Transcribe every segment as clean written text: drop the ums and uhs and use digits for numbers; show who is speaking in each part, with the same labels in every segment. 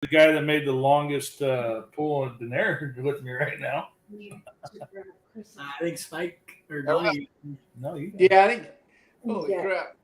Speaker 1: the guy that made the longest pull in Daenerys with me right now.
Speaker 2: I think Spike or Donnie.
Speaker 1: No, you.
Speaker 3: Yeah, I think. Holy crap.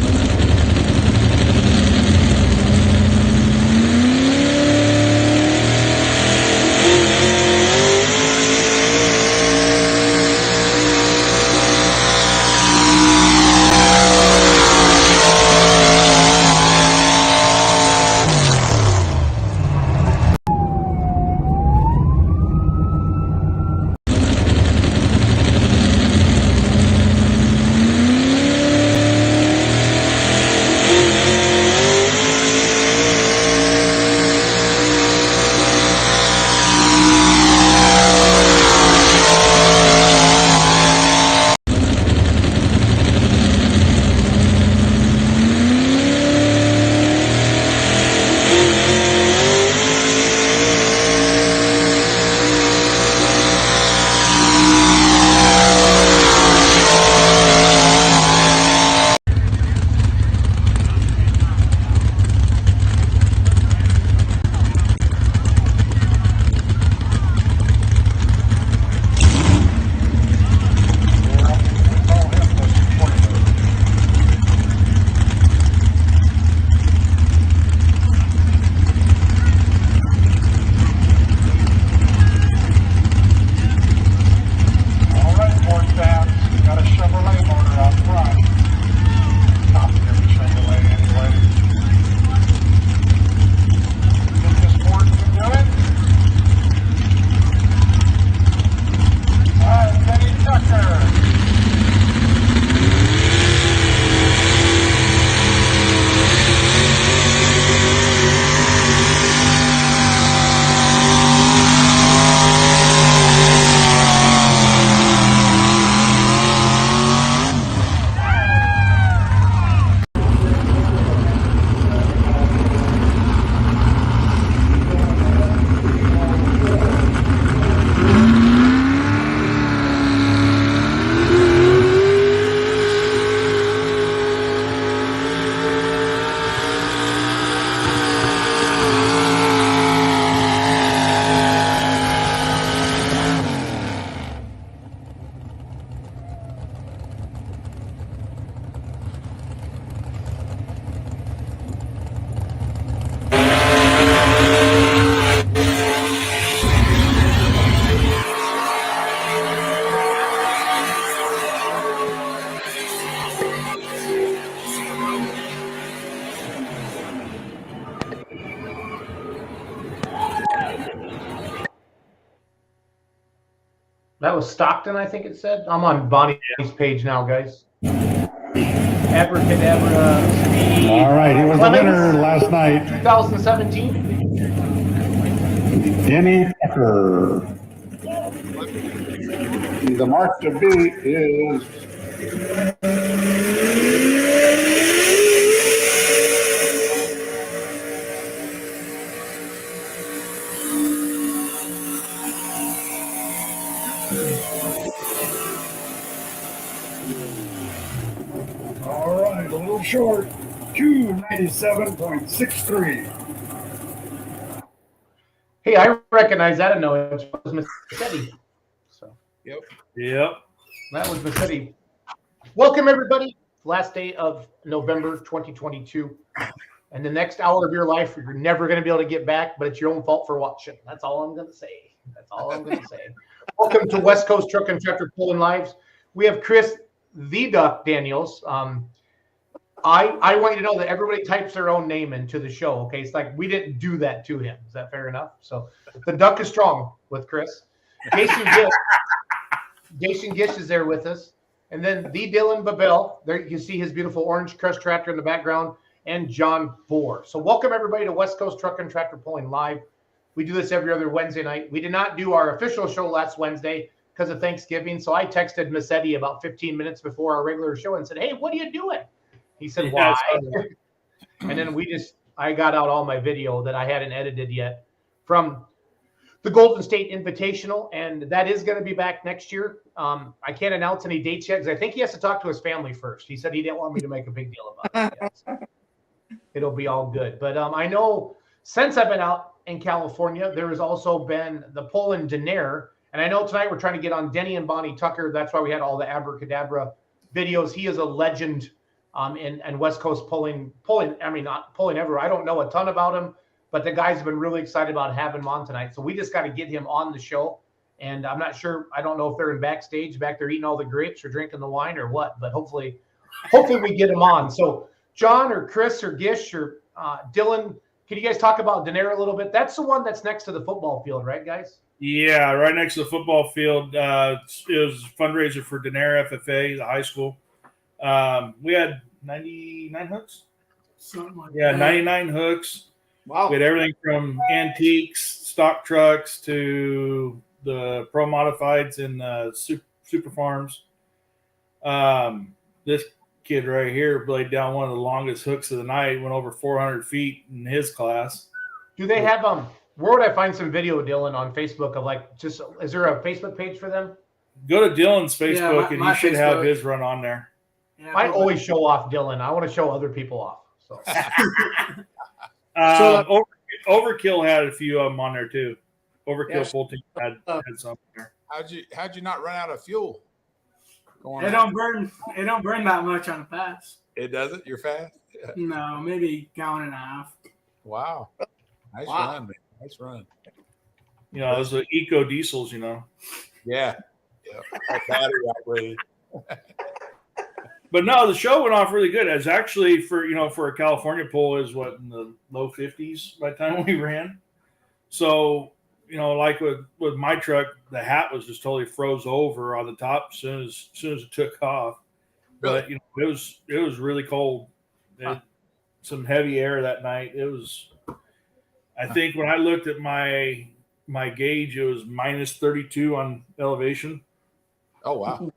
Speaker 4: That was Stockton, I think it said. I'm on Bonnie's page now, guys. Abracadabra.
Speaker 5: All right, he was the winner last night.
Speaker 4: 2017.
Speaker 5: Denny Tucker. The mark to beat is
Speaker 6: all right, a little short, 297.63.
Speaker 4: Hey, I recognize that. I know it was Massetti. So.
Speaker 1: Yep.
Speaker 4: That was Massetti. Welcome, everybody. Last day of November 2022. And the next hour of your life, you're never going to be able to get back, but it's your own fault for watching. That's all I'm going to say. Welcome to West Coast Truck and Tractor Pulling Lives. We have Chris the Duck Daniels. I want you to know that everybody types their own name into the show. Okay, it's like we didn't do that to him. Is that fair enough? So the Duck is strong with Chris. Jason Gish is there with us, and then the Dylan Babel. There you can see his beautiful orange Crush tractor in the background, and John Bohr. So welcome everybody to West Coast Truck and Tractor Pulling Live. We do this every other Wednesday night. We did not do our official show last Wednesday because of Thanksgiving. So I texted Massetti about 15 minutes before our regular show and said, "Hey, what are you doing?" He said, "Why?" And then I got out all my video that I hadn't edited yet from the Golden State Invitational, and that is going to be back next year. I can't announce any dates yet because I think he has to talk to his family first. He said he didn't want me to make a big deal about it yet. So it'll be all good. But I know since I've been out, in California. There has also been the pull in Denair. And I know tonight we're trying to get on Denny and Bonnie Tucker. That's why we had all the abracadabra videos. He is a legend in West Coast pulling. I mean, not pulling everywhere. I don't know a ton about him, but the guys have been really excited about having him on tonight. So we just got to get him on the show. And I'm not sure. I don't know if they're in backstage back there eating all the grapes or drinking the wine or what. But hopefully we get him on. So John or Chris or Gish or Dylan, can you guys talk about Denair a little bit? That's the one that's next to the football field, right, guys?
Speaker 1: Yeah, right next to the football field. It was a fundraiser for Denair FFA, the high school. We had 99 hooks.
Speaker 2: Something like
Speaker 1: Yeah,
Speaker 2: that.
Speaker 1: 99 hooks.
Speaker 3: Wow.
Speaker 1: We had everything from antiques, stock trucks, to the pro modifieds and super farms. This kid right here laid down one of the longest hooks of the night, went over 400 feet in his class.
Speaker 4: Do they have where would I find some video, Dylan, on Facebook of like just is there a Facebook page for them?
Speaker 1: Go to Dylan's Facebook
Speaker 2: Yeah,
Speaker 1: and
Speaker 2: my
Speaker 1: you should have
Speaker 2: Facebook.
Speaker 1: his run on there.
Speaker 2: Yeah,
Speaker 4: I always show off Dylan. I want to show other people off. So
Speaker 1: Overkill had a few of them on there too. Overkill
Speaker 3: Yeah.
Speaker 1: full team had some there.
Speaker 6: How'd you not run out of fuel?
Speaker 2: It don't burn that much on a pass.
Speaker 6: It doesn't? You're fast? Yeah.
Speaker 2: No, maybe gallon and a half.
Speaker 6: Wow. Nice
Speaker 3: Wow.
Speaker 6: run, man. Nice run.
Speaker 1: You know, those are eco diesels, you know.
Speaker 6: Yeah. Yeah. Battery operated.
Speaker 1: But no, the show went off really good. It's actually for a California pull is what in the low 50s by the time we ran. So, like with my truck, the hat was just totally froze over on the top as soon as it took off. But it was really cold. Some heavy air that night. It was. I think when I looked at my gauge, it was minus 32 on elevation.
Speaker 6: Oh, wow.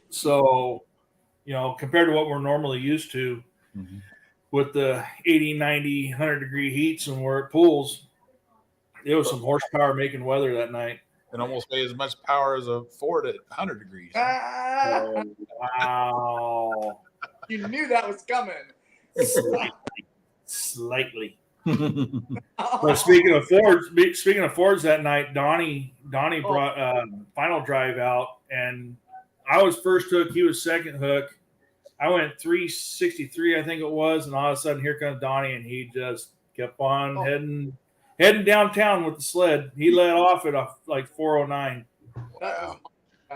Speaker 1: So, compared to what we're normally used to with the 80, 90, 100 degree heats and where it pools, it was some horsepower making weather that night.
Speaker 6: And almost made as much power as a Ford at 100 degrees.
Speaker 3: Ah,
Speaker 1: Wow.
Speaker 3: you knew that was coming.
Speaker 1: Slightly. But speaking of Fords that night, Donnie brought final drive out, and I was first hook, he was second hook. I went 363, I think it was, and all of a sudden here comes Donnie, and he just kept on heading downtown with the sled. He let off at like 409.
Speaker 6: Wow.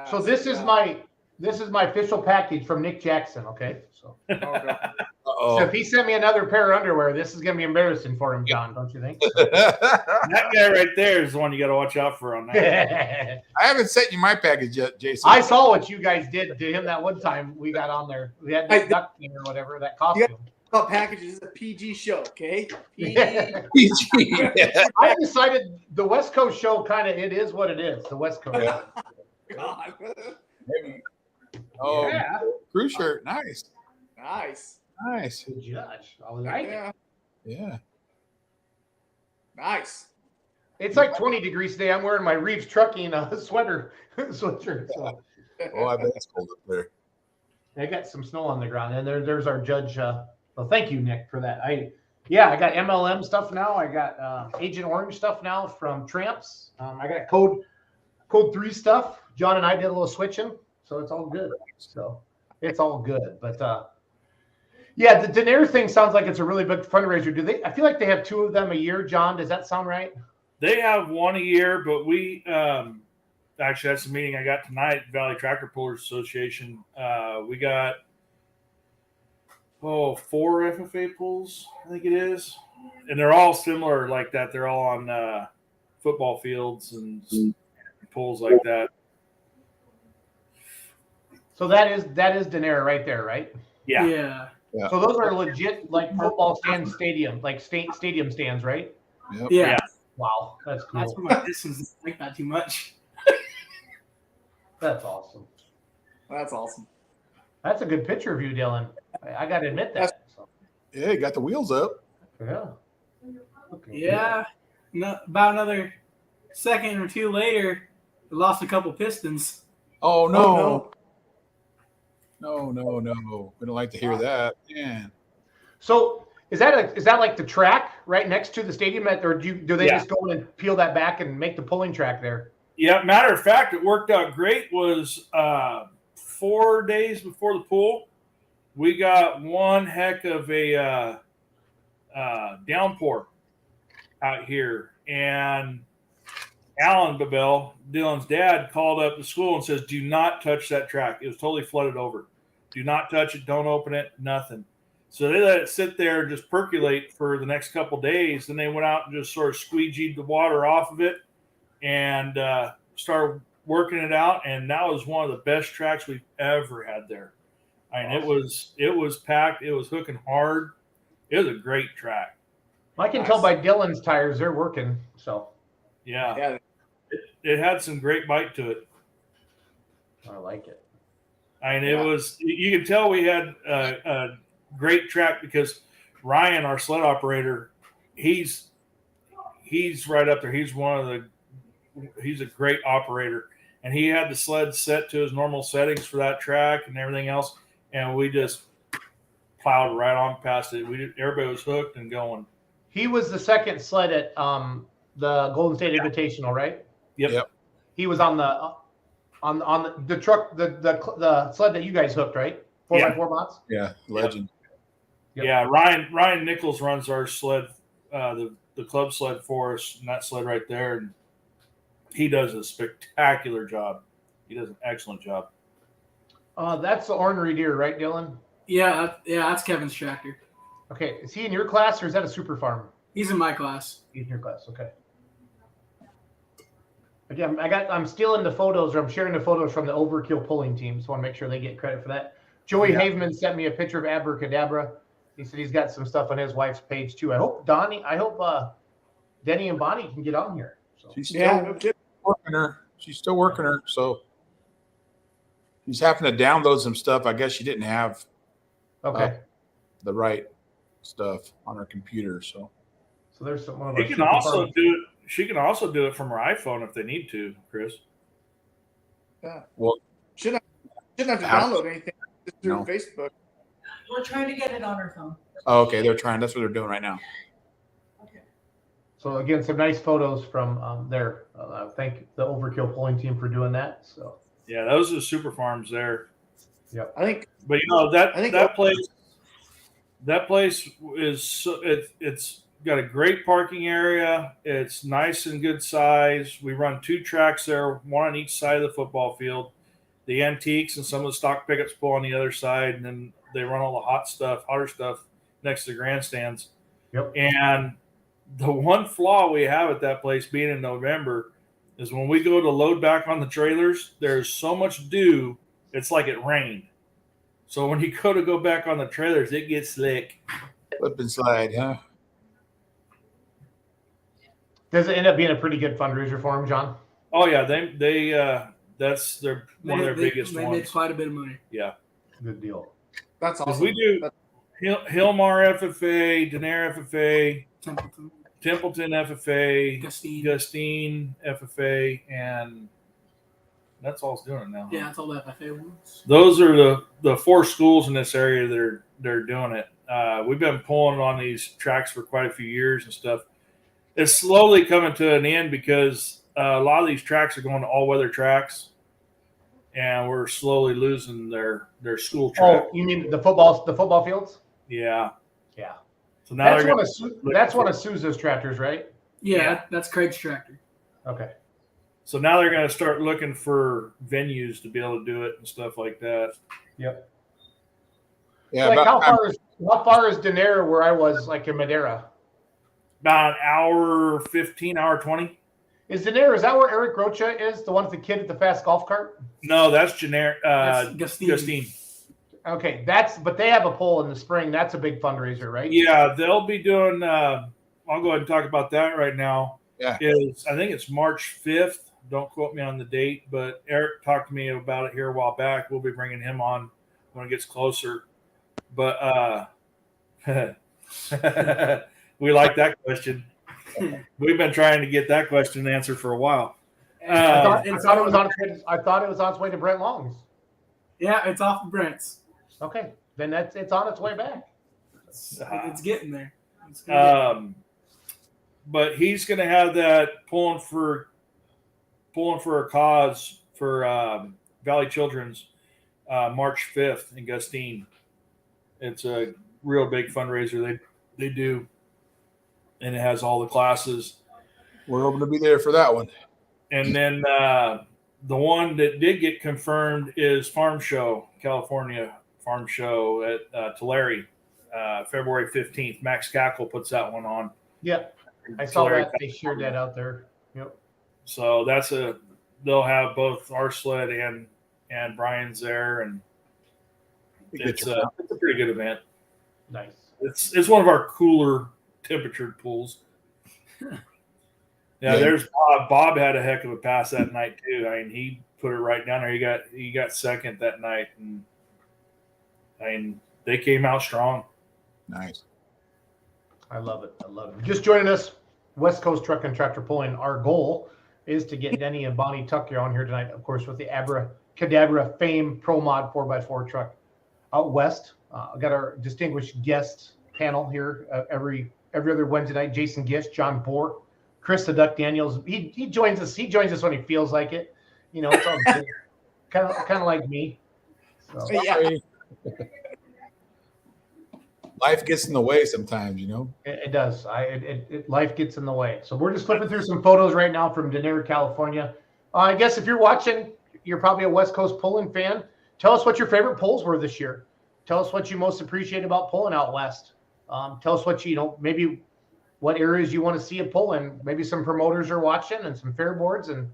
Speaker 4: So this is my official package from Nick Jackson. Okay, so
Speaker 6: Uh-oh.
Speaker 4: so if he sent me another pair of underwear, this is gonna be embarrassing for him, John. Don't you think?
Speaker 1: That guy right there is the one you got to watch out for on that.
Speaker 6: I haven't sent you my package yet, Jason.
Speaker 4: I saw what you guys did to him that one time we got on there. We had that duck thing or whatever, that costume.
Speaker 3: About packages is a PG show, okay?
Speaker 6: PG.
Speaker 4: I decided the West Coast show it is what it is. The West Coast.
Speaker 6: Yeah.
Speaker 3: God.
Speaker 6: Oh,
Speaker 4: Yeah.
Speaker 6: crew shirt. Nice.
Speaker 3: Nice.
Speaker 6: Nice.
Speaker 4: Good judge. I like it.
Speaker 3: Yeah.
Speaker 6: Yeah.
Speaker 3: Nice.
Speaker 4: It's like 20 degrees today. I'm wearing my Reeves trucking sweatshirt. So
Speaker 6: Oh, I bet it's cold up there.
Speaker 4: I got some snow on the ground, and there's our judge. Well, thank you, Nick, for that. I got MLM stuff now. I got Agent Orange stuff now from Tramps. I got Code 3 stuff. John and I did a little switching, so it's all good. So it's all good. But yeah, the Denair thing sounds like it's a really big fundraiser. Do they? I feel like they have 2 of them a year. John, does that sound right?
Speaker 1: They have one a year, but we actually that's the meeting I got tonight, Valley Tractor Pullers Association. We got 4 FFA pools, I think it is, and they're all similar like that. They're all on football fields and pools like that.
Speaker 4: So that is Denair right there, right?
Speaker 1: Yeah.
Speaker 6: Yeah.
Speaker 4: So those are legit like football stand stadium, like stadium stands, right?
Speaker 6: Yep.
Speaker 2: Yeah.
Speaker 4: Wow, that's cool.
Speaker 2: That's why my distance is like that too much.
Speaker 4: That's awesome.
Speaker 3: That's awesome.
Speaker 4: That's a good picture of you, Dylan. I got to admit that. So,
Speaker 6: Yeah, you got the wheels up.
Speaker 4: yeah.
Speaker 2: Yeah. No, about another second or 2 later, we lost a couple pistons.
Speaker 6: Oh,
Speaker 3: Oh,
Speaker 6: no. No. We don't like to hear that. Man.
Speaker 4: So Is that like the track right next to the stadium, or do they
Speaker 1: Yeah.
Speaker 4: just go in and peel that back and make the pulling track there?
Speaker 1: Yeah, matter of fact, it worked out great. Was 4 days before the pool, we got one heck of a downpour out here, and Alan Babel, Dylan's dad, called up the school and says, "Do not touch that track. It was totally flooded over. Do not touch it. Don't open it. Nothing." So they let it sit there and just percolate for the next couple days. Then they went out and just sort of squeegeed the water off of it and started working it out. And that was one of the best tracks we've ever had there. I mean, it was packed. It was hooking hard. It was a great track.
Speaker 4: I can tell by Dylan's tires; they're working. So
Speaker 1: Yeah. It had some great bite to it.
Speaker 4: I like it.
Speaker 1: I mean, it was, you could tell we had a great track because Ryan, our sled operator, he's right up there. He's a great operator, and he had the sled set to his normal settings for that track and everything else. And we just plowed right on past it. Everybody was hooked and going.
Speaker 4: He was the second sled at the Golden State Invitational, right?
Speaker 1: Yep.
Speaker 4: He was on the truck, the sled that you guys hooked, right? 4x4 mods.
Speaker 6: Yeah, legend.
Speaker 4: Yep.
Speaker 1: Yeah, Ryan Nichols runs our sled, the club sled for us, and that sled right there, and he does a spectacular job. He does an excellent job.
Speaker 4: That's the ornery deer, right, Dylan?
Speaker 2: Yeah, that's Kevin's tractor.
Speaker 4: Okay, is he in your class or is that a super farm?
Speaker 2: He's in my class.
Speaker 4: He's in your class, okay. Again, I'm stealing the photos, or I'm sharing the photos from the Overkill pulling team, so I want to make sure they get credit for that. Joey Haveman sent me a picture of Abracadabra. He said he's got some stuff on his wife's page too. I hope Denny and Bonnie can get on here. So.
Speaker 6: She's still working her. She's still working her. So she's having to download some stuff. I guess she didn't have the right stuff on her computer. So
Speaker 4: there's one of
Speaker 1: She can also do it. She can also do it from her iPhone if they need to, Chris.
Speaker 3: Yeah.
Speaker 6: Well,
Speaker 3: shouldn't have to download anything just through Facebook.
Speaker 7: We're trying to get it on her phone.
Speaker 6: oh, okay, they're trying. That's what they're doing right now.
Speaker 7: Okay.
Speaker 4: So again, some nice photos from there. Thank the Overkill pulling team for doing that. So
Speaker 1: Yeah, those are super farms there.
Speaker 4: Yep.
Speaker 3: I think,
Speaker 1: But that place is it's got a great parking area. It's nice and good size. We run 2 tracks there, one on each side of the football field. The antiques and some of the stock pickups pull on the other side, and then they run all the hotter stuff next to the grandstands.
Speaker 4: Yep.
Speaker 1: And the one flaw we have at that place, being in November, is when we go to load back on the trailers, there's so much dew, it's like it rained. So when you go back on the trailers, it gets slick.
Speaker 6: Flip and slide, huh?
Speaker 4: does it end up being a pretty good fundraiser for them, John?
Speaker 1: Oh yeah, they that's one of their biggest
Speaker 2: They
Speaker 1: ones.
Speaker 2: made quite a bit of money.
Speaker 1: Yeah,
Speaker 4: Good deal.
Speaker 3: that's
Speaker 1: 'cause
Speaker 3: awesome.
Speaker 1: we do Hillmar FFA, Denair FFA,
Speaker 2: Templeton,
Speaker 1: Templeton FFA,
Speaker 2: Gustine.
Speaker 1: FFA, and that's all it's doing now.
Speaker 2: Yeah, that's all the FFA ones.
Speaker 1: Those are the 4 schools in this area that they're doing it. We've been pulling on these tracks for quite a few years and stuff. It's slowly coming to an end because a lot of these tracks are going to all-weather tracks, and we're slowly losing their school track.
Speaker 4: Oh, you mean the football fields?
Speaker 1: Yeah.
Speaker 4: Yeah.
Speaker 1: So now
Speaker 4: That's one of Sousa's tractors, right?
Speaker 2: Yeah, that's Craig's tractor.
Speaker 4: Okay.
Speaker 1: So now they're going to start looking for venues to be able to do it and stuff like that.
Speaker 4: Yep.
Speaker 6: Yeah,
Speaker 4: Like
Speaker 6: about,
Speaker 4: how far is Denair where I was, like in Madeira?
Speaker 1: About an hour 15, hour 20.
Speaker 4: Is that where Eric Rocha is? The one with the kid at the fast golf cart?
Speaker 1: No, that's generic.
Speaker 2: That's Gustine.
Speaker 1: Gustine.
Speaker 4: Okay, but they have a poll in the spring. That's a big fundraiser, right?
Speaker 1: Yeah, they'll be doing. I'll go ahead and talk about that right now.
Speaker 6: Yeah.
Speaker 1: I think it's March 5th. Don't quote me on the date, but Eric talked to me about it here a while back. We'll be bringing him on when it gets closer. But we like that question. We've been trying to get that question answered for a while.
Speaker 4: I thought it was on its way to Brent Long's.
Speaker 2: Yeah, it's off of Brent's.
Speaker 4: Okay, then it's on its way back.
Speaker 2: It's getting there. It's gonna
Speaker 1: but he's going to have that pulling for a cause for Valley Children's March 5th in Gustine. It's a real big fundraiser they do, and it has all the classes.
Speaker 6: We're hoping to be there for that one.
Speaker 1: And then the one that did get confirmed is Farm Show, California Farm Show at Tulare, February 15th. Max Cackle puts that one on.
Speaker 4: Yeah, I saw that. They shared that out there. Yep.
Speaker 1: So they'll have both our sled and Brian's there, and it's a pretty good event.
Speaker 4: Nice.
Speaker 1: It's one of our cooler temperatured pools. Yeah, there's Bob. Bob had a heck of a pass that night too. I mean, he put it right down there. He got second that night, and I mean, they came out strong.
Speaker 6: Nice.
Speaker 4: I love it. Just joining us, West Coast Truck and Tractor Pulling. Our goal is to get Denny and Bonnie Tucker on here tonight, of course, with the Abracadabra Fame Pro Mod 4x4 truck out west. I've got our distinguished guest panel here every other Wednesday night. Jason Gish, John Bohr, Chris the Duck Daniels. He joins us. He joins us when he feels like it. You know, it's all good. kind of like me. So.
Speaker 3: Yeah.
Speaker 6: Life gets in the way sometimes, you know.
Speaker 4: It does. Life gets in the way. So we're just flipping through some photos right now from Denver, California. I guess if you're watching, you're probably a West Coast pulling fan. Tell us what your favorite pulls were this year. Tell us what you most appreciate about pulling out west. Tell us what maybe what areas you want to see a pull in. Maybe some promoters are watching and some fair boards, and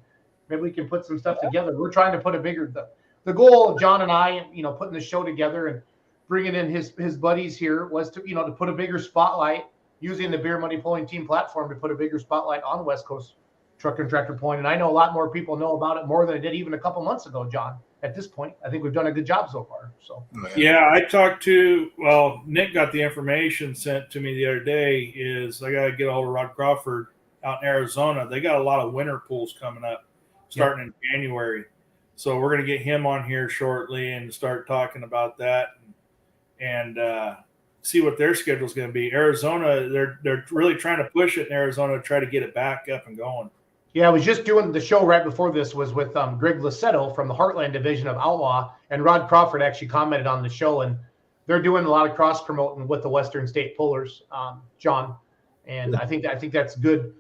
Speaker 4: maybe we can put some stuff together. We're trying to put the goal of John and I, putting the show together and bringing in his buddies here was to put a bigger spotlight using the Beer Money Pulling Team platform to put a bigger spotlight on West Coast Truck and Tractor Pulling. And I know a lot more people know about it more than I did even a couple months ago, John. At this point, I think we've done a good job so far. So
Speaker 1: yeah, I talked Nick got the information sent to me the other day. I got to get a hold of Rod Crawford out in Arizona. They got a lot of winter pools coming up starting in January. So we're going to get him on here shortly and start talking about that and see what their schedule is going to be. Arizona, they're really trying to push it in Arizona to try to get it back up and going.
Speaker 4: Yeah, I was just doing the show right before this was with Greg Lassetto from the Heartland division of Outlaw, and Rod Crawford actually commented on the show, and they're doing a lot of cross promoting with the Western State Pullers, John, and I think that's good.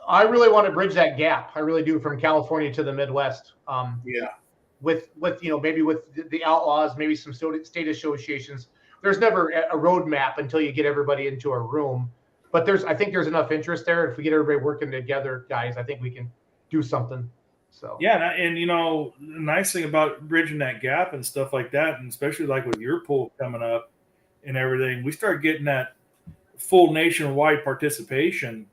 Speaker 4: I really want to bridge that gap. I really do, from California to the Midwest. With maybe with the Outlaws, maybe some state associations. There's never a roadmap until you get everybody into a room. But I think there's enough interest there. If we get everybody working together, guys, I think we can do something. So
Speaker 1: yeah, and the nice thing about bridging that gap and stuff like that, and especially like with your pool coming up and everything, we start getting that full nationwide participation.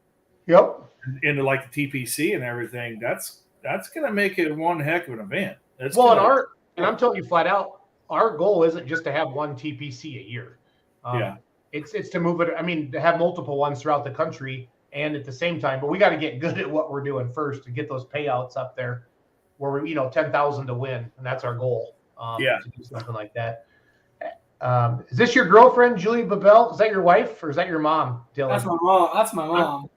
Speaker 4: Yep.
Speaker 1: Into like the TPC and everything. That's going to make it one heck of an event.
Speaker 4: And I'm telling you flat out, our goal isn't just to have one TPC a year. It's to move it. I mean, to have multiple ones throughout the country and at the same time, but we got to get good at what we're doing first to get those payouts up there where we, 10,000 to win. And that's our goal. To do something like that. Is this your girlfriend, Julie Babel? Is that your wife or is that your mom, Dylan?
Speaker 2: That's my mom. That's my mom.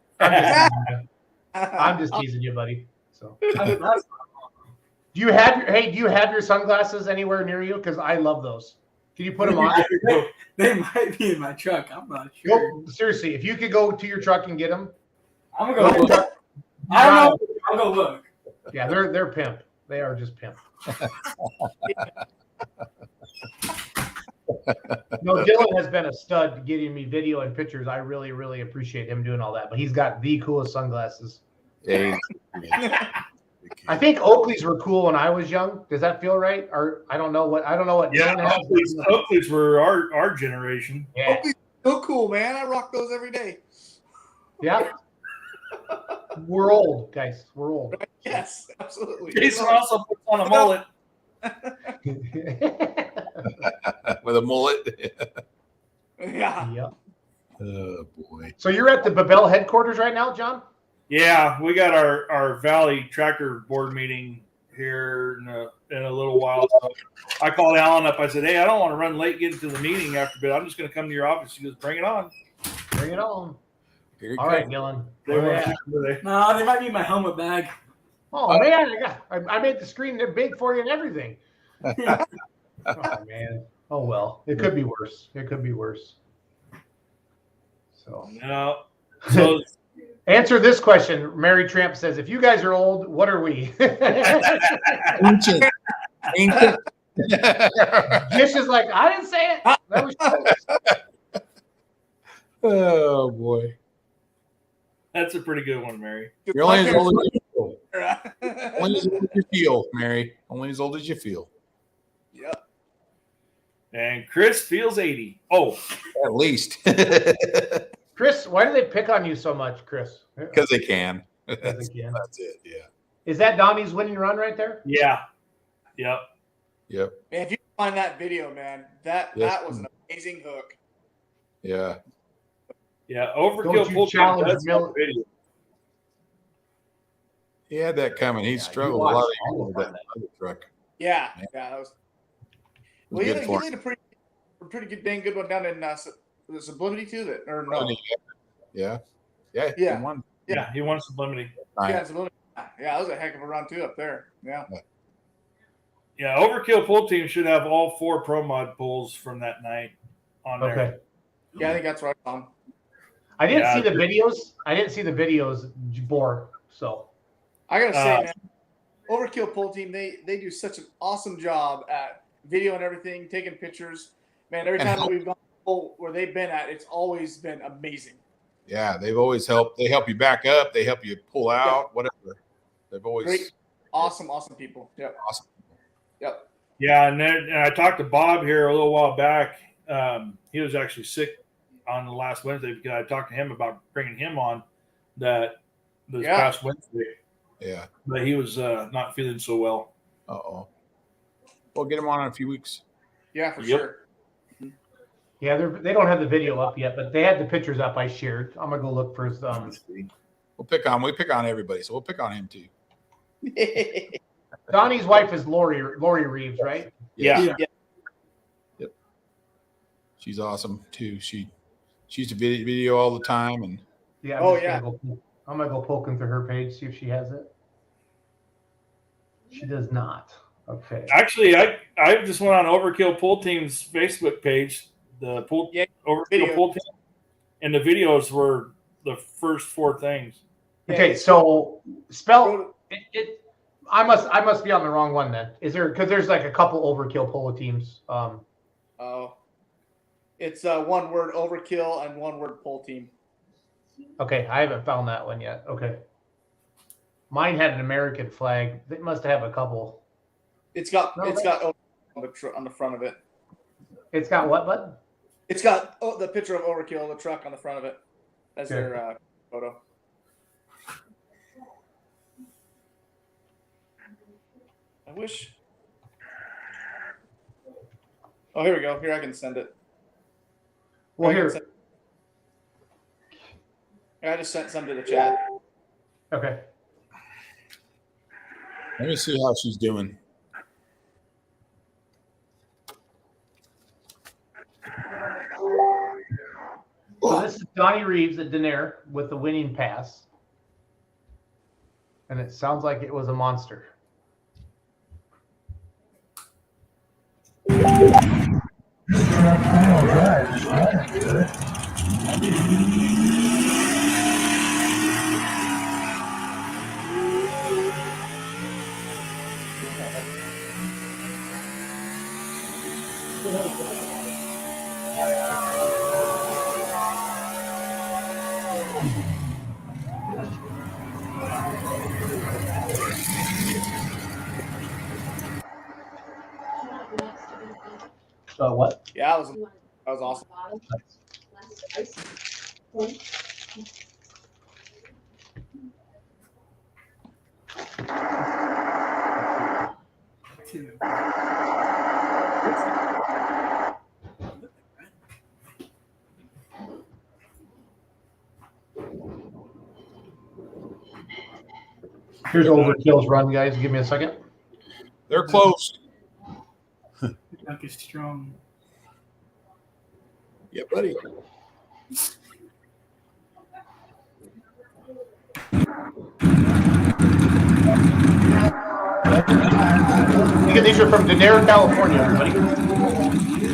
Speaker 4: I'm just teasing you, buddy. So do you have your sunglasses anywhere near you? Because I love those. Can you put them on?
Speaker 2: They might be in my truck. I'm not sure.
Speaker 4: Go, seriously, if you could go to your truck and get them.
Speaker 2: I'm going to go look. I don't know. I'll go look.
Speaker 4: Yeah, they're pimp. They are just pimp. No, Dylan has been a stud getting me video and pictures. I really, really appreciate him doing all that. But he's got the coolest sunglasses.
Speaker 6: Yeah.
Speaker 4: I think Oakley's were cool when I was young. Does that feel right? Or I don't know what.
Speaker 1: Yeah, Oakley's were our generation.
Speaker 4: Yeah.
Speaker 3: Oakley's so cool, man. I rock those every day.
Speaker 4: Yeah. We're old, guys. We're old.
Speaker 3: Yes, absolutely.
Speaker 1: Jason also puts on a mullet.
Speaker 6: With a mullet.
Speaker 3: Yeah.
Speaker 4: Yep.
Speaker 6: Oh boy.
Speaker 4: So you're at the Babel headquarters right now, John?
Speaker 1: Yeah, we got our Valley Tractor Board meeting here in a little while. So I called Alan up. I said, "Hey, I don't want to run late getting to the meeting after bid. I'm just going to come to your office." He goes, "Bring it on."
Speaker 4: Bring it on.
Speaker 6: Here
Speaker 4: All right, Dylan.
Speaker 1: They were
Speaker 2: No, they might be my helmet bag.
Speaker 4: Oh man, I made the screen big for you and everything. Oh man. Oh well. It could be worse. It could be worse. So
Speaker 1: no. So
Speaker 4: answer this question. Mary Tramp says, if you guys are old, what are we?
Speaker 6: Ancient.
Speaker 4: Gish is like, I didn't say it. That was
Speaker 6: Oh boy.
Speaker 1: that's a pretty good one, Mary.
Speaker 6: You're only as old as you feel. Only as old as you feel, Mary. Only as old as you feel.
Speaker 3: Yep.
Speaker 1: And Chris feels 80. Oh,
Speaker 6: At least.
Speaker 4: Chris, why do they pick on you so much, Chris?
Speaker 6: Because they can.
Speaker 4: Because they can.
Speaker 6: That's it. Yeah.
Speaker 4: Is that Donnie's winning run right there?
Speaker 1: yeah. Yep.
Speaker 6: Yep.
Speaker 3: Man, if you find that video, man, that was an amazing hook.
Speaker 6: Yeah.
Speaker 1: Yeah.
Speaker 4: Don't
Speaker 1: Overkill
Speaker 4: you
Speaker 1: pull
Speaker 4: challenge
Speaker 1: does
Speaker 4: Mil-
Speaker 1: have a video.
Speaker 6: He had that coming. He struggled a
Speaker 4: watched
Speaker 6: lot
Speaker 4: all
Speaker 6: with
Speaker 4: of
Speaker 6: that other truck.
Speaker 3: Yeah, that was.
Speaker 6: It was
Speaker 3: Well,
Speaker 6: good
Speaker 3: he
Speaker 6: for
Speaker 3: laid a pretty good, dang good one down in Sublimity too. That or no?
Speaker 6: him. Yeah. Yeah.
Speaker 3: Yeah.
Speaker 6: He won.
Speaker 1: Yeah. He wants Sublimity.
Speaker 3: Yeah, Sublimity. Yeah, that was a heck of a run too up there. Yeah.
Speaker 1: Yeah. Overkill pull team should have all 4 Pro Mod pulls from that night on there.
Speaker 4: Okay.
Speaker 3: Yeah, I think that's right on.
Speaker 4: I didn't
Speaker 1: Yeah.
Speaker 4: see the videos. I didn't see the videos, Bor. So
Speaker 3: I gotta say, man, Overkill Pull Team, they do such an awesome job at video and everything, taking pictures. Man, every time that we've gone where they've been at, it's always been amazing.
Speaker 6: Yeah. They've always helped. They help you back up. They help you pull out, whatever. They've always
Speaker 3: Great, awesome people. Yep.
Speaker 6: awesome.
Speaker 3: Yep.
Speaker 1: Yeah. And I talked to Bob here a little while back. He was actually sick on the last Wednesday because I talked to him about bringing him on this past Wednesday.
Speaker 6: Yeah.
Speaker 1: But he was not feeling so well.
Speaker 6: Uh-oh. We'll get him on in a few weeks.
Speaker 3: Yeah, for
Speaker 1: Yep.
Speaker 3: sure.
Speaker 4: yeah, they don't have the video up yet, but they had the pictures up I shared. I'm gonna go look for some.
Speaker 6: We pick on everybody, so we'll pick on him too.
Speaker 4: Donnie's wife is Lori Reeves, right?
Speaker 1: Yeah.
Speaker 6: Yep. She's awesome too. She used to video all the time, and
Speaker 4: Yeah. I'm gonna go poking through her page, see if she has it. She does not. Okay.
Speaker 1: Actually, I just went on Overkill Pull Team's Facebook page, the Overkill
Speaker 3: video.
Speaker 1: Pull Team, and the videos were the first 4 things.
Speaker 4: Okay, so spell it. I must be on the wrong one then. Is there because there's like a couple Overkill polo teams.
Speaker 3: Oh, it's one word Overkill and one word Pull Team.
Speaker 4: Okay, I haven't found that one yet. Okay. Mine had an American flag. They must have a couple.
Speaker 3: It's got on the front of it.
Speaker 4: It's got what, bud?
Speaker 3: It's got the picture of Overkill, the truck on the front of it, as their photo. I wish. Oh, here we go. Here, I can send it.
Speaker 4: Well,
Speaker 3: I
Speaker 4: here.
Speaker 3: I just sent some to the chat.
Speaker 4: Okay.
Speaker 6: let me see how she's doing.
Speaker 4: So this is Donnie Reeves at Denair with the winning pass. And it sounds like it was a monster. What?
Speaker 3: Yeah, that was awesome.
Speaker 4: Here's Overkill's run, guys. Give me a second.
Speaker 6: They're close.
Speaker 2: Duck is strong.
Speaker 6: Yeah, buddy.
Speaker 4: These are from Denny, California, everybody.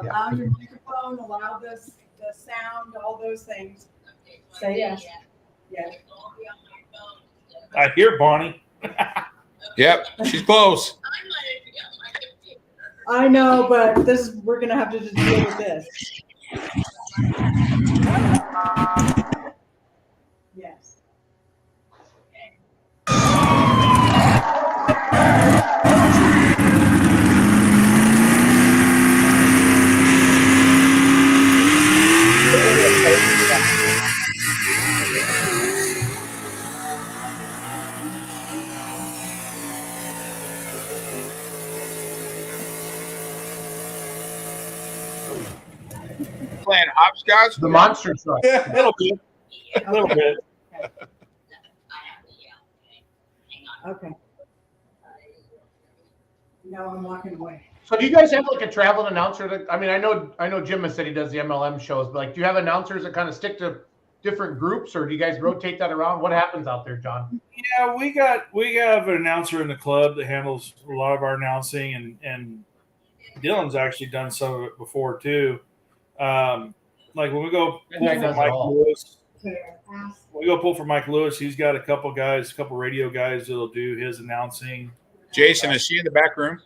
Speaker 7: Allow your microphone, allow the sound, all those things. Say yes. Yes.
Speaker 1: I hear Bonnie.
Speaker 6: Yep, she's close.
Speaker 7: I know, but we're gonna have to just deal with this. Yes.
Speaker 6: Playing hopscotch.
Speaker 4: The monster truck.
Speaker 1: A little bit. A little bit.
Speaker 7: Okay. No, I'm walking away.
Speaker 4: So do you guys have like a traveling announcer that, I mean, I know Jim has said he does the MLM shows, but like, do you have announcers that kind of stick to different groups, or do you guys rotate that around? What happens out there, John?
Speaker 1: Yeah, we have an announcer in the club that handles a lot of our announcing, and Dylan's actually done some of it before too. Like when we go pull for Mike Lewis, Mike Lewis, he's got a couple radio guys that'll do his announcing.
Speaker 6: Jason, is she in the back room?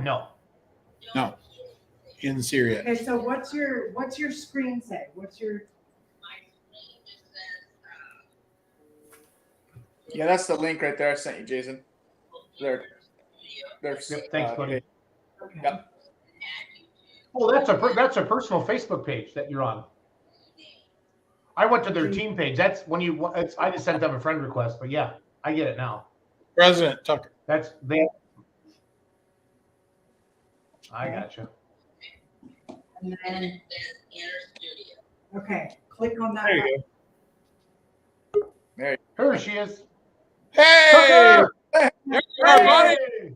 Speaker 4: No.
Speaker 6: No. In Syria.
Speaker 7: Okay, so what's your screen say? What's your
Speaker 3: Yeah, that's the link right there I sent you, Jason. There. There's
Speaker 4: Thanks, buddy.
Speaker 7: okay.
Speaker 3: Yep.
Speaker 4: Oh, that's a personal Facebook page that you're on. I went to their team page. That's when I just sent them a friend request, but yeah, I get it now.
Speaker 6: President Tucker.
Speaker 4: That's they. I gotcha.
Speaker 7: And then okay, click on that.
Speaker 1: There you go.
Speaker 4: Here she is.
Speaker 6: Hey!
Speaker 4: Tucker!
Speaker 6: There you are, buddy.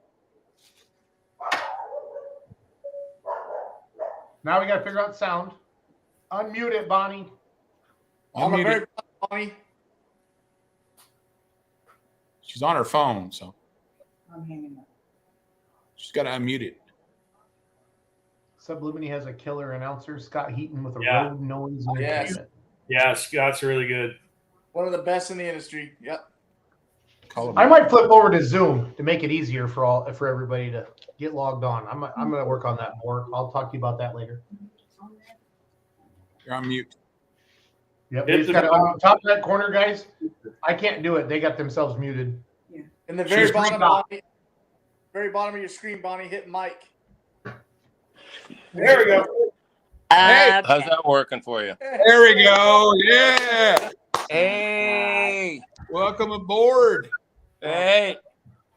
Speaker 4: Now we got to figure out sound. Unmute it, Bonnie.
Speaker 3: I'm a very Bonnie.
Speaker 6: She's on her phone, so
Speaker 7: I'm hanging up.
Speaker 6: she's got to unmute it.
Speaker 4: Sublimity has a killer announcer, Scott Heaton, with a
Speaker 1: Yeah.
Speaker 4: road noise
Speaker 3: Yes.
Speaker 4: entertainment.
Speaker 1: Yeah, Scott's really good.
Speaker 3: One of the best in the industry. Yep.
Speaker 4: I might flip over to Zoom to make it easier for everybody to get logged on. I'm going to work on that more. I'll talk to you about that later.
Speaker 6: You're on mute.
Speaker 4: Yep. They just got on top of that corner, guys. I can't do it. They got themselves muted.
Speaker 7: Yeah.
Speaker 3: In the very
Speaker 6: She's
Speaker 3: bottom,
Speaker 4: top.
Speaker 3: Bonnie, very bottom of your screen, Bonnie, hit mic.
Speaker 1: There we go.
Speaker 6: Hey,
Speaker 8: How's that working for you?
Speaker 6: there we go. Yeah.
Speaker 8: Hey,
Speaker 6: Welcome aboard.
Speaker 8: hey,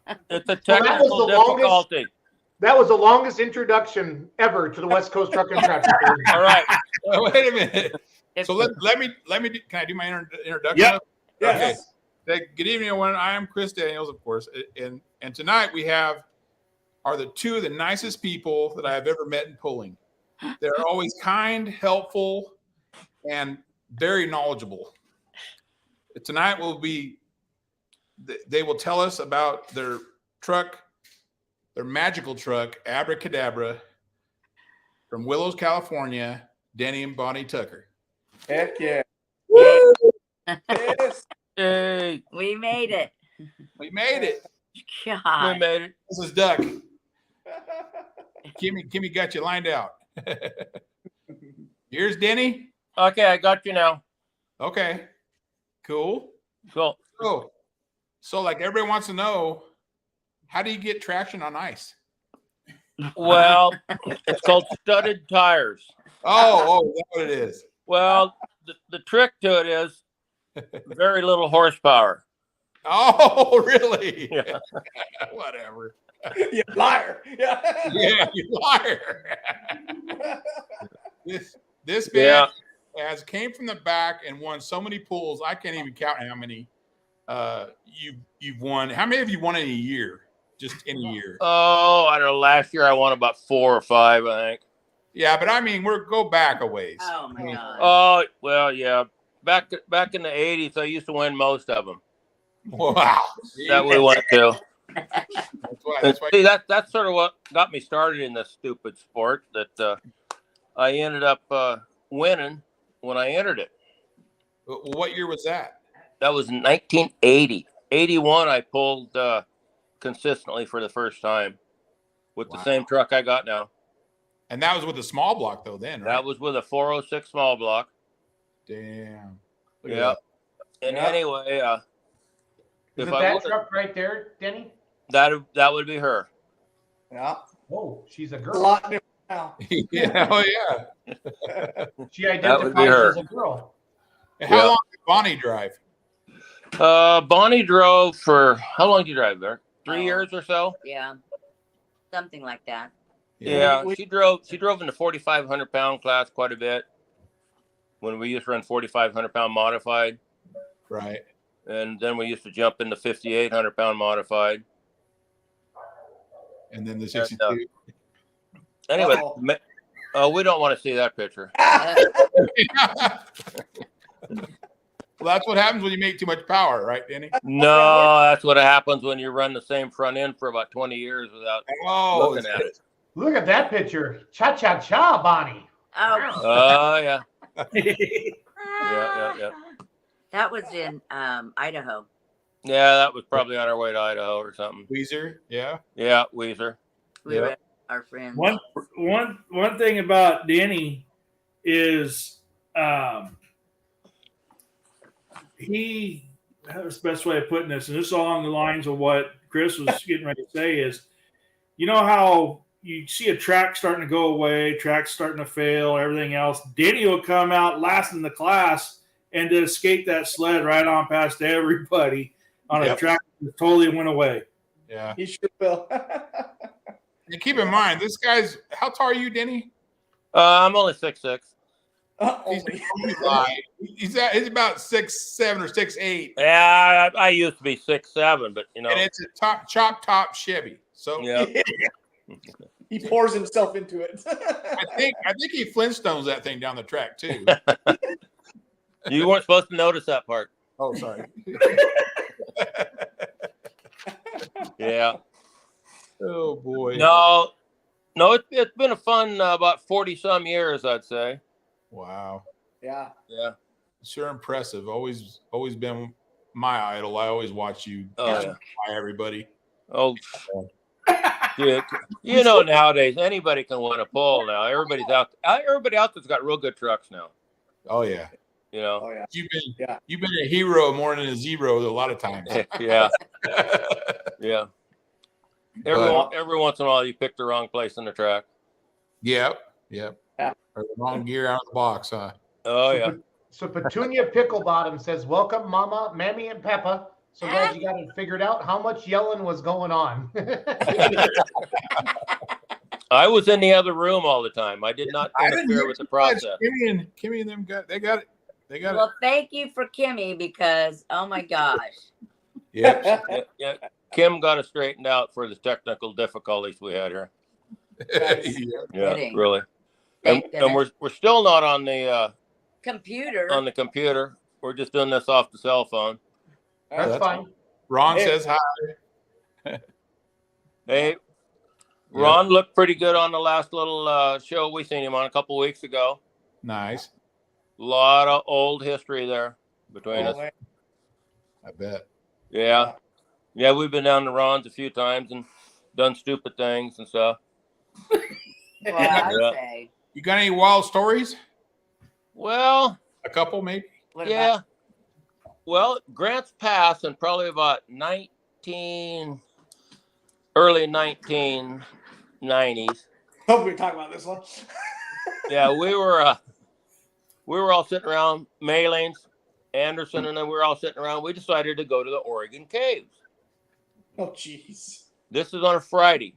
Speaker 8: it's a
Speaker 4: Well, that was
Speaker 8: technical
Speaker 4: the longest-
Speaker 8: difficulty.
Speaker 4: That was the longest introduction ever to the West Coast Truck and Tractor.
Speaker 8: All right.
Speaker 6: Wait a minute.
Speaker 8: It's-
Speaker 6: So let me do, can I do my introduction?
Speaker 1: Yep.
Speaker 3: Yes.
Speaker 6: Okay. Good evening, everyone. I am Chris Daniels, of course, and tonight we are the two of the nicest people that I have ever met in pulling. They're always kind, helpful, and very knowledgeable. Tonight they will tell us about their truck, their magical truck, Abracadabra, from Willows, California, Denny and Bonnie Tucker.
Speaker 3: Heck yeah.
Speaker 8: Woo!
Speaker 3: Yes.
Speaker 8: Hey,
Speaker 9: We made it.
Speaker 6: We made it.
Speaker 8: we
Speaker 9: God.
Speaker 8: made it.
Speaker 6: This is Duck. Kimmy got you lined out. Here's Denny.
Speaker 8: Okay, I got you now.
Speaker 6: Okay. Cool.
Speaker 8: Cool.
Speaker 6: So like everybody wants to know, how do you get traction on ice?
Speaker 8: Well, it's called studded tires.
Speaker 6: Oh, that's what it is.
Speaker 8: Well, the trick to it is very little horsepower.
Speaker 6: Oh, really?
Speaker 8: Yeah.
Speaker 6: Whatever.
Speaker 3: You liar. Yeah.
Speaker 6: Yeah, you liar. This man came from the back and won so many pools. I can't even count how many you've won. How many have you won in a year? Just in a year?
Speaker 8: Oh, I don't know. Last year I won about 4 or 5, I think.
Speaker 6: Yeah, but I mean, go back a ways.
Speaker 7: Oh my God.
Speaker 8: Oh, well, yeah. Back in the 80s, I used to win most of them.
Speaker 6: Wow.
Speaker 8: That we went to.
Speaker 6: That's why.
Speaker 8: See, that's sort of what got me started in this stupid sport. That I ended up winning when I entered it.
Speaker 6: What year was that?
Speaker 8: That was 1980. 81, I pulled consistently for the first time with the same truck I got now.
Speaker 6: And that was with a small block, though, then, right?
Speaker 8: That was with a 406 small block.
Speaker 6: Damn.
Speaker 8: Yeah. And anyway,
Speaker 4: Is
Speaker 8: if
Speaker 4: it
Speaker 8: I
Speaker 4: that
Speaker 8: would've-
Speaker 4: truck right there, Denny?
Speaker 8: that would be her.
Speaker 3: Yeah.
Speaker 4: Oh, she's a
Speaker 3: A
Speaker 4: girl.
Speaker 3: lot different now.
Speaker 6: Yeah. Oh, yeah.
Speaker 4: She
Speaker 8: That would be
Speaker 4: identifies
Speaker 8: her.
Speaker 4: as a girl.
Speaker 6: And how long did Bonnie drive?
Speaker 8: Bonnie drove for how long did you drive there? 3 years or so.
Speaker 7: Yeah. Something like that.
Speaker 8: Yeah, she drove in the 4,500 pound class quite a bit when we used to run 4,500 pound modified,
Speaker 6: Right.
Speaker 8: and then we used to jump into 5,800 pound modified.
Speaker 6: And then the 62.
Speaker 8: Anyway, we don't want to see that picture.
Speaker 6: Well, that's what happens when you make too much power, right, Denny?
Speaker 8: No, that's what happens when you run the same front end for about 20 years without looking at it.
Speaker 4: Look at that picture. Cha-cha-cha, Bonnie.
Speaker 7: Oh.
Speaker 8: Oh, yeah. Yeah.
Speaker 7: That was in Idaho.
Speaker 8: Yeah, that was probably on our way to Idaho or something.
Speaker 6: Weezer, yeah.
Speaker 8: Yeah, Weezer.
Speaker 7: We were our friends.
Speaker 1: One thing about Denny is that's the best way of putting this, and this is along the lines of what Chris was getting ready to say is, you know how you see a track starting to go away, tracks starting to fail, everything else. Denny will come out last in the class and to escape that sled right on past everybody on a track that totally went away.
Speaker 6: Yeah.
Speaker 3: He sure will.
Speaker 6: And keep in mind, this guy's, how tall are you, Denny?
Speaker 8: I'm only 6'6".
Speaker 6: He's about 6'7" or 6'8".
Speaker 8: Yeah, I used to be 6'7", but
Speaker 6: and it's a top Chevy. So
Speaker 3: he pours himself into it.
Speaker 6: I think he Flintstones that thing down the track too.
Speaker 8: You weren't supposed to notice that part.
Speaker 6: Oh, sorry.
Speaker 8: Yeah.
Speaker 6: Oh boy.
Speaker 8: No, it's been a fun about 40 some years, I'd say.
Speaker 6: Wow.
Speaker 3: Yeah.
Speaker 6: Sure impressive. Always been my idol. I always watch you by everybody.
Speaker 8: Oh, shit. You know, nowadays anybody can win a pole now. Everybody out there's got real good trucks now.
Speaker 6: Oh yeah.
Speaker 8: You know.
Speaker 3: Oh yeah.
Speaker 6: You've been a hero more than a zero a lot of times.
Speaker 8: Yeah. Yeah. Every once in a while you pick the wrong place in the track.
Speaker 6: Yep. Or the wrong gear out of the box, huh?
Speaker 8: Oh yeah.
Speaker 4: So Petunia Picklebottom says, "Welcome, Mama, Mammy, and Peppa. So glad you got it figured out. How much yelling was going on?"
Speaker 8: I was in the other room all the time. I did not interfere with the process.
Speaker 6: Kimmy and them got it.
Speaker 7: Well, thank you for Kimmy because oh my gosh.
Speaker 6: Yeah.
Speaker 8: Kim got us straightened out for the technical difficulties we had here. Yeah, really. And we're still not on the
Speaker 7: computer.
Speaker 8: On the computer. We're just doing this off the cell phone.
Speaker 4: That's fine.
Speaker 6: Ron says hi.
Speaker 8: Hey, Ron looked pretty good on the last little show we seen him on a couple weeks ago.
Speaker 6: Nice.
Speaker 8: A lot of old history there between us.
Speaker 6: I bet.
Speaker 8: Yeah. Yeah, we've been down to Ron's a few times and done stupid things and stuff.
Speaker 7: Well, I'd say.
Speaker 6: You got any wild stories?
Speaker 8: Well,
Speaker 6: a couple maybe.
Speaker 8: Yeah. Well, Grants Pass in probably about early 1990s '90s.
Speaker 3: Hope we talk about this one.
Speaker 8: Yeah, we were all sitting around, Maylings, Anderson, and then we were all sitting around. We decided to go to the Oregon Caves.
Speaker 3: Oh, jeez.
Speaker 8: This is on a Friday.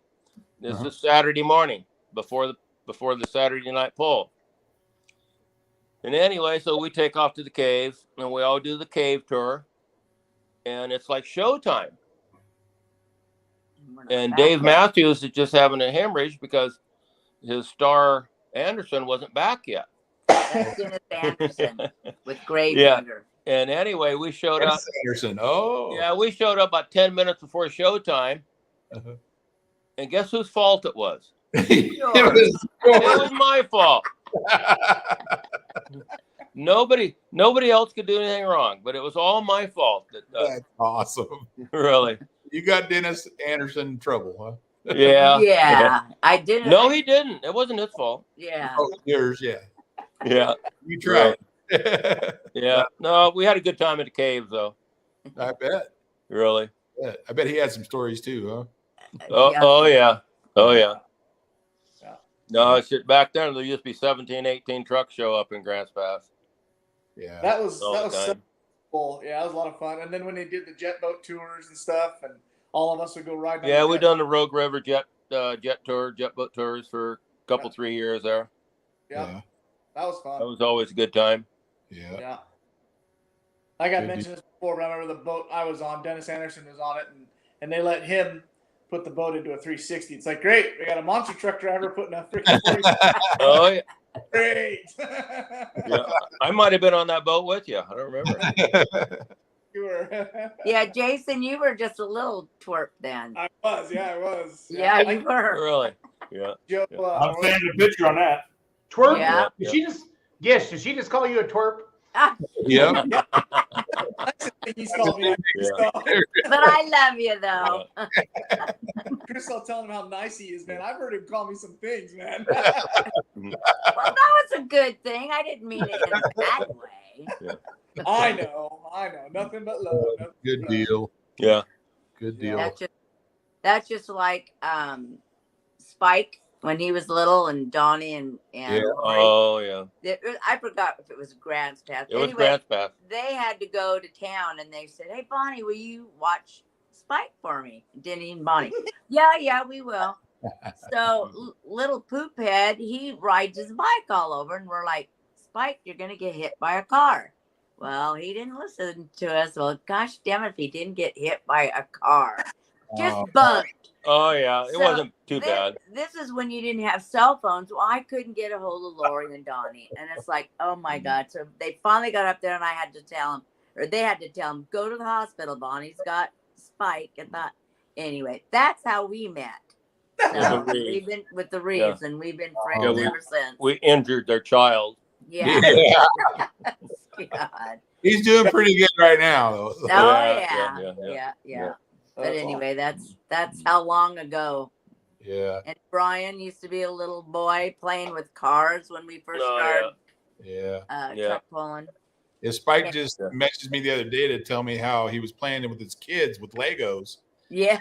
Speaker 8: This is Saturday morning before the Saturday night pull. And anyway, so we take off to the caves, and we all do the cave tour, and it's like showtime. And Dave Matthews is just having a hemorrhage because his star Anderson wasn't back yet.
Speaker 9: That's Dennis Anderson with Gravedigger.
Speaker 8: Yeah. And anyway, we showed up.
Speaker 6: Anderson. Oh.
Speaker 8: Yeah, we showed up about 10 minutes before showtime. And guess whose fault it was? It was my fault. Nobody else could do anything wrong, but it was all my fault.
Speaker 6: That's awesome.
Speaker 8: Really.
Speaker 6: You got Dennis Anderson in trouble, huh?
Speaker 8: Yeah.
Speaker 9: Yeah. I didn't.
Speaker 8: No, he didn't. It wasn't his fault.
Speaker 9: Yeah.
Speaker 6: Oh, yours, yeah.
Speaker 8: Yeah.
Speaker 6: You tried.
Speaker 8: Yeah. No, we had a good time at the caves, though.
Speaker 6: I bet.
Speaker 8: Really.
Speaker 6: Yeah. I bet he had some stories too, huh?
Speaker 8: Oh yeah. Oh yeah. No, it's just back then there used to be 17, 18 trucks show up in Grants Pass.
Speaker 6: Yeah.
Speaker 3: That was so cool. Yeah, that was a lot of fun. And then when they did the jet boat tours and stuff, and all of us would go ride.
Speaker 8: Yeah, we done the Rogue River jet boat tours for a couple 3 years there.
Speaker 3: Yeah. That was fun.
Speaker 8: That was always a good time.
Speaker 3: Yeah. I got mentioned this before, but I remember the boat I was on, Dennis Anderson was on it, and they let him put the boat into a 360. It's like, great, we got a monster truck driver putting a freaking 360.
Speaker 8: Oh, yeah.
Speaker 3: Great.
Speaker 8: Yeah, I might have been on that boat with you. I don't remember.
Speaker 3: You were.
Speaker 9: Yeah, Jason, you were just a little twerp then.
Speaker 3: I was.
Speaker 9: Yeah, you were.
Speaker 8: Really? Yeah.
Speaker 3: Joe,
Speaker 1: I'm sending a picture on that.
Speaker 4: Twerp?
Speaker 9: Yeah.
Speaker 4: Did she just call you a twerp?
Speaker 6: Yeah.
Speaker 3: He's called me.
Speaker 8: Yeah.
Speaker 9: But I love you though.
Speaker 3: Chris, I'll tell him how nice he is, man. I've heard him call me some things, man.
Speaker 9: Well, that was a good thing. I didn't mean it in a bad way.
Speaker 8: Yeah.
Speaker 3: I know. Nothing but love.
Speaker 6: Good deal.
Speaker 8: Yeah.
Speaker 6: Good deal.
Speaker 9: That's just like Spike when he was little, and Donnie and
Speaker 6: Yeah.
Speaker 8: Oh yeah.
Speaker 9: I forgot if it was Grants Pass.
Speaker 8: It was Grants Pass.
Speaker 9: They had to go to town, and they said, "Hey, Bonnie, will you watch Spike for me?" Denny and Bonnie. Yeah, we will. So little poop head, he rides his bike all over, and we're like, "Spike, you're gonna get hit by a car." Well, he didn't listen to us. Well, gosh damn it, if he didn't get hit by a car, just bumped.
Speaker 8: Oh yeah, it wasn't too bad.
Speaker 9: This is when you didn't have cell phones. Well, I couldn't get a hold of Lori and Donnie, and it's like, oh my God. So they finally got up there, and I had to tell him, or they had to tell him, go to the hospital. Bonnie's got Spike, and that. Anyway, that's how we met. So we've been with the Reeves, and we've been friends ever since.
Speaker 8: We injured their child.
Speaker 9: Yeah.
Speaker 6: God. He's doing pretty good right now, though.
Speaker 9: So. Oh yeah. But anyway, that's how long ago.
Speaker 6: Yeah.
Speaker 9: And Brian used to be a little boy playing with cars when we first started. Truck pulling.
Speaker 6: Yeah, Spike just messaged me the other day to tell me how he was playing with his kids with Legos.
Speaker 9: Yeah.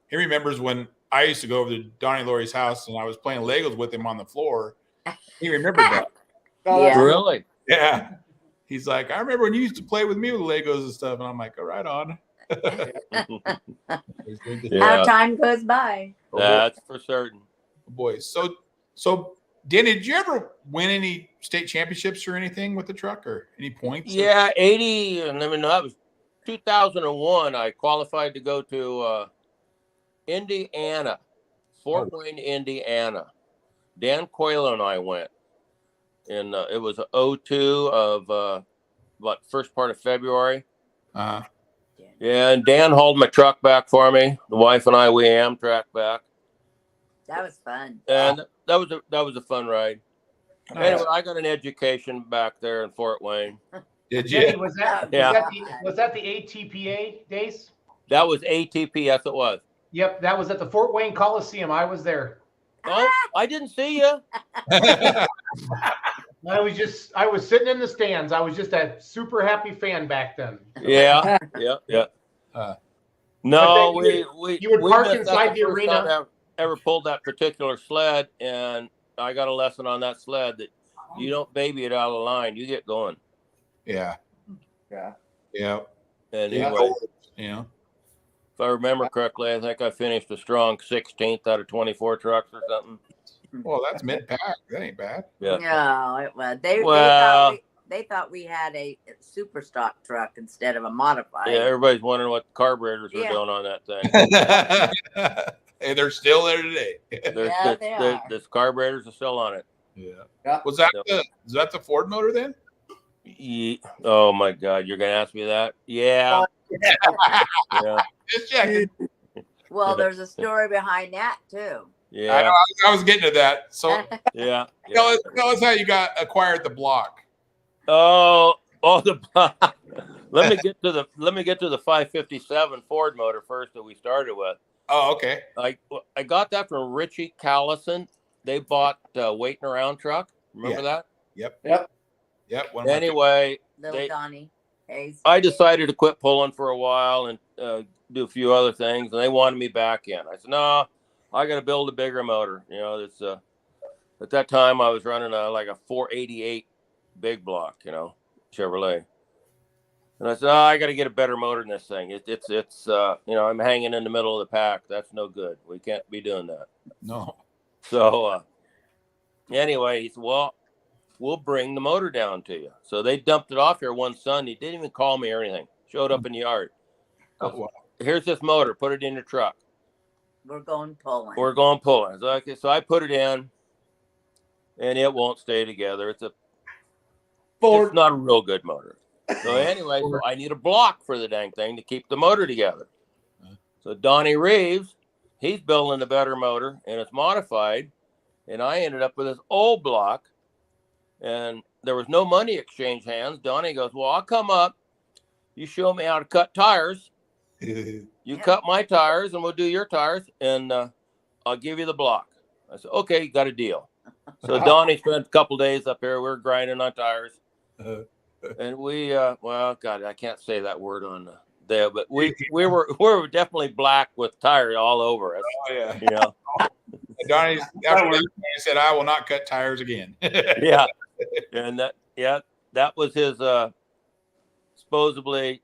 Speaker 6: He remembers when I used to go over to Donnie Laurie's house and I was playing Legos with him on the floor. He remembered that.
Speaker 8: Really?
Speaker 6: Yeah. He's like, I remember when you used to play with me with Legos and stuff. And I'm like, oh, right on.
Speaker 9: How time goes by.
Speaker 8: That's for certain.
Speaker 6: Oh, boy. So Denny, did you ever win any state championships or anything with the truck or any points?
Speaker 8: Yeah, 80. And I mean, that was 2001. I qualified to go to Indiana, Fort Wayne, Indiana. Dan Coyle and I went. And it was 02 of first part of February.
Speaker 6: Uh-huh.
Speaker 8: Yeah, and Dan hauled my truck back for me. The wife and I, we Amtrak back.
Speaker 9: That was fun.
Speaker 8: And that was a fun ride. Anyway, I got an education back there in Fort Wayne.
Speaker 6: Did you?
Speaker 4: Denny, was that the ATPA days?
Speaker 8: That was ATP, yes it was.
Speaker 4: Yep, that was at the Fort Wayne Coliseum. I was there.
Speaker 8: Oh, I didn't see you.
Speaker 4: I was sitting in the stands. I was just a super happy fan back then.
Speaker 8: Yeah. No,
Speaker 4: you would park inside the arena.
Speaker 8: ever pulled that particular sled, and I got a lesson on that sled that you don't baby it out of the line. You get going.
Speaker 6: Yeah.
Speaker 3: Yeah.
Speaker 6: Yeah.
Speaker 8: Anyway,
Speaker 6: Yeah.
Speaker 8: if I remember correctly, I think I finished a strong 16th out of 24 trucks or something.
Speaker 6: Well, that's mid-pack. That ain't bad.
Speaker 8: Yeah.
Speaker 9: No, it was. They thought we had a super stock truck instead of a modified.
Speaker 8: Yeah, everybody's wondering what the carburetors are
Speaker 9: Yeah.
Speaker 8: doing on that thing.
Speaker 6: Hey, they're still there today.
Speaker 8: The carburetors are still on it.
Speaker 6: Yeah. Was that the Ford motor then?
Speaker 8: Oh my God, you're gonna ask me that? Yeah. Yeah.
Speaker 6: Just checking.
Speaker 9: Well, there's a story behind that too.
Speaker 8: Yeah.
Speaker 6: I know. I was getting to that. So
Speaker 8: yeah.
Speaker 6: tell us how you got acquired the block.
Speaker 8: Oh, the block. Let me get to the 557 Ford motor first that we started with.
Speaker 6: Oh, okay.
Speaker 8: I got that from Richie Callison. They bought Waiting Around truck. Remember that?
Speaker 6: Yep.
Speaker 8: Anyway,
Speaker 9: Little Donnie Hayes.
Speaker 8: I decided to quit pulling for a while and do a few other things, and they wanted me back in. I said, no, I got to build a bigger motor. You know, it's at that time I was running like a 488 big block, Chevrolet. And I said, I got to get a better motor than this thing. It's I'm hanging in the middle of the pack. That's no good. We can't be doing that.
Speaker 6: No.
Speaker 8: So anyway, he said, well, we'll bring the motor down to you. So they dumped it off here one Sunday. Didn't even call me or anything. Showed up in the yard.
Speaker 6: Oh, wow.
Speaker 8: Here's this motor. Put it in your truck.
Speaker 9: We're going pulling.
Speaker 8: So, okay, so I put it in, and it won't stay together. It's not a real good motor. So anyway, so I need a block for the dang thing to keep the motor together. So Donnie Reeves, he's building a better motor, and it's modified. And I ended up with this old block, and there was no money exchange hands. Donnie goes, well, I'll come up. You show me how to cut tires. You cut my tires, and we'll do your tires, and I'll give you the block. I said, okay, got a deal. So Donnie spent a couple days up here. We were grinding on tires. And we, well, God, I can't say that word on there, but we were definitely black with tires all over us.
Speaker 6: Oh, yeah. Donnie, after that, he said, I will not cut tires again.
Speaker 8: Yeah. And that was his supposedly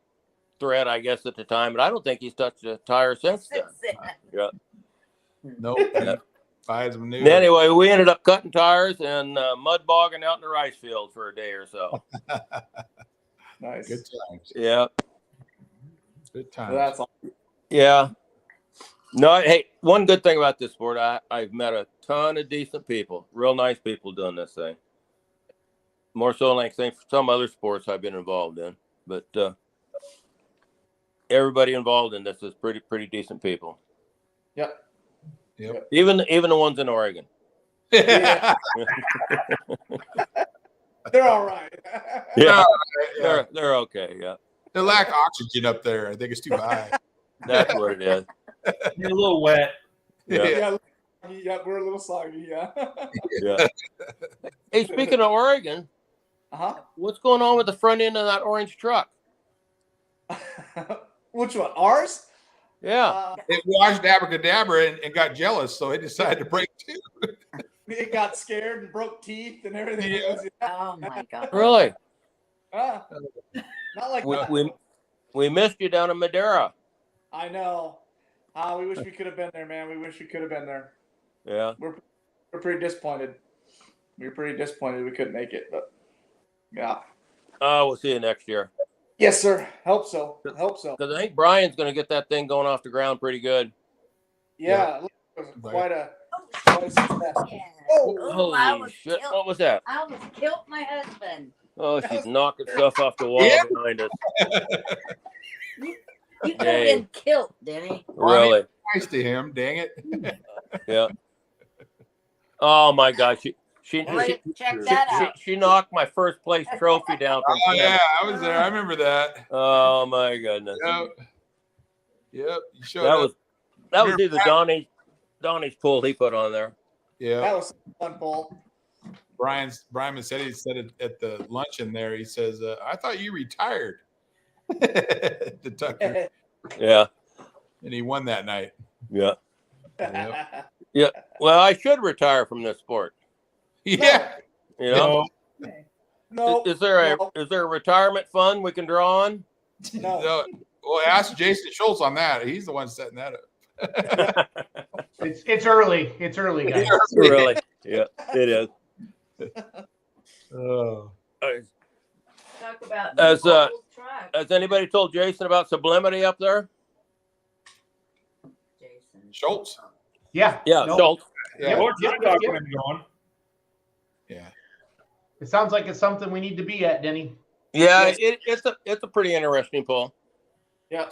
Speaker 8: threat, I guess, at the time, but I don't think he's touched a tire since then. Yeah.
Speaker 6: Nope.
Speaker 8: Yeah.
Speaker 6: Buys them new.
Speaker 8: Anyway, we ended up cutting tires and mud bogging out in the rice field for a day or so.
Speaker 3: Nice.
Speaker 6: Good times.
Speaker 8: Yeah.
Speaker 6: Good times.
Speaker 3: Well, that's all.
Speaker 8: Yeah. No, hey, one good thing about this sport, I've met a ton of decent people, real nice people doing this thing. More so than like some other sports I've been involved in, but everybody involved in this is pretty decent people.
Speaker 3: Yep.
Speaker 8: Even the ones in Oregon.
Speaker 3: Yeah. They're all right.
Speaker 8: Yeah.
Speaker 6: Yeah.
Speaker 8: They're okay. Yeah.
Speaker 6: They lack oxygen up there. I think it's too high.
Speaker 8: That's what it is.
Speaker 1: You're a little wet.
Speaker 8: Yeah.
Speaker 3: Yeah, we're a little soggy. Yeah.
Speaker 8: Yeah. Hey, speaking of Oregon, what's going on with the front end of that orange truck?
Speaker 3: Which one? Ours?
Speaker 8: Yeah.
Speaker 6: It watched Abracadabra and got jealous, so it decided to break too.
Speaker 3: It got scared and broke teeth and everything.
Speaker 6: Yeah.
Speaker 9: Oh my God.
Speaker 8: Really?
Speaker 3: Not like that.
Speaker 8: We missed you down in Madeira.
Speaker 3: I know. We wish we could have been there, man. We wish we could have been there.
Speaker 8: Yeah.
Speaker 3: We're pretty disappointed. We were pretty disappointed we couldn't make it, but yeah.
Speaker 8: Oh, we'll see you next year.
Speaker 3: Yes, sir. Hope so. Hope so.
Speaker 8: Because I think Brian's going to get that thing going off the ground pretty good.
Speaker 3: Yeah. It was quite a success.
Speaker 9: Oh, I
Speaker 8: Holy
Speaker 9: was
Speaker 8: shit.
Speaker 9: killed.
Speaker 8: What was that?
Speaker 9: I almost killed my husband.
Speaker 8: Oh, she's knocking stuff off the wall behind us.
Speaker 9: You could have been killed, Denny.
Speaker 8: Really?
Speaker 6: Nice to him, dang it.
Speaker 8: Yeah. Oh my God.
Speaker 9: Check that out.
Speaker 8: She knocked my first place trophy down from
Speaker 6: Oh yeah, I was there. I remember that.
Speaker 8: Oh my goodness.
Speaker 6: Yep. You showed
Speaker 8: That
Speaker 6: up.
Speaker 8: was either Donnie's pull he put on there.
Speaker 6: Yeah.
Speaker 3: That was a fun pull.
Speaker 6: Brian said he said it at the luncheon there. He says, I thought you retired. To Tucker.
Speaker 8: Yeah.
Speaker 6: And he won that night.
Speaker 8: Yeah.
Speaker 6: Yep.
Speaker 8: Yeah. Well, I should retire from this sport.
Speaker 6: Yeah.
Speaker 8: You know,
Speaker 3: No.
Speaker 8: is there a retirement fund we can draw on?
Speaker 3: No.
Speaker 6: Well, ask Jason Schultz on that. He's the one setting that up.
Speaker 4: It's early. It's early, guys.
Speaker 8: Really? Yeah, it is.
Speaker 6: Oh.
Speaker 9: Talk about
Speaker 8: As,
Speaker 9: the old truck.
Speaker 8: Has anybody told Jason about sublimity up there?
Speaker 9: Jason.
Speaker 6: Schultz.
Speaker 4: Yeah.
Speaker 8: Yeah,
Speaker 4: Nope.
Speaker 8: Schultz.
Speaker 6: Yeah.
Speaker 1: More time document going.
Speaker 6: Yeah.
Speaker 4: It sounds like it's something we need to be at, Denny.
Speaker 8: Yeah, it's a pretty interesting pull.
Speaker 3: Yeah.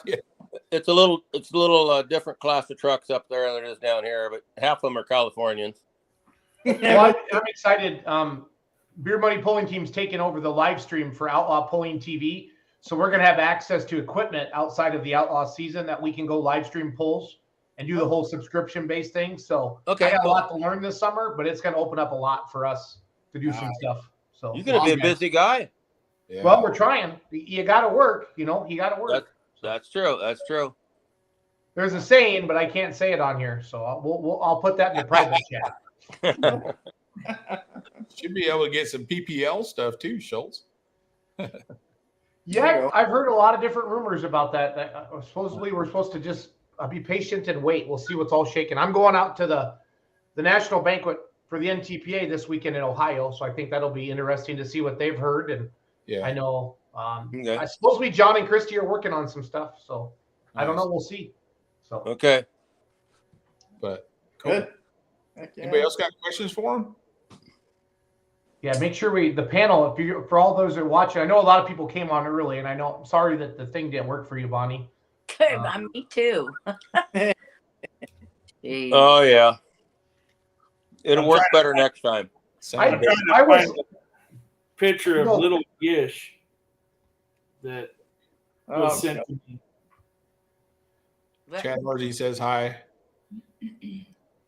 Speaker 8: It's a little different class of trucks up there than it is down here, but half of them are Californians.
Speaker 4: Well, I'm excited. Beer Money Pulling Team's taking over the live stream for Outlaw Pulling TV. So we're going to have access to equipment outside of the Outlaw season that we can go live stream pulls and do the whole subscription-based thing. So
Speaker 8: Okay,
Speaker 4: I got
Speaker 8: cool.
Speaker 4: a lot to learn this summer, but it's going to open up a lot for us to do some stuff. So
Speaker 8: You're going to be a busy guy.
Speaker 6: Yeah.
Speaker 4: well, we're trying. You got to work. You got to work.
Speaker 8: That's true. That's true.
Speaker 4: There's a saying, but I can't say it on here. So I'll put that in the private chat.
Speaker 6: Should be able to get some PPL stuff too, Schultz.
Speaker 4: Yeah, I've heard a lot of different rumors about that. That supposedly we're supposed to just be patient and wait. We'll see what's all shaking. I'm going out to the national banquet for the NTPA this weekend in Ohio, so I think that'll be interesting to see what they've heard. And
Speaker 6: Yeah.
Speaker 4: I know
Speaker 8: Okay.
Speaker 4: I supposedly John and Christy are working on some stuff, so I don't know. We'll see. So
Speaker 8: Okay.
Speaker 6: But cool.
Speaker 3: Good. Heck yeah.
Speaker 6: Anybody else got questions for him?
Speaker 4: yeah, make sure the panel, for all those that are watching, I know a lot of people came on early, and I'm sorry that the thing didn't work for you, Bonnie.
Speaker 9: Good. Me too. Jeez.
Speaker 8: Oh yeah. It'll work better next time.
Speaker 4: I
Speaker 1: I'm trying to
Speaker 4: I was
Speaker 1: find a picture of
Speaker 4: No.
Speaker 1: little Gish that was sent
Speaker 3: Okay.
Speaker 1: to me.
Speaker 6: Chad Marzi says hi.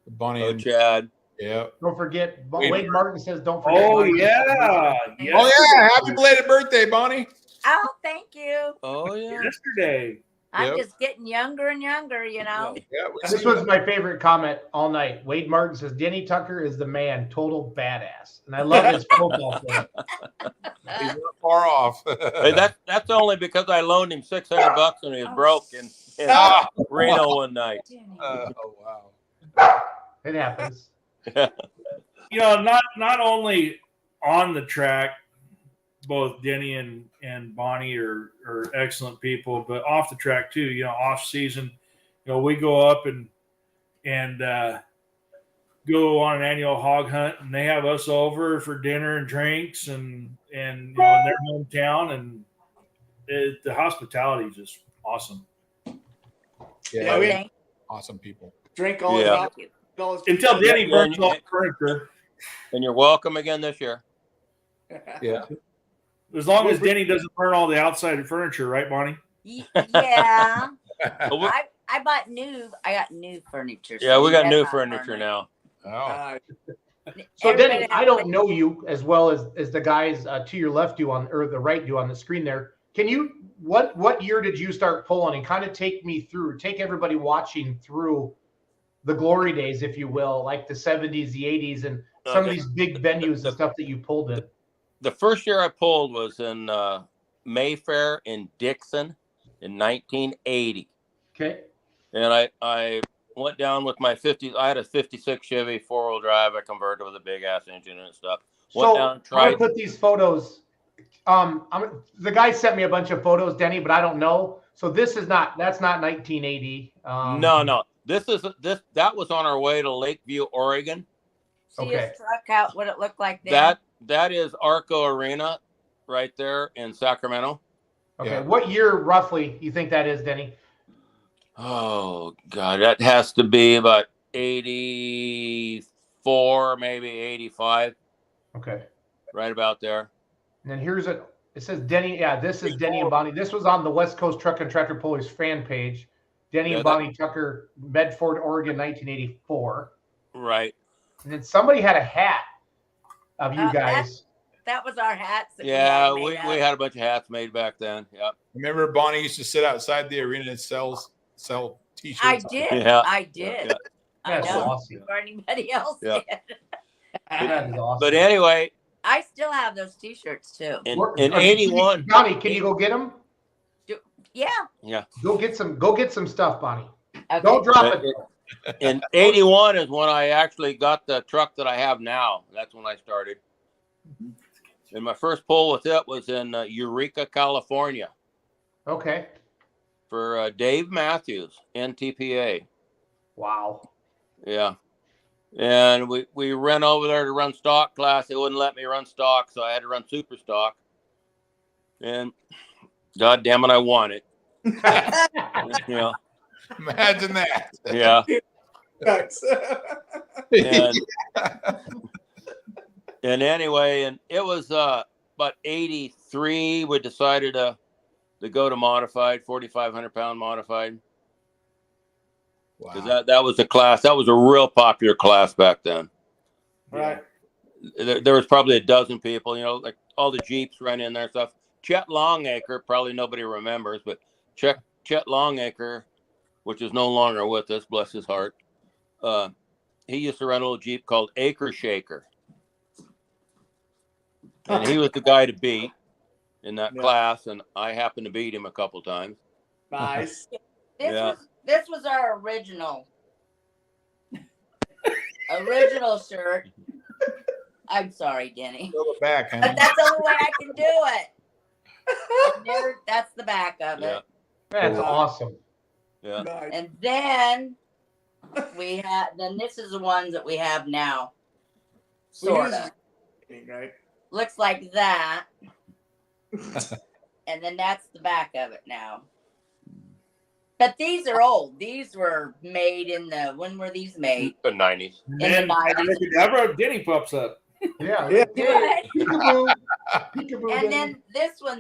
Speaker 6: Bonnie
Speaker 8: Oh,
Speaker 6: and
Speaker 8: Chad.
Speaker 6: yeah.
Speaker 4: don't forget.
Speaker 6: Wait.
Speaker 4: Wade Martin says don't forget.
Speaker 1: Oh
Speaker 4: Bonnie.
Speaker 1: yeah,
Speaker 6: Oh yeah! Happy belated birthday, Bonnie.
Speaker 9: Oh, thank you.
Speaker 8: Oh yeah.
Speaker 1: yesterday.
Speaker 9: I'm
Speaker 6: Yep.
Speaker 9: just getting younger and younger, you know.
Speaker 6: Yeah, we
Speaker 4: This
Speaker 6: see
Speaker 4: was
Speaker 6: you.
Speaker 4: my favorite comment all night. Wade Martin says Denny Tucker is the man, total badass, and I love his profile photo.
Speaker 6: He's not far off.
Speaker 8: Hey, that's only because I loaned him $600 and he was broke in
Speaker 6: Ah.
Speaker 8: Reno one night.
Speaker 6: Oh wow.
Speaker 4: It happens.
Speaker 1: You know, not only on the track, both Denny and Bonnie are excellent people, but off the track too. You know, off season, we go up and go on an annual hog hunt, and they have us over for dinner and drinks, and in their hometown, and the hospitality is just awesome.
Speaker 6: Yeah,
Speaker 3: we
Speaker 9: Thank
Speaker 6: awesome people.
Speaker 3: drink all
Speaker 8: Yeah.
Speaker 3: the dollars.
Speaker 1: Until Denny
Speaker 8: Yeah,
Speaker 1: burns
Speaker 8: yeah.
Speaker 1: all the furniture.
Speaker 8: And you're welcome again this year.
Speaker 6: Yeah.
Speaker 1: As long as Denny doesn't burn all the outside furniture, right, Bonnie?
Speaker 9: Yeah.
Speaker 8: But we-
Speaker 9: I got new furniture.
Speaker 8: yeah, we got
Speaker 9: that's
Speaker 8: new
Speaker 9: not
Speaker 8: furniture
Speaker 9: burning.
Speaker 8: now.
Speaker 6: Oh.
Speaker 4: So
Speaker 9: Everybody
Speaker 4: Denny,
Speaker 9: has
Speaker 4: I don't
Speaker 9: to-
Speaker 4: know you as well as the guys to your left do on, or the right do on the screen there. Can you what year did you start pulling, and kind of take everybody watching through the glory days, if you will, like the 70s, the 80s, and some of
Speaker 8: Okay.
Speaker 4: these big venues and stuff that you pulled in?
Speaker 8: The first year I pulled was in Mayfair in Dixon in 1980.
Speaker 4: Okay.
Speaker 8: And I went down with my 50. I had a 56 Chevy 4-wheel drive. I converted with a big ass engine and stuff. Went
Speaker 4: So
Speaker 8: down,
Speaker 4: I'm
Speaker 8: tried.
Speaker 4: gonna put these photos. The guy sent me a bunch of photos, Denny, but I don't know. So that's not 1980.
Speaker 8: No. That was on our way to Lakeview, Oregon.
Speaker 9: See
Speaker 4: Okay.
Speaker 9: his truck out, what it looked like then?
Speaker 8: That is Arco Arena right there in Sacramento.
Speaker 4: Okay.
Speaker 6: Yeah.
Speaker 4: What year roughly you think that is, Denny?
Speaker 8: Oh God, that has to be about 84, maybe 85,
Speaker 4: Okay.
Speaker 8: right about there.
Speaker 4: And then it says Denny. Yeah, this is Denny and Bonnie. This was on the West Coast Truck and Tractor Pullers fan page. Denny
Speaker 8: Yeah,
Speaker 4: and Bonnie Tucker, Medford, Oregon, 1984.
Speaker 8: Right.
Speaker 4: And then somebody had a hat of you guys.
Speaker 9: That was our hats. That
Speaker 8: Yeah,
Speaker 9: we
Speaker 8: we
Speaker 9: had made
Speaker 8: had a bunch of hats made back then. Yeah.
Speaker 6: Remember Bonnie used to sit outside the arena and sell t-shirts.
Speaker 9: I did.
Speaker 8: Yeah.
Speaker 9: I did.
Speaker 8: Yeah.
Speaker 9: I
Speaker 4: That's
Speaker 9: know.
Speaker 4: awesome.
Speaker 9: Before anybody else
Speaker 8: Yeah.
Speaker 9: did.
Speaker 4: That is awesome.
Speaker 8: But anyway,
Speaker 9: I still have those T-shirts too.
Speaker 8: in
Speaker 4: Can you-
Speaker 8: 81,
Speaker 4: Bonnie, can you go get them?
Speaker 9: Yeah.
Speaker 8: yeah,
Speaker 4: Go get some stuff, Bonnie.
Speaker 9: Okay.
Speaker 4: Don't drop it.
Speaker 8: in 81 is when I actually got the truck that I have now. That's when I started. And my first pull with it was in Eureka, California,
Speaker 4: Okay.
Speaker 8: for Dave Matthews, NTPA.
Speaker 4: Wow.
Speaker 8: Yeah. And we ran over there to run stock class. They wouldn't let me run stock, so I had to run super stock. And God damn it, I won it. Yeah.
Speaker 6: Imagine that.
Speaker 8: Yeah. And, and anyway, and it was about 83. We decided to go to modified, 4,500 pound modified. Because that was a class, that was a real popular class back then.
Speaker 3: Right.
Speaker 8: There was probably a dozen people, like all the Jeeps ran in there and stuff. Chet Longacre, probably nobody remembers, but Chet Longacre, which is no longer with us, bless his heart. He used to run a little Jeep called Acre Shaker. And he was the guy to beat in that class, and I happened to beat him a couple times.
Speaker 3: Nice.
Speaker 9: This was our original shirt. I'm sorry, Denny.
Speaker 6: Throw it back, honey.
Speaker 9: But that's the only way I can do it. That's the back of it.
Speaker 4: That's awesome.
Speaker 8: Yeah.
Speaker 3: Nice.
Speaker 9: And then this is the ones that we have now. Sort of.
Speaker 3: Right.
Speaker 9: Looks like that. And then that's the back of it now. But these are old. These were made when were these made?
Speaker 8: The 90s.
Speaker 1: And I wrote Denny pops up.
Speaker 4: Yeah.
Speaker 9: Peekaboo. And then this one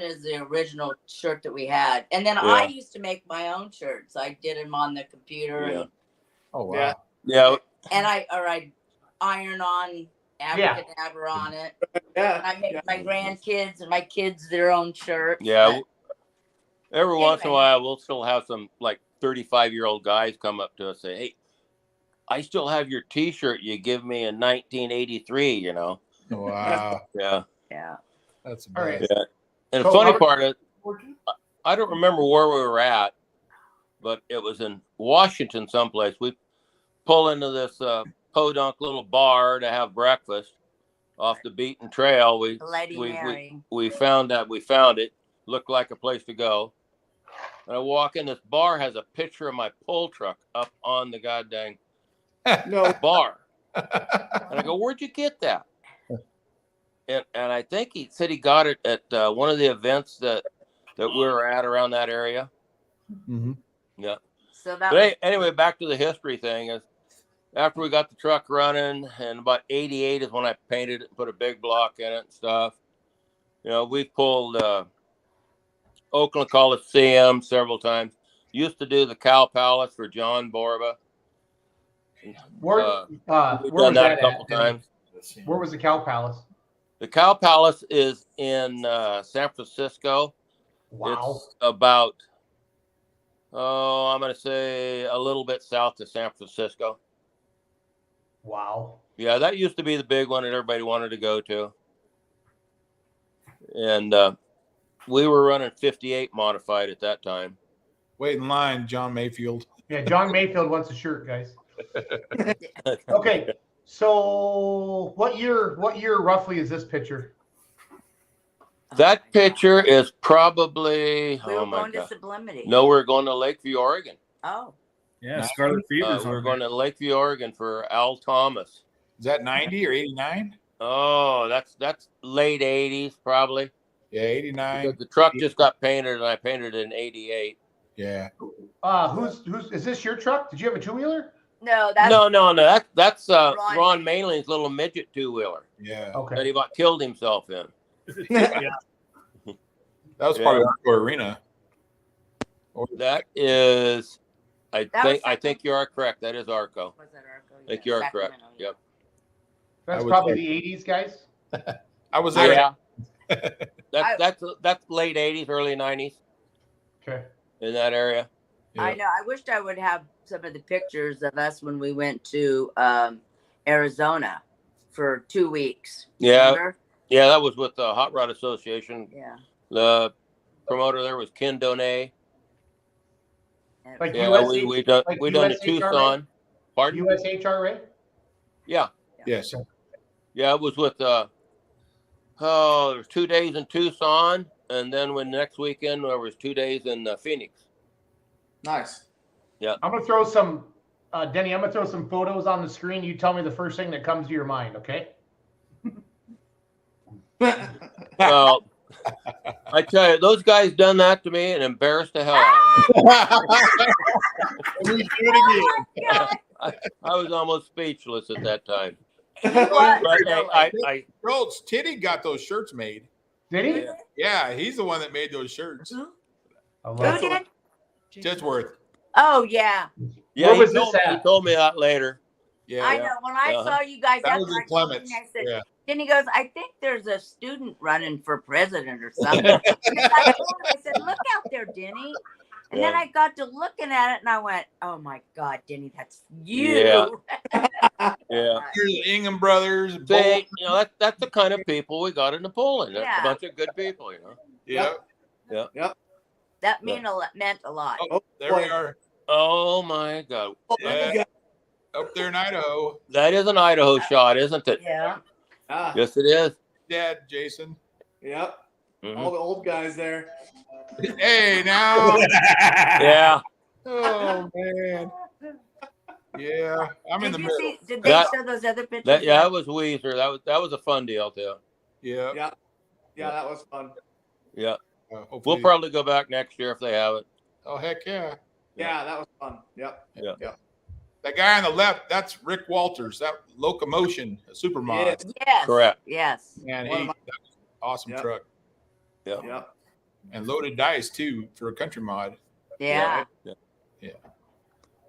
Speaker 9: is the original shirt that we had. And then I used to make my own shirts. I did them on the computer.
Speaker 8: Yeah.
Speaker 6: Oh wow.
Speaker 8: Yeah.
Speaker 9: And I iron on abracadabra on it.
Speaker 3: Yeah.
Speaker 9: And I make my grandkids and my kids their own shirts.
Speaker 8: Yeah. Every once in a while, we'll still have some like 35-year-old guys come up to us and say, "Hey, I still have your T-shirt you give me in 1983."
Speaker 6: Wow.
Speaker 8: Yeah.
Speaker 9: Yeah.
Speaker 6: That's
Speaker 4: All right.
Speaker 8: Yeah. And the funny part is, I don't remember where we were at, but it was in Washington someplace. We pull into this podunk little bar to have breakfast off the beaten trail. We found it. Looked like a place to go. And I walk in, this bar has a picture of my pull truck up on the goddamn bar. And I go, "Where'd you get that?" And I think he said he got it at one of the events that we were at around that area.
Speaker 6: Mm-hmm.
Speaker 9: So
Speaker 8: anyway, back to the history thing is, after we got the truck running, and about 88 is when I painted it and put a big block in it and stuff. We've pulled Oakland Coliseum several times. Used to do the Cow Palace for John Borba.
Speaker 4: Where
Speaker 8: We've
Speaker 4: was
Speaker 8: done that a
Speaker 4: at,
Speaker 8: couple
Speaker 4: Denny?
Speaker 8: times.
Speaker 4: Where was the Cow Palace?
Speaker 8: The Cow Palace is in San Francisco.
Speaker 4: Wow.
Speaker 8: It's about, I'm going to say a little bit south of San Francisco.
Speaker 4: Wow.
Speaker 8: Yeah, that used to be the big one that everybody wanted to go to. And we were running 58 modified at that time.
Speaker 6: Wait in line, John Mayfield.
Speaker 4: Yeah, John Mayfield wants a shirt, guys. Okay, so what year roughly is this picture?
Speaker 8: That picture is probably,
Speaker 9: we were going to Sublimity.
Speaker 8: No, we're going to Lakeview, Oregon.
Speaker 9: Oh.
Speaker 1: Yeah, Scarlet Fever's
Speaker 8: we're going to Lakeview, Oregon for Al Thomas.
Speaker 6: Is that 90 or 89?
Speaker 8: Oh, that's late 80s probably.
Speaker 6: Yeah, 89.
Speaker 8: Because the truck just got painted, and I painted it in 88.
Speaker 6: Yeah.
Speaker 4: Who's is this your truck? Did you have a two-wheeler?
Speaker 9: No, that's
Speaker 8: no. That's Ron Malin's little midget two-wheeler.
Speaker 6: Yeah.
Speaker 4: Okay.
Speaker 8: That he about killed himself in.
Speaker 1: Yeah.
Speaker 6: That was probably Arco Arena.
Speaker 8: That is, I think you are correct. That is Arco.
Speaker 9: Was that Arco?
Speaker 8: I think you are correct. Yep.
Speaker 4: That's
Speaker 6: I would
Speaker 4: probably
Speaker 6: say-
Speaker 4: the 80s, guys.
Speaker 6: I was there.
Speaker 8: Yeah. That's late 80s, early 90s
Speaker 4: Okay.
Speaker 8: in that area.
Speaker 9: I know. I wished I would have some of the pictures of us when we went to Arizona for 2 weeks.
Speaker 8: Yeah.
Speaker 9: Remember?
Speaker 8: Yeah, that was with the Hot Rod Association.
Speaker 9: Yeah.
Speaker 8: The promoter there was Ken Donay.
Speaker 4: Like
Speaker 8: Yeah,
Speaker 4: US,
Speaker 8: we done the Tucson. Pardon?
Speaker 4: USHRA?
Speaker 8: Yeah.
Speaker 6: Yes.
Speaker 8: Yeah, it was with there was 2 days in Tucson, and then when next weekend there was 2 days in Phoenix.
Speaker 3: Nice.
Speaker 8: Yeah.
Speaker 4: I'm gonna throw some Denny, I'm gonna throw some photos on the screen. You tell me the first thing that comes to your mind, okay?
Speaker 8: Well, I tell you, those guys done that to me and embarrassed the hell out of me.
Speaker 6: We do it again.
Speaker 8: I was almost speechless at that time.
Speaker 9: What?
Speaker 8: But hey,
Speaker 6: Schultz, Titty got those shirts made.
Speaker 4: Did he?
Speaker 6: Yeah, he's the one that made those shirts.
Speaker 9: Who?
Speaker 4: I
Speaker 9: Who
Speaker 4: love
Speaker 9: did?
Speaker 6: Jetsworth.
Speaker 9: Oh yeah.
Speaker 8: yeah,
Speaker 4: Where
Speaker 8: he
Speaker 4: was
Speaker 8: told,
Speaker 4: this
Speaker 8: he
Speaker 4: at?
Speaker 8: told me that later.
Speaker 6: Yeah.
Speaker 9: I know. When I saw you guys
Speaker 6: That
Speaker 9: after
Speaker 6: was in
Speaker 9: I told him,
Speaker 6: Clements.
Speaker 9: I said,
Speaker 6: Yeah.
Speaker 9: then he goes, I think there's a student running for president or something. Because I told him, I said, look out there, Denny. And then
Speaker 8: Yeah.
Speaker 9: I got to looking at it and I went, oh my God, Denny, that's you.
Speaker 8: Yeah. Yeah.
Speaker 6: Here's the Ingham brothers.
Speaker 8: See, you know, that's the kind of people we got in the polling. That's
Speaker 9: Yeah.
Speaker 8: a bunch of good people, you know.
Speaker 6: Yeah.
Speaker 9: That meant a lot.
Speaker 6: Oh, there we are.
Speaker 8: Oh my God.
Speaker 6: Yeah. Up there in Idaho.
Speaker 8: That is an Idaho shot, isn't it?
Speaker 9: Yeah.
Speaker 3: Ah,
Speaker 8: Yes, it is.
Speaker 6: Dad, Jason.
Speaker 3: yep.
Speaker 8: Mhm.
Speaker 3: All the old guys there.
Speaker 6: Hey, now.
Speaker 8: Yeah.
Speaker 6: Oh, man. Yeah. I'm in the
Speaker 9: Did you
Speaker 6: middle.
Speaker 9: see? Did they
Speaker 8: That-
Speaker 9: show those other pictures?
Speaker 8: That was Weezer. That was a fun deal too.
Speaker 6: Yeah.
Speaker 3: Yeah. Yeah, that was fun.
Speaker 8: Yeah.
Speaker 6: Hopefully.
Speaker 8: We'll probably go back next year if they have it.
Speaker 6: Oh, heck yeah.
Speaker 3: Yeah, that was fun. Yep.
Speaker 8: Yeah.
Speaker 3: Yep.
Speaker 6: That guy on the left, that's Rick Walters. That Locomotion Supermod.
Speaker 3: Yes.
Speaker 9: Yes.
Speaker 8: Correct.
Speaker 9: Yes.
Speaker 6: Man,
Speaker 3: One of
Speaker 6: that
Speaker 3: my-
Speaker 6: was an awesome
Speaker 3: Yep.
Speaker 6: truck.
Speaker 8: Yeah.
Speaker 3: Yep.
Speaker 6: And loaded dice, too, for a country mod.
Speaker 9: Yeah.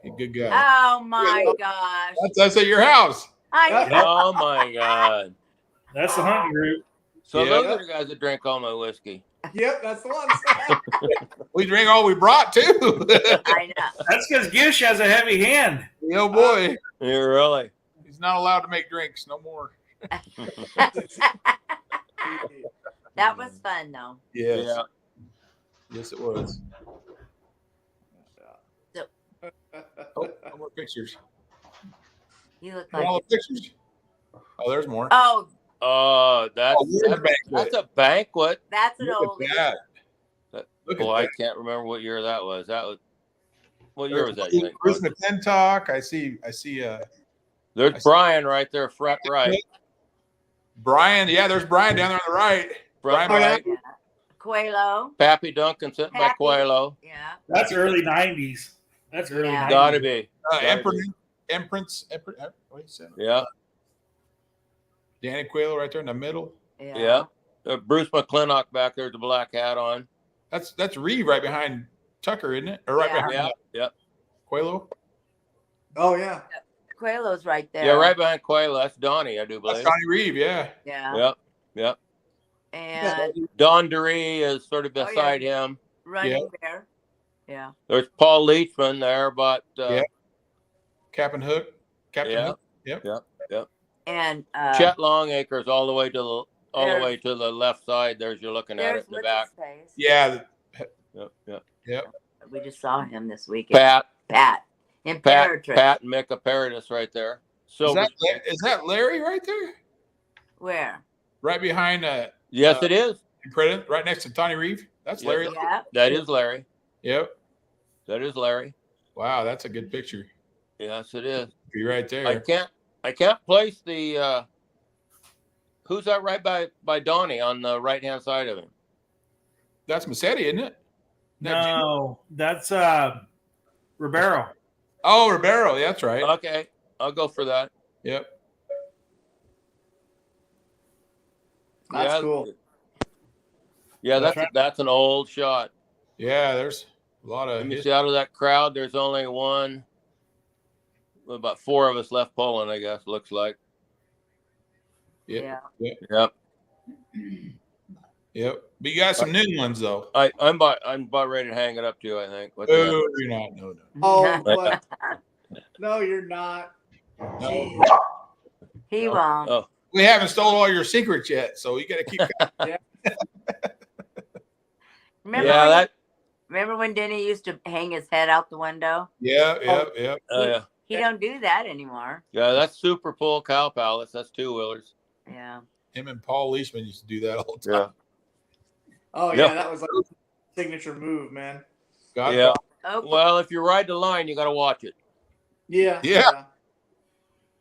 Speaker 6: A good guy.
Speaker 9: Oh my gosh.
Speaker 6: That's at your house.
Speaker 9: I know.
Speaker 8: Oh my God.
Speaker 1: That's the hunting group.
Speaker 8: So
Speaker 6: Yeah.
Speaker 8: those are the guys that drink all my whiskey.
Speaker 3: Yep, that's the one.
Speaker 6: We drink all we brought, too.
Speaker 9: I know.
Speaker 1: That's because Gish has a heavy hand.
Speaker 6: Oh, boy.
Speaker 8: Yeah, really.
Speaker 6: He's not allowed to make drinks no more.
Speaker 9: That was fun though.
Speaker 6: Yes.
Speaker 8: Yeah.
Speaker 6: Yes, it was.
Speaker 9: So-
Speaker 6: Oh, no more pictures.
Speaker 9: You look
Speaker 6: Want
Speaker 9: like.
Speaker 6: all the pictures? Oh, there's more.
Speaker 9: Oh,
Speaker 8: That's
Speaker 6: weird banquet.
Speaker 8: that's a banquet.
Speaker 9: that's an
Speaker 6: Look
Speaker 9: old.
Speaker 6: at that.
Speaker 8: That-
Speaker 6: Look
Speaker 8: Boy,
Speaker 6: at
Speaker 8: I
Speaker 6: that.
Speaker 8: can't remember what year that was. What year was that? You think?
Speaker 6: Bruce McClintock. I see
Speaker 8: There's Brian right there, fret right.
Speaker 6: Brian. Yeah, there's Brian down there on the right.
Speaker 8: Front
Speaker 6: Brian,
Speaker 8: right.
Speaker 9: Yeah. Quelo.
Speaker 8: Pappy Duncan sitting by
Speaker 9: Pappy.
Speaker 8: Quelo.
Speaker 9: Yeah.
Speaker 1: That's early 90s. That's early
Speaker 9: Yeah.
Speaker 1: 90s.
Speaker 8: Gotta be.
Speaker 6: Empress. What do you say?
Speaker 8: Yeah.
Speaker 6: Danny Quayle right there in the middle.
Speaker 8: Yeah. Bruce McClintock back there with the black hat on.
Speaker 6: That's Reeve right behind Tucker, isn't it? Or right
Speaker 9: Yeah.
Speaker 6: behind
Speaker 8: Yeah. Yeah.
Speaker 6: Quayle?
Speaker 3: Oh yeah.
Speaker 9: Quelo's right there.
Speaker 8: Yeah, right behind Quayla. That's Donnie, I do
Speaker 6: That's
Speaker 8: believe.
Speaker 6: Donnie Reeve, yeah.
Speaker 9: Yeah.
Speaker 8: Yep. Yep.
Speaker 9: And
Speaker 8: Don DeRee is sort of
Speaker 9: Oh, yeah.
Speaker 8: beside him.
Speaker 9: Running Bear. Yeah.
Speaker 8: There's Paul Leachman there, but
Speaker 6: Yeah. Captain Hook. Captain
Speaker 8: Yeah.
Speaker 6: Hook. Yep.
Speaker 9: And
Speaker 8: Chet Longacre's all the way to
Speaker 9: There's-
Speaker 8: the left side. There's you're looking at
Speaker 9: there's
Speaker 8: it in the
Speaker 9: what's
Speaker 8: back.
Speaker 9: his face?
Speaker 6: Yeah.
Speaker 8: Yep. Yep.
Speaker 9: We just saw him this weekend.
Speaker 8: Pat,
Speaker 9: Pat. Imperatrix.
Speaker 8: Pat and Mika Paradis right there.
Speaker 6: Is
Speaker 8: Silver.
Speaker 6: that Larry right there?
Speaker 9: Where?
Speaker 6: Right behind
Speaker 8: Yes, it is.
Speaker 6: Credit, right next to Tony Reeve. That's
Speaker 8: Yeah.
Speaker 6: Larry.
Speaker 9: Yeah.
Speaker 8: That is Larry.
Speaker 6: Yep.
Speaker 8: That is Larry.
Speaker 6: Wow, that's a good picture.
Speaker 8: Yes, it is.
Speaker 6: Be right there.
Speaker 8: I can't place the who's that right by Donnie on the right hand side of him?
Speaker 6: That's Massetti, isn't it?
Speaker 1: No, that's Ribeiro.
Speaker 6: Oh, Ribeiro. Yeah, that's right.
Speaker 8: Okay, I'll go for that.
Speaker 6: Yep.
Speaker 3: That's
Speaker 8: Yeah.
Speaker 3: cool.
Speaker 8: Yeah,
Speaker 1: That's right.
Speaker 8: that's an old shot.
Speaker 6: Yeah, there's a lot
Speaker 8: Let
Speaker 6: of
Speaker 8: me see, out of that crowd, there's only about 4 of us left polling, I guess, looks like.
Speaker 6: Yeah.
Speaker 9: Yeah.
Speaker 8: Yep.
Speaker 6: Yep. But you got some new ones though.
Speaker 8: I'm about ready to hang it up too. I think. What the
Speaker 6: Oh,
Speaker 8: heck?
Speaker 6: you're not. No.
Speaker 3: Oh, but no, you're not.
Speaker 6: No.
Speaker 9: He
Speaker 8: Oh,
Speaker 9: won't.
Speaker 8: oh,
Speaker 6: We haven't stole all your secrets yet, so you got to keep.
Speaker 9: Remember when Denny used to hang his head out the window?
Speaker 6: Yeah.
Speaker 9: He don't do that anymore.
Speaker 8: Yeah, that's super pull cow pallets. That's 2-wheelers.
Speaker 9: Yeah.
Speaker 6: Him and Paul Leishman used to do that all the
Speaker 8: Yeah.
Speaker 6: time.
Speaker 3: Oh yeah, that was like a signature move, man.
Speaker 8: Yeah. Well, if you ride the line, you got to watch it.
Speaker 3: Yeah.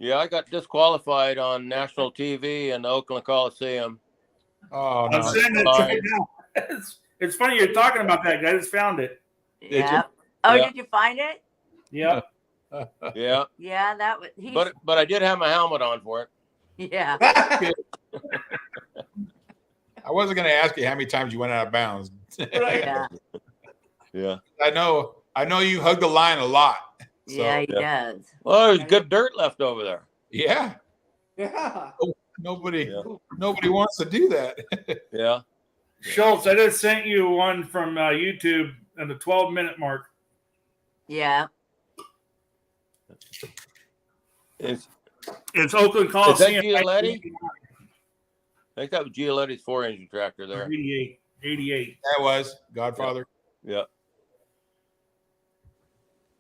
Speaker 8: Yeah, I got disqualified on national TV in the Oakland Coliseum.
Speaker 6: Oh no!
Speaker 1: I'm sending it right now. It's funny you're talking about that, guy. I just found it.
Speaker 9: Yeah. Oh, did you find it?
Speaker 1: Yeah.
Speaker 8: Yeah.
Speaker 9: Yeah, that was.
Speaker 8: But I did have my helmet on for it.
Speaker 9: Yeah.
Speaker 6: I wasn't going to ask you how many times you went out of bounds.
Speaker 9: Yeah.
Speaker 8: Yeah.
Speaker 6: I know you hug the line a lot. So.
Speaker 9: Yeah, he does.
Speaker 8: Well, there's good dirt left over there.
Speaker 6: Yeah.
Speaker 3: Yeah.
Speaker 6: Oh, nobody wants to do that.
Speaker 8: Yeah.
Speaker 1: Schultz, I just sent you one from YouTube at the 12-minute mark.
Speaker 9: Yeah.
Speaker 1: It's Oakland Coliseum.
Speaker 8: Is that Gialetti? I think that was Gialetti's 4-engine tractor there.
Speaker 1: 88.
Speaker 6: That was Godfather.
Speaker 8: Yeah.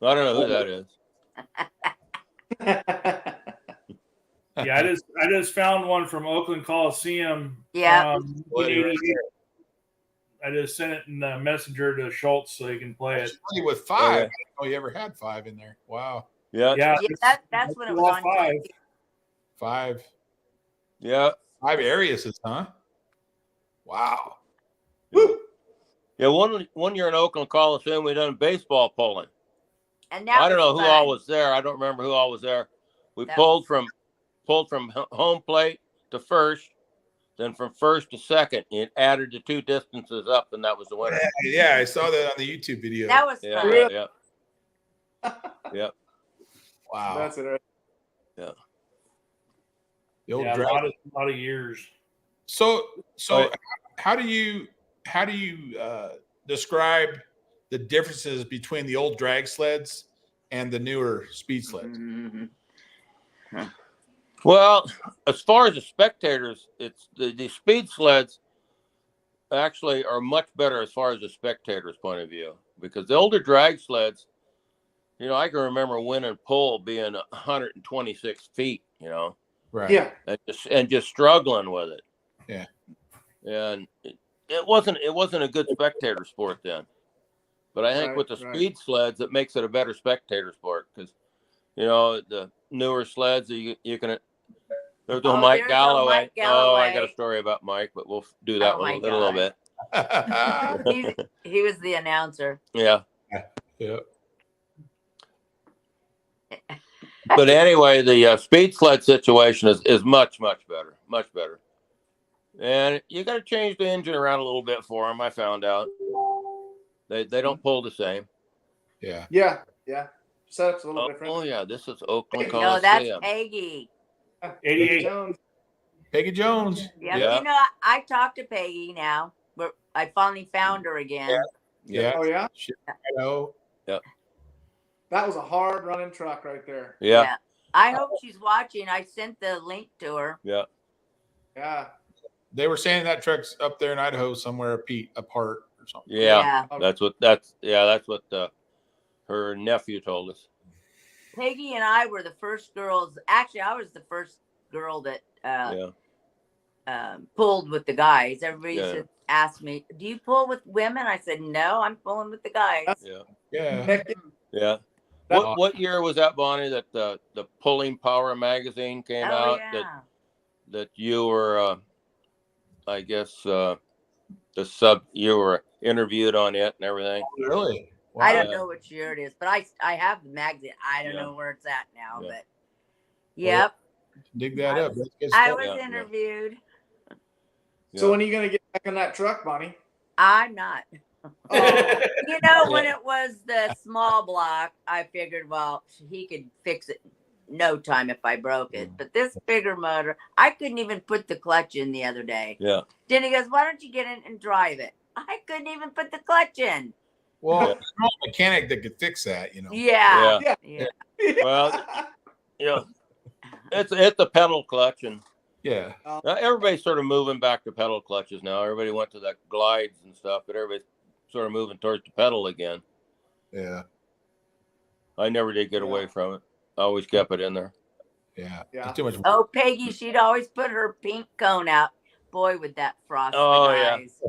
Speaker 8: I don't know who that is.
Speaker 1: Yeah, I just found one from Oakland Coliseum.
Speaker 9: Yeah.
Speaker 1: I just sent it in the messenger to Schultz so he can play it.
Speaker 6: With 5. I didn't know you ever had 5 in there. Wow.
Speaker 8: Yeah.
Speaker 9: That's when it was on
Speaker 1: 5.
Speaker 6: 5.
Speaker 8: Yeah.
Speaker 6: 5 Ariuses, huh? Wow.
Speaker 8: Woo. Yeah, one year in Oakland Coliseum, we done baseball pulling.
Speaker 9: And
Speaker 8: I don't know who all was there. I don't remember who all was there. We pulled from home plate to first, then from first to second. It added the 2 distances up, and that was the winner.
Speaker 6: Yeah, I saw that on the YouTube video.
Speaker 9: That was fun.
Speaker 8: Yeah.
Speaker 6: Wow.
Speaker 3: That's it. Right?
Speaker 8: Yeah.
Speaker 6: The old
Speaker 1: a lot of years.
Speaker 6: So how do you describe the differences between the old drag sleds and the newer speed sleds?
Speaker 9: Mm-hmm.
Speaker 8: Well, as far as the spectators, it's the speed sleds actually are much better as far as the spectators' point of view, because the older drag sleds, I can remember winning pull being 126 feet,
Speaker 6: Right.
Speaker 3: Yeah.
Speaker 8: and just struggling with it.
Speaker 6: Yeah.
Speaker 8: And it wasn't a good spectator sport then. But I think with the speed sleds, it makes it a better spectator sport because, the newer sleds, you can. There's Mike Galloway. Oh, I got a story about Mike, but we'll do that one in a little bit.
Speaker 9: He was the announcer.
Speaker 8: Yeah.
Speaker 6: Yeah.
Speaker 8: But anyway, the speed sled situation is much, much better. Much better. And you got to change the engine around a little bit for them, I found out. They don't pull the same.
Speaker 6: Yeah.
Speaker 3: Yeah. Setup's a little different.
Speaker 8: Oh, yeah. This is Oakland Coliseum.
Speaker 9: No, that's Peggy.
Speaker 1: 88.
Speaker 6: Peggy Jones.
Speaker 9: Yeah. I talked to Peggy now. I finally found her again.
Speaker 6: Yeah.
Speaker 3: Oh, yeah?
Speaker 8: Yeah.
Speaker 3: That was a hard running truck right there.
Speaker 8: Yeah.
Speaker 9: I hope she's watching. I sent the link to her.
Speaker 8: Yeah.
Speaker 3: Yeah.
Speaker 6: They were saying that truck's up there in Idaho somewhere apart or something.
Speaker 8: Yeah. That's what her nephew told us.
Speaker 9: Peggy and I were the first girls. Actually, I was the first girl that pulled with the guys. Everybody asked me, "Do you pull with women?" I said, "No, I'm pulling with the guys."
Speaker 8: Yeah. What year was that, Bonnie? That the Pulling Power magazine came out.
Speaker 9: Yeah.
Speaker 8: That you were, I guess, you were interviewed on it and everything.
Speaker 6: Really?
Speaker 9: Wow. I don't know which year it is, but I have the magazine. I don't know where it's at now, but yep.
Speaker 6: Dig that up.
Speaker 9: I was interviewed.
Speaker 3: So when are you going to get back on that truck, Bonnie?
Speaker 9: I'm not. When it was the small block, I figured, well, he could fix it no time if I broke it. But this bigger motor, I couldn't even put the clutch in the other day.
Speaker 8: Yeah.
Speaker 9: Denny goes, "Why don't you get in and drive it?" I couldn't even put the clutch in.
Speaker 6: Well, there's no mechanic that could fix that, you know.
Speaker 9: Yeah.
Speaker 8: Yeah.
Speaker 9: Yeah.
Speaker 8: Well, you know, it's a pedal clutch, and
Speaker 6: Yeah.
Speaker 8: everybody's sort of moving back to pedal clutches now. Everybody went to the glides and stuff, but everybody's sort of moving towards the pedal again.
Speaker 6: Yeah.
Speaker 8: I never did get away from it. I always kept it in there.
Speaker 6: Yeah.
Speaker 3: Yeah.
Speaker 6: It's too much.
Speaker 9: Oh, Peggy, she'd always put her pink cone out. Boy, with that frost
Speaker 8: Oh,
Speaker 9: the
Speaker 8: yeah.
Speaker 9: eyes.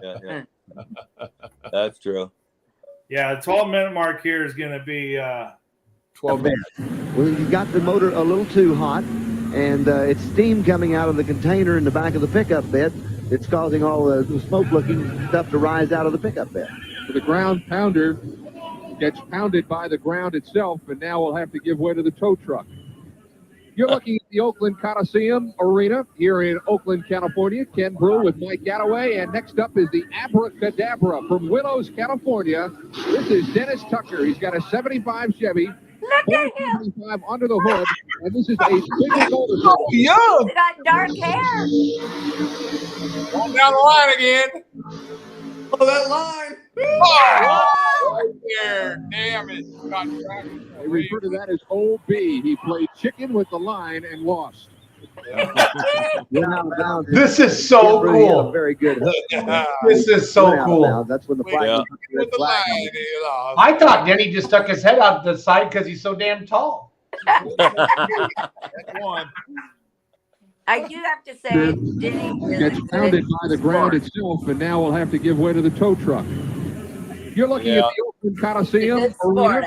Speaker 8: Yeah. That's true.
Speaker 1: Yeah, the 12-minute mark here is going to be
Speaker 6: 12 minutes.
Speaker 10: Well, you got the motor a little too hot, and it's steam coming out of the container in the back of the pickup bed. It's causing all the smoke-looking stuff to rise out of the pickup bed.
Speaker 11: The ground pounder gets pounded by the ground itself, and now we'll have to give way to the tow truck. You're looking at the Oakland Coliseum Arena here in Oakland, California. Ken Brew with Mike Galloway, and next up is the Abracadabra from Willows, California. This is Dennis Tucker. He's got a 75 Chevy, 475 under the hood, and this is a big motor.
Speaker 9: He's got dark hair.
Speaker 6: Going down the line again.
Speaker 3: Oh, that line.
Speaker 6: Oh, right there. Damn it. Got tracked.
Speaker 11: They refer to that as OB. He played chicken with the line and lost.
Speaker 4: This is so cool.
Speaker 10: Very good.
Speaker 4: This is so cool.
Speaker 10: That's when the
Speaker 6: Wait,
Speaker 10: flag.
Speaker 6: with the line, he lost.
Speaker 4: I thought Denny just stuck his head out the side because he's so damn tall.
Speaker 6: That's one.
Speaker 9: I do have to say, Denny
Speaker 11: Gets pounded by the ground itself, and now we'll have to give way to the tow truck. You're looking at the Oakland Coliseum Arena.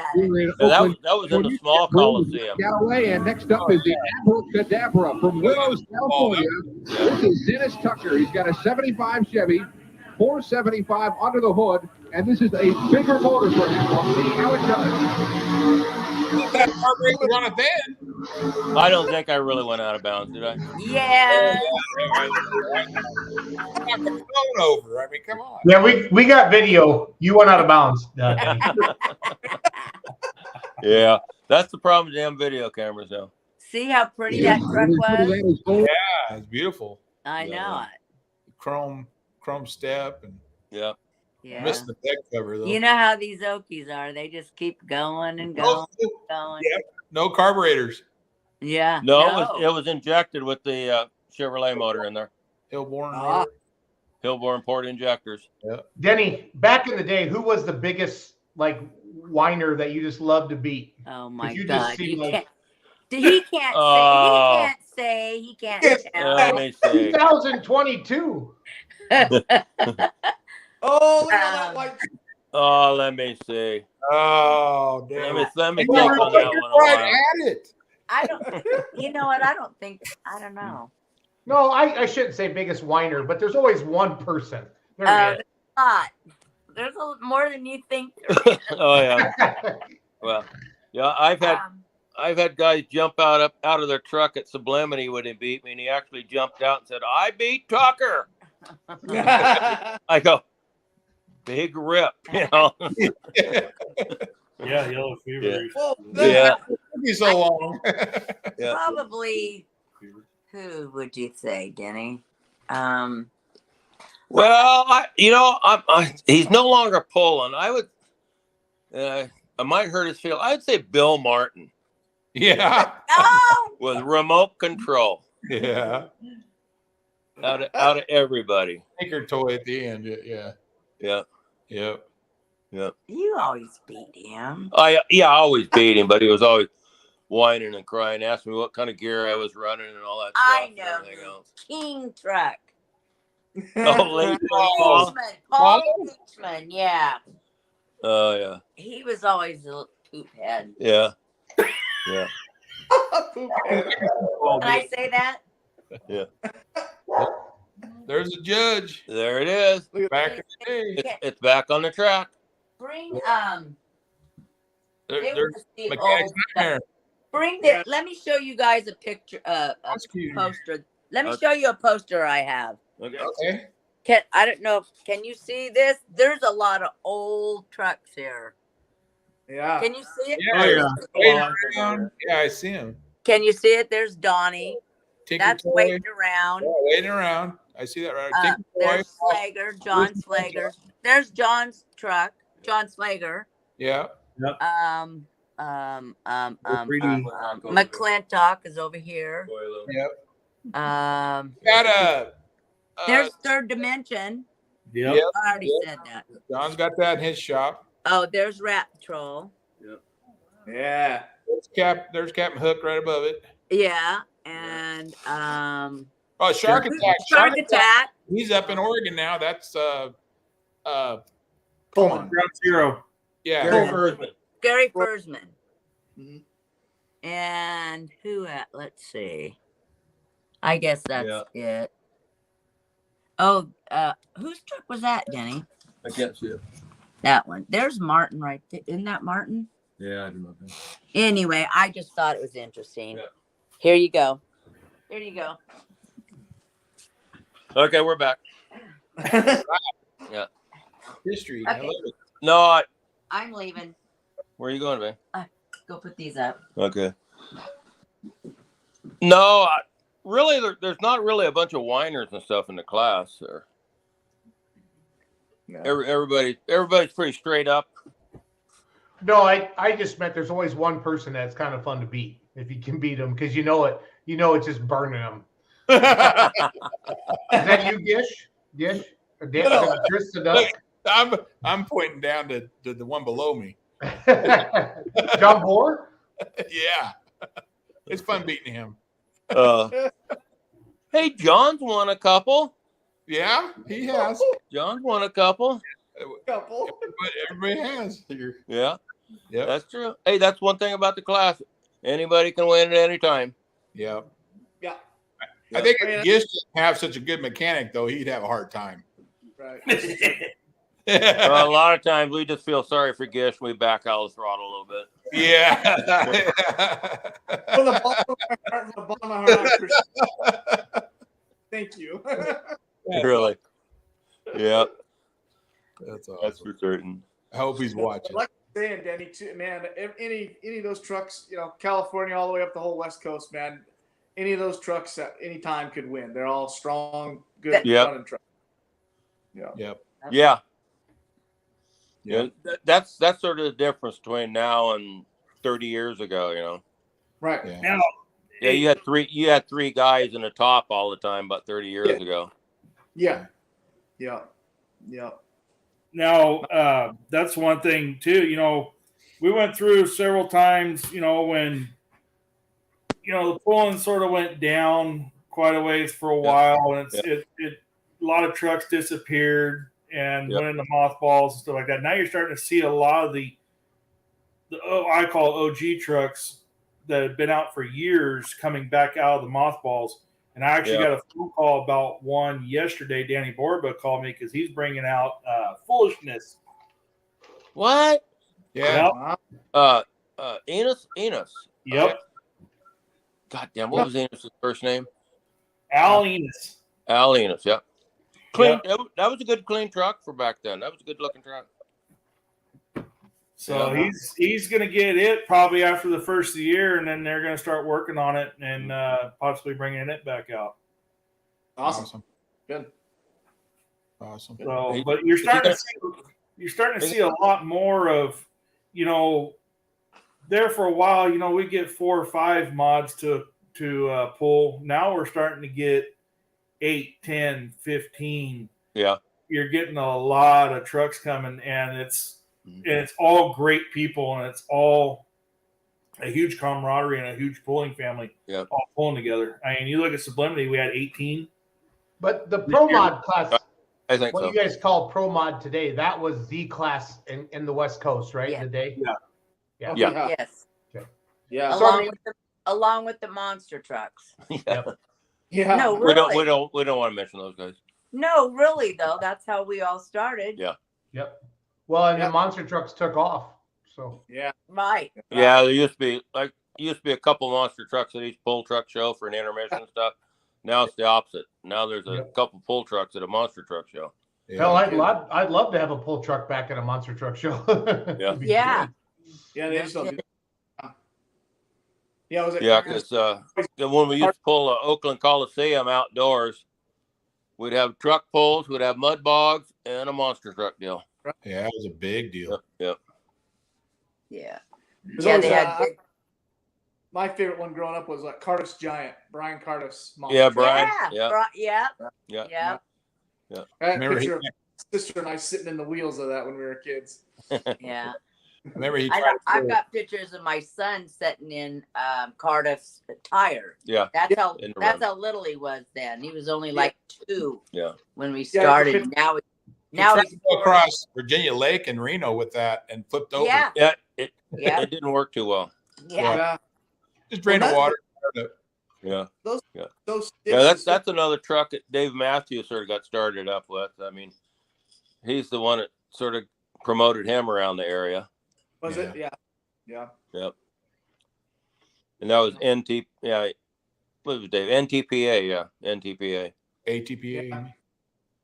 Speaker 8: That was in the small Coliseum.
Speaker 11: Galloway, and next up is the Abracadabra from Willows, California. This is Dennis Tucker. He's got a 75 Chevy, 475 under the hood, and this is a bigger motor for him. We'll see how it does.
Speaker 6: That heart rate was on it then.
Speaker 8: I don't think I really went out of bounds, did I?
Speaker 9: Yeah.
Speaker 6: Knock the phone over. I mean, come on.
Speaker 4: Yeah, we got video. You went out of bounds. Denny.
Speaker 8: Yeah, that's the problem with damn video cameras now.
Speaker 9: See how pretty that truck was?
Speaker 6: Yeah, it's beautiful.
Speaker 9: I know it.
Speaker 6: Chrome step and
Speaker 8: Yeah.
Speaker 9: Yeah.
Speaker 6: missed the deck cover though.
Speaker 9: You know how these Okies are. They just keep going and going and going.
Speaker 6: Yeah. No carburetors.
Speaker 9: Yeah.
Speaker 8: No, it was injected with the Chevrolet motor in there.
Speaker 6: Hillborn.
Speaker 8: Hillborn port injectors.
Speaker 6: Yeah.
Speaker 4: Denny, back in the day, who was the biggest like whiner that you just loved to beat?
Speaker 9: Oh my
Speaker 4: You
Speaker 9: God.
Speaker 4: just seem like
Speaker 9: He can't say. He can't tell.
Speaker 8: Let me see.
Speaker 4: 2022.
Speaker 3: Oh, look at that white.
Speaker 8: Oh, let me see.
Speaker 6: Oh, damn.
Speaker 8: Let me think on that one.
Speaker 6: Right at it.
Speaker 9: I don't. You know what? I don't know.
Speaker 4: No, I shouldn't say biggest whiner, but there's always one person. There
Speaker 9: There's a lot. There's more than you think.
Speaker 8: Oh yeah. Well, yeah. I've had guys jump out of their truck at Sublimity when he beat me, and he actually jumped out and said, "I beat Tucker." I go, big rip, you know.
Speaker 1: yeah, yellow fever.
Speaker 8: Yeah.
Speaker 6: Be so long.
Speaker 8: Yeah.
Speaker 9: Probably. Who would you say, Denny?
Speaker 8: Well, he's no longer pulling. I would. I might hurt his feel. I'd say Bill Martin.
Speaker 6: Yeah.
Speaker 9: Oh.
Speaker 8: With remote control.
Speaker 6: Yeah.
Speaker 8: Out of everybody.
Speaker 6: Anchor toy at the end. Yeah.
Speaker 8: Yeah.
Speaker 6: Yep.
Speaker 8: Yep.
Speaker 9: You always beat him.
Speaker 8: I always beat him, but he was always whining and crying, asking me what kind of gear I was running and all that stuff.
Speaker 9: I know. King truck.
Speaker 8: Oh,
Speaker 9: Paul Leachman, yeah.
Speaker 8: Oh, yeah.
Speaker 9: He was always a poop head.
Speaker 8: Yeah. Yeah.
Speaker 3: Poop head.
Speaker 9: Can I say that?
Speaker 8: Yeah.
Speaker 6: There's a judge.
Speaker 8: There it is.
Speaker 6: Back in the day.
Speaker 8: It's back on the track.
Speaker 9: Bring
Speaker 6: There's Mechanic's Nightmare.
Speaker 9: Let me show you guys a picture, a poster. Let me show you a poster I have.
Speaker 6: Okay.
Speaker 9: I don't know. Can you see this? There's a lot of old trucks here.
Speaker 3: Yeah.
Speaker 9: Can you see it?
Speaker 6: Yeah, waiting around. Yeah, I see him.
Speaker 9: Can you see it? There's Donnie.
Speaker 6: Tinker
Speaker 9: That's
Speaker 6: Toy.
Speaker 9: waiting around.
Speaker 6: Yeah, waiting around. I see that right. Tinker Toy.
Speaker 9: There's Slager, John Slager. There's John's truck, John Slager.
Speaker 6: Yeah.
Speaker 1: Yep.
Speaker 9: McClintock is over here.
Speaker 6: Yep.
Speaker 9: Got there's Third Dimension.
Speaker 1: Yep.
Speaker 9: I already said that.
Speaker 6: John's got that in his shop.
Speaker 9: Oh, there's Rat Patrol.
Speaker 1: Yep.
Speaker 3: Yeah.
Speaker 6: There's Captain Hook right above it.
Speaker 9: Yeah, and
Speaker 6: Oh, Shark Attack.
Speaker 9: Shark Attack.
Speaker 6: He's up in Oregon now. That's
Speaker 3: Coleman.
Speaker 1: Ground Zero.
Speaker 6: Yeah.
Speaker 9: Gary Fursman.
Speaker 3: Mhm.
Speaker 9: And who at? Let's see. I guess that's it. Oh, whose truck was that, Denny?
Speaker 12: I can't see it.
Speaker 9: That one. There's Martin right there. Isn't that Martin?
Speaker 12: Yeah, I do not think.
Speaker 9: Anyway, I just thought it was interesting.
Speaker 12: Yeah.
Speaker 9: Here you go. Here you go.
Speaker 8: Okay, we're back. Yeah.
Speaker 6: History.
Speaker 9: Okay.
Speaker 6: I love it.
Speaker 8: No,
Speaker 9: I'm leaving.
Speaker 8: where are you going, man?
Speaker 9: Go put these up.
Speaker 8: Okay. No, really, there's not really a bunch of whiners and stuff in the class. There.
Speaker 3: No.
Speaker 8: Everybody's pretty straight up.
Speaker 4: No, I just meant there's always one person that's kind of fun to beat if you can beat them because you know it's just burning them. Is that you, Gish? Gish? Chris the Duck?
Speaker 6: I'm pointing down to the one below me.
Speaker 4: John Bohr?
Speaker 6: Yeah. It's fun beating him.
Speaker 8: Hey, John's won a couple.
Speaker 6: Yeah, he has.
Speaker 8: John's won a couple.
Speaker 3: Couple.
Speaker 6: Everybody has.
Speaker 8: Yeah.
Speaker 6: Yeah.
Speaker 8: That's true. Hey, that's one thing about the class. Anybody can win at any time.
Speaker 6: Yeah.
Speaker 3: Yeah.
Speaker 6: I think if Gish didn't have such a good mechanic, though, he'd have a hard time.
Speaker 3: Right.
Speaker 8: Well, a lot of times we just feel sorry for Gish. We back out the throttle a little bit.
Speaker 6: Yeah.
Speaker 3: From the bottom of my heart, I appreciate. Thank you.
Speaker 8: Really? Yeah.
Speaker 6: That's awesome.
Speaker 8: That's for certain.
Speaker 6: I hope he's watching.
Speaker 3: Like you're saying, Denny, too, man, any of those trucks, California all the way up the whole West Coast, man, any of those trucks at any time could win. They're all strong, good running trucks. Yeah.
Speaker 6: Yep.
Speaker 8: Yeah. Yeah. That's sort of the difference between now and 30 years ago,
Speaker 3: Right.
Speaker 6: Yeah.
Speaker 1: Now,
Speaker 8: Yeah, you had three guys in the top all the time about 30 years ago.
Speaker 3: Yeah. Yeah. Yeah.
Speaker 1: Now, that's one thing too. We went through several times. When the pulling sort of went down quite a ways for a while, and a lot of trucks disappeared and went into mothballs and stuff like that. Now you're starting to see a lot of the I call OG trucks that have been out for years coming back out of the mothballs. And I actually got a phone call about one yesterday. Danny Borba called me because he's bringing out Foolishness.
Speaker 8: What?
Speaker 6: Yeah.
Speaker 8: Enos.
Speaker 1: Yep.
Speaker 8: God damn, what was Enos' first name?
Speaker 1: Al Enos.
Speaker 8: Al Enos, yeah. Clean. That was a good clean truck for back then. That was a good looking truck.
Speaker 1: So he's going to get it probably after the first of the year, and then they're going to start working on it and possibly bringing it back out.
Speaker 3: Awesome. Good.
Speaker 6: Awesome.
Speaker 1: So, but you're starting to see a lot more of, there for a while, we get 4 or 5 mods to pull. Now we're starting to get 8, 10, 15.
Speaker 8: Yeah.
Speaker 1: You're getting a lot of trucks coming, and it's all great people, and it's all a huge camaraderie and a huge pulling family.
Speaker 8: Yeah.
Speaker 1: All pulling together. I mean, you look at Sublimity, we had 18.
Speaker 4: But the Pro Mod class,
Speaker 8: I think
Speaker 4: what
Speaker 8: so.
Speaker 4: you guys call Pro Mod today, that was the class in the West Coast, right?
Speaker 9: Yeah.
Speaker 4: The day?
Speaker 1: Yeah.
Speaker 9: Yes.
Speaker 4: Okay.
Speaker 3: Yeah.
Speaker 9: Along with the monster trucks.
Speaker 8: Yeah.
Speaker 3: Yeah.
Speaker 9: No, really.
Speaker 8: We don't want to mention those guys.
Speaker 9: No, really though. That's how we all started.
Speaker 8: Yeah.
Speaker 4: Yep. Well, and the monster trucks took off. So
Speaker 3: Yeah.
Speaker 9: Right.
Speaker 8: Yeah, there used to be a couple monster trucks at each pull truck show for an intermission and stuff. Now it's the opposite. Now there's a couple pull trucks at a monster truck show.
Speaker 4: hell, I'd love to have a pull truck back at a monster truck show.
Speaker 8: Yeah.
Speaker 9: Yeah.
Speaker 3: Yeah, they just don't do that. Yeah, was it?
Speaker 8: Yeah, because when we used to pull Oakland Coliseum outdoors, we'd have truck pulls, we'd have mud bogs, and a monster truck deal.
Speaker 6: Yeah, it was a big deal.
Speaker 8: Yep.
Speaker 9: Yeah.
Speaker 3: There's
Speaker 9: Yeah,
Speaker 3: always,
Speaker 9: they had.
Speaker 3: my favorite one growing up was Cardiff's Giant, Brian Cardiff's monster.
Speaker 8: Yeah, Brian.
Speaker 9: Yeah.
Speaker 8: Yeah.
Speaker 3: I had a
Speaker 6: Remember
Speaker 3: picture of my sister and I sitting in the wheels of that when we were kids.
Speaker 9: Yeah.
Speaker 6: Remember he
Speaker 9: I've got pictures of my son sitting in Cardiff's tire.
Speaker 8: Yeah.
Speaker 9: That's how little he was then. He was only like 2.
Speaker 8: Yeah.
Speaker 9: When we started. Now
Speaker 6: tried
Speaker 9: he's
Speaker 6: to go across Virginia Lake and Reno with that and flipped over.
Speaker 9: Yeah.
Speaker 8: Yeah. It didn't work too well.
Speaker 9: Yeah.
Speaker 6: Just drain the water.
Speaker 8: Yeah.
Speaker 3: Those
Speaker 8: that's another truck that Dave Matthews sort of got started up with. I mean, he's the one that sort of promoted him around the area.
Speaker 3: Was it? Yeah.
Speaker 8: Yep. And that was NT. Yeah. What was Dave? NTPA. Yeah. NTPA.
Speaker 6: ATPA.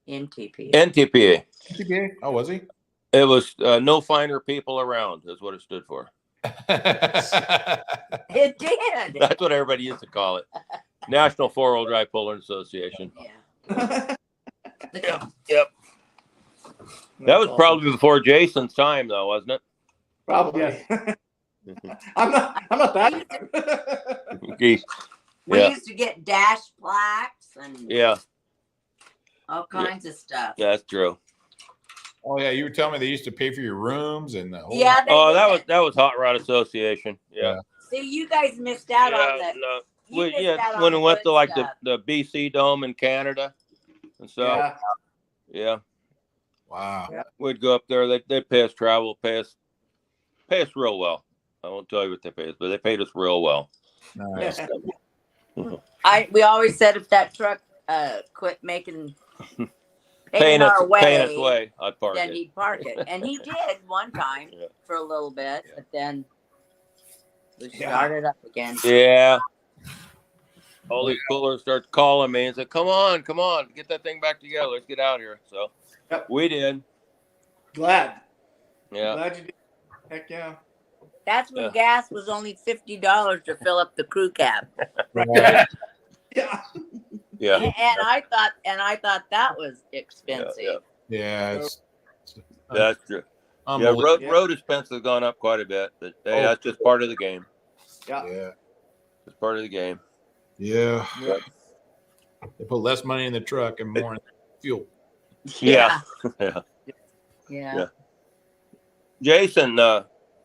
Speaker 9: NTPA.
Speaker 8: NTPA.
Speaker 6: ATPA. Oh, was he?
Speaker 8: It was no finer people around. Is what it stood for.
Speaker 9: It did.
Speaker 8: That's what everybody used to call it. National Four-Wheel Drive Puller Association.
Speaker 9: Yeah.
Speaker 8: Yep. That was probably before Jason's time, though, wasn't it?
Speaker 3: Probably.
Speaker 9: Yeah.
Speaker 3: I'm not that.
Speaker 8: Geez.
Speaker 9: We used to get dash plaques and all kinds of stuff.
Speaker 8: That's true.
Speaker 6: Oh yeah, you were telling me they used to pay for your rooms and the whole.
Speaker 9: Yeah.
Speaker 8: That was Hot Rod Association. Yeah.
Speaker 9: See, you guys missed out on that.
Speaker 8: No. When we went to like the BC Dome in Canada and stuff. Yeah.
Speaker 6: Wow.
Speaker 3: Yeah.
Speaker 8: We'd go up there. They pay us travel, pay us real well. I won't tell you what they pay us, but they paid us real well.
Speaker 6: Nice.
Speaker 9: We always said if that truck quit making paying us way,
Speaker 8: I'd park
Speaker 9: then
Speaker 8: it.
Speaker 9: he'd park it, and he did one time for a little bit, but then we started up again.
Speaker 8: Yeah. All these pullers start calling me and said, "Come on, get that thing back together. Let's get out here." So we did.
Speaker 3: Glad.
Speaker 8: Yeah.
Speaker 3: Glad you did. Heck yeah.
Speaker 9: That's when gas was only $50 to fill up the crew cab.
Speaker 3: Yeah.
Speaker 8: Yeah.
Speaker 9: And I thought that was expensive.
Speaker 6: Yeah.
Speaker 8: That's true. Yeah, road expense has gone up quite a bit, but that's just part of the game.
Speaker 3: Yeah.
Speaker 8: It's part of the game.
Speaker 6: Yeah. They put less money in the truck and more in fuel.
Speaker 8: Yeah.
Speaker 9: Yeah.
Speaker 8: Jason,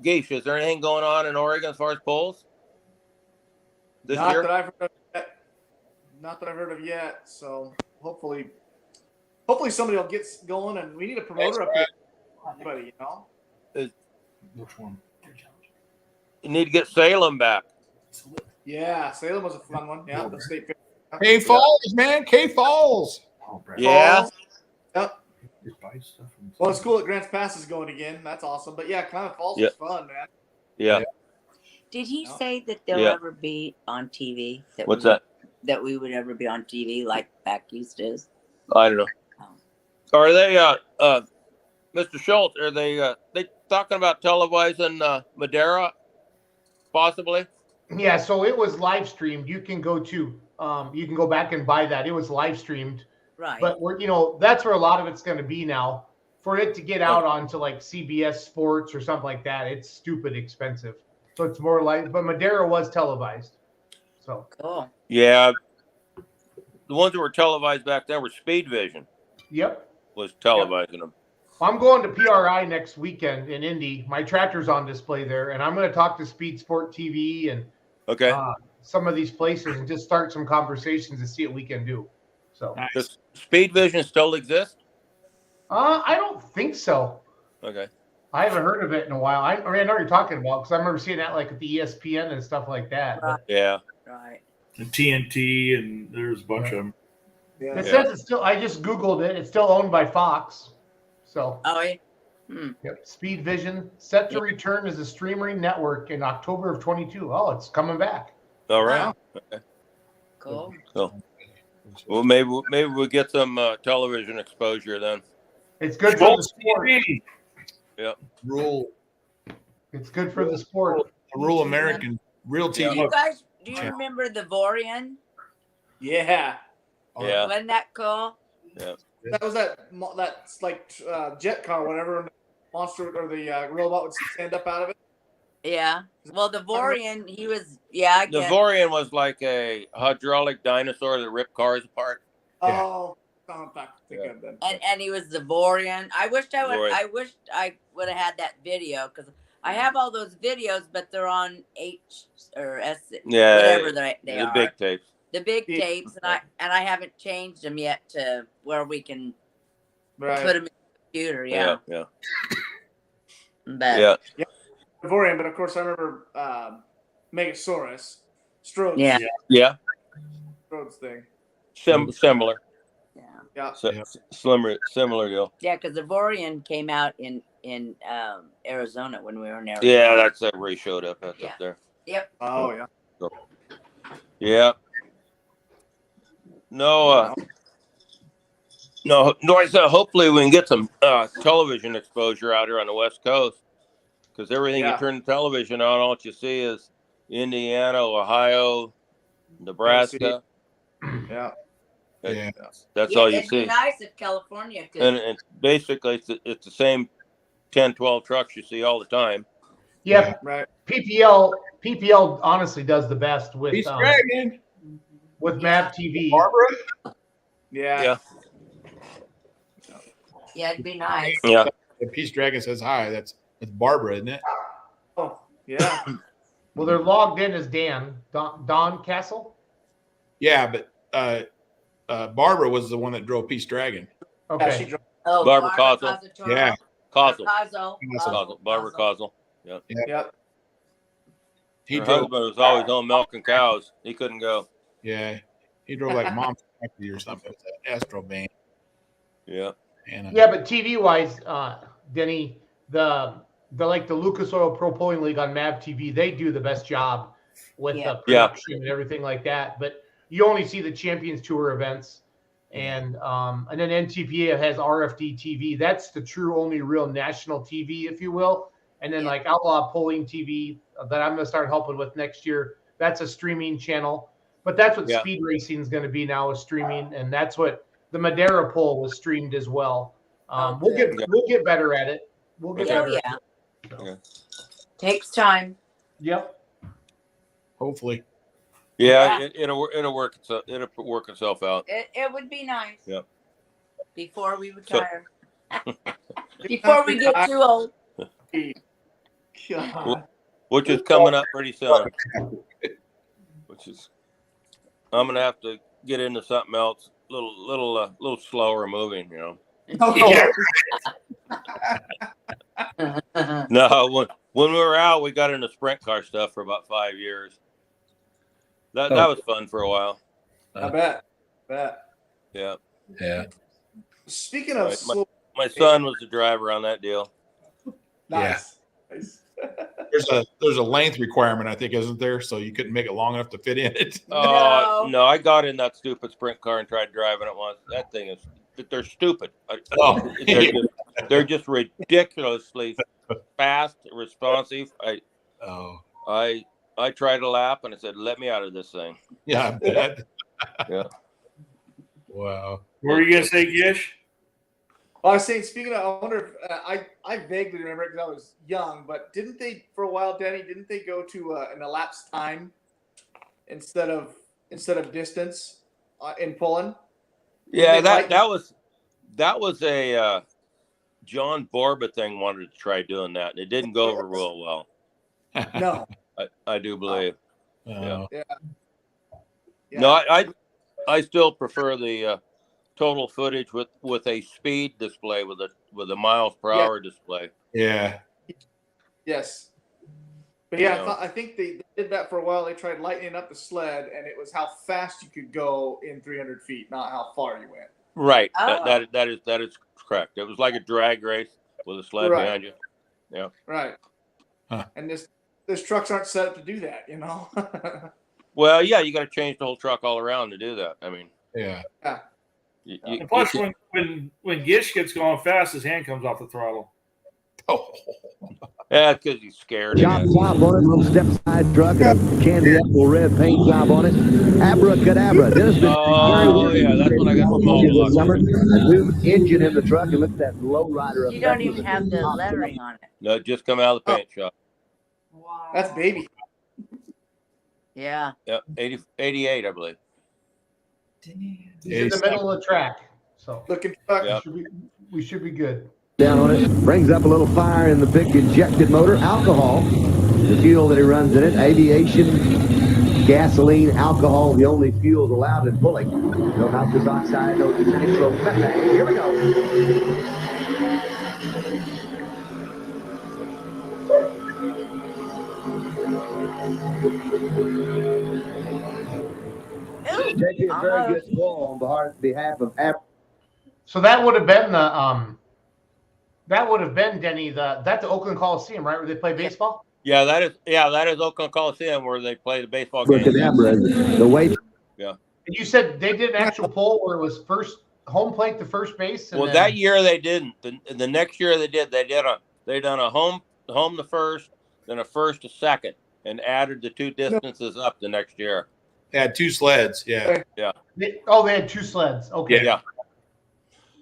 Speaker 8: Geesh, is there anything going on in Oregon as far as polls this year?
Speaker 3: Not that I've heard of yet. So hopefully somebody will get going, and we need a promoter up here. Anybody,
Speaker 1: Which one?
Speaker 8: You need to get Salem back.
Speaker 3: Yeah, Salem was a fun one. Yeah, the state fair.
Speaker 6: K Falls, man. K Falls.
Speaker 8: Yeah.
Speaker 3: Yep. Well, it's cool that Grants Pass is going again. That's awesome. But yeah, Klamath Falls is fun, man.
Speaker 8: Yeah.
Speaker 9: Did he say that they'll ever be on TV?
Speaker 8: What's that?
Speaker 9: That we would ever be on TV like back east is?
Speaker 8: I don't know. Are they, Mr. Schultz? Are they talking about televising Madeira, possibly?
Speaker 4: Yeah. So it was live streamed. You can go back and buy that. It was live streamed.
Speaker 9: Right.
Speaker 4: But that's where a lot of it's going to be now. For it to get out onto like CBS Sports or something like that, it's stupid expensive. So it's more like, but Madeira was televised. So
Speaker 9: cool.
Speaker 8: Yeah. The ones that were televised back then were Speed Vision.
Speaker 4: Yep.
Speaker 8: Was televising them.
Speaker 4: I'm going to PRI next weekend in Indy. My tractor's on display there, and I'm going to talk to Speed Sport TV and some of these places and just start some conversations and see what we can do. So
Speaker 8: does Speed Vision still exist?
Speaker 4: I don't think so.
Speaker 8: Okay.
Speaker 4: I haven't heard of it in a while. I know what you're talking about because I remember seeing that like at the ESPN and stuff like that.
Speaker 9: Right.
Speaker 8: Yeah.
Speaker 9: Right.
Speaker 1: The TNT, and there's a bunch of them.
Speaker 3: Yeah.
Speaker 4: It says it's still. I just Googled it. It's still owned by Fox. So.
Speaker 9: Oh yeah.
Speaker 4: Yep. Speed Vision set to return as a streaming network in October of 22. Oh, it's coming back.
Speaker 8: All right.
Speaker 9: Wow.
Speaker 8: Okay.
Speaker 9: Cool.
Speaker 8: So, well, maybe we'll get some television exposure then.
Speaker 4: It's good for the sport.
Speaker 8: Yep.
Speaker 6: Rule.
Speaker 4: It's good for the sport.
Speaker 6: A rural American, real
Speaker 9: Do
Speaker 6: TV.
Speaker 9: you guys, do you remember the Vorian?
Speaker 3: Yeah.
Speaker 8: Yeah.
Speaker 9: Wasn't that cool?
Speaker 8: Yeah.
Speaker 3: That was that's like jet car or whatever. Monster or the robot would stand up out of it.
Speaker 9: Yeah. Well, the Vorian, he was, I
Speaker 8: The
Speaker 9: guess.
Speaker 8: Vorian was like a hydraulic dinosaur that ripped cars apart.
Speaker 3: Oh, I'm back to think of that.
Speaker 9: And he was the Vorian. I wished
Speaker 8: Vorian.
Speaker 9: I wished I would have had that video because I have all those videos, but they're on H or S, whatever they
Speaker 8: the
Speaker 9: are.
Speaker 8: big tapes.
Speaker 9: The big tapes, and I haven't changed them yet to where we can put them in the computer. Yeah.
Speaker 8: Yeah.
Speaker 9: But
Speaker 8: Yeah.
Speaker 3: Vorian, but of course I remember Megasaurus, Strode's.
Speaker 8: Yeah.
Speaker 3: Strode's thing.
Speaker 8: Similar.
Speaker 3: Yeah.
Speaker 8: Similar deal.
Speaker 9: Yeah, because the Vorian came out in Arizona when we were in Arizona.
Speaker 8: Yeah, that's where he showed up. That's up there.
Speaker 9: Yep.
Speaker 3: Oh yeah.
Speaker 8: Yeah. No, I said hopefully we can get some television exposure out here on the West Coast, because everything you turn the television on, all you see is Indiana, Ohio, Nebraska.
Speaker 3: Yeah.
Speaker 8: That's all you
Speaker 9: it'd
Speaker 8: see.
Speaker 9: be nice if California could.
Speaker 8: And basically, it's the same 10, 12 trucks you see all the time.
Speaker 4: Yeah,
Speaker 3: right.
Speaker 4: PPL honestly does the best with
Speaker 6: Peace Dragon.
Speaker 4: With Mav TV.
Speaker 6: Barbara.
Speaker 3: Yeah.
Speaker 9: Yeah, it'd be nice.
Speaker 8: Yeah.
Speaker 6: The Peace Dragon says hi. That's Barbara, isn't it?
Speaker 3: Oh yeah.
Speaker 4: Well, they're logged in as Don Castle.
Speaker 6: Yeah, but Barbara was the one that drove Peace Dragon.
Speaker 4: Okay.
Speaker 8: Barbara Cosell.
Speaker 6: Yeah.
Speaker 8: Cosell.
Speaker 9: Cosell.
Speaker 8: Barbara Cosell. Yeah.
Speaker 3: Yep.
Speaker 6: He
Speaker 8: Her
Speaker 6: drove.
Speaker 8: husband was always on milking cows. He couldn't go.
Speaker 6: Yeah. He drove like Mom's Factory or something. It was an Astro van.
Speaker 8: Yeah.
Speaker 6: And,
Speaker 4: Yeah, but TV wise, Denny, the like the Lucas Oil Pro Pulling League on Mav TV, they do the best job with the production and everything like that. But you only see the Champions Tour events, and then NTPA has RFD TV. That's the true only real national TV, if you will. And then like Outlaw Pulling TV that I'm going to start helping with next year. That's a streaming channel. But that's what speed racing is going to be now, is streaming, and that's what the Madeira pull was streamed as well. We'll get better at it. We'll get better.
Speaker 9: Yeah. Takes time.
Speaker 4: Yep.
Speaker 6: hopefully.
Speaker 8: Yeah, it'll work itself out.
Speaker 9: It would be nice.
Speaker 8: Yep.
Speaker 9: Before we retire. Before we get too old.
Speaker 8: Which is coming up pretty soon. I'm gonna have to get into something else, little slower moving, you know. No, when we were out, we got into sprint car stuff for about 5 years. That was fun for a while.
Speaker 3: I bet.
Speaker 8: Yeah.
Speaker 3: Speaking of slow,
Speaker 8: my son was the driver on that deal.
Speaker 3: nice.
Speaker 6: There's a length requirement, I think, isn't there? So you couldn't make it long enough to fit in it.
Speaker 8: No, I got in that stupid sprint car and tried driving it once. That thing is, they're stupid. They're just ridiculously fast, responsive. I tried a lap and I said, "Let me out of this thing."
Speaker 6: Yeah, I bet.
Speaker 8: Yeah.
Speaker 6: Wow.
Speaker 1: What were you gonna say, Gish?
Speaker 3: Well, I was saying, speaking of, I wonder if I vaguely remember it because I was young, but didn't they, for a while, Denny? Didn't they go to an elapsed time instead of distance in pulling?
Speaker 8: Yeah, that was a John Borba thing. Wanted to try doing that, and it didn't go over real well.
Speaker 3: No,
Speaker 8: I do believe.
Speaker 3: yeah.
Speaker 8: No, I still prefer the total footage with a speed display with a miles per hour display.
Speaker 6: Yeah.
Speaker 3: Yes. But yeah, I think they did that for a while. They tried lightening up the sled, and it was how fast you could go in 300 feet, not how far you went.
Speaker 8: Right.
Speaker 9: Oh.
Speaker 8: That is correct. It was like a drag race with a sled behind you. Yeah.
Speaker 3: Right.
Speaker 6: Huh.
Speaker 3: And this trucks aren't set up to do that, you know.
Speaker 8: Well, yeah, you got to change the whole truck all around to do that. I mean,
Speaker 6: Yeah.
Speaker 1: And plus, when Gish gets going fast, his hand comes off the throttle.
Speaker 6: Oh.
Speaker 8: Yeah, because he's scared.
Speaker 10: Chop top on it, little step side truck, and a candy apple red paint job on it. Abracadabra. Dennis been
Speaker 8: Oh, yeah, that's when I got small
Speaker 10: this
Speaker 8: blocks.
Speaker 10: summer. A new engine in the truck, and look at that low rider.
Speaker 9: You don't even have the lettering on it.
Speaker 8: No, just come out of the paint shop.
Speaker 7: Wow.
Speaker 3: That's baby.
Speaker 9: Yeah.
Speaker 8: Yep, 88, I believe.
Speaker 4: He's in the middle of the track, so
Speaker 3: Looking truck.
Speaker 8: Yep.
Speaker 4: we should be good.
Speaker 10: Down on it, brings up a little fire in the big injected motor. Alcohol, the fuel that he runs in it. Aviation, gasoline, alcohol, the only fuels allowed in pulling. No nitrous oxide, no nitromethane. Here we go. Taking a very good pull on behalf of
Speaker 4: So that would have been Denny, the Oakland Coliseum, right, where they play baseball?
Speaker 8: Yeah, that is Oakland Coliseum where they play the baseball game.
Speaker 10: The way.
Speaker 8: Yeah.
Speaker 4: And you said they did an actual poll where it was first home plate to first base. And
Speaker 8: Well,
Speaker 4: then,
Speaker 8: that year they didn't. The next year they did. They done a home to first, then a first to second, and added the two distances up the next year.
Speaker 6: They had 2 sleds. Yeah.
Speaker 8: Yeah.
Speaker 4: they had 2 sleds. Okay.
Speaker 8: Yeah.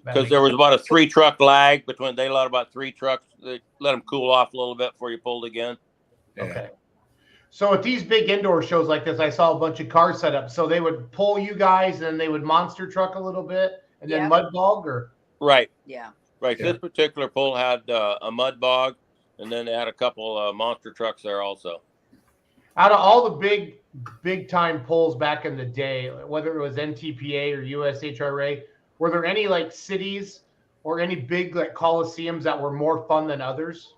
Speaker 8: Because there was about a 3-truck lag between. They let about 3 trucks. They let them cool off a little bit before you pulled again.
Speaker 6: Yeah.
Speaker 4: Okay. So at these big indoor shows like this, I saw a bunch of cars set up. So they would pull you guys, and then they would monster truck a little bit, and then mud bog, or
Speaker 8: Right.
Speaker 9: Yeah.
Speaker 8: Right.
Speaker 6: Yeah.
Speaker 8: This particular pull had a mud bog, and then they had a couple monster trucks there also.
Speaker 4: out of all the big time polls back in the day, whether it was NTPA or USHRA, were there any like cities or any big like coliseums that were more fun than others?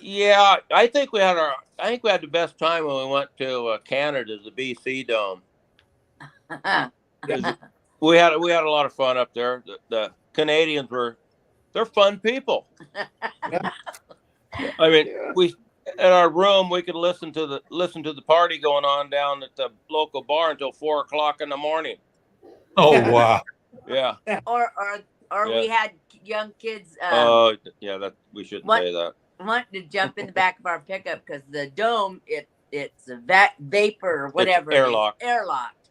Speaker 8: Yeah, I think we had the best time when we went to Canada, the BC Dome. we had a lot of fun up there. The Canadians they're fun people. I mean, we in our room we could listen to the party going on down at the local bar until 4 o'clock in the morning.
Speaker 6: Oh wow!
Speaker 8: Yeah.
Speaker 9: Or
Speaker 8: Yeah.
Speaker 9: we had young kids.
Speaker 8: Oh yeah, that we shouldn't say that.
Speaker 9: Wanting to jump in the back of our pickup because the dome it's a vapor or whatever.
Speaker 8: It's airlocked.
Speaker 9: Airlocked.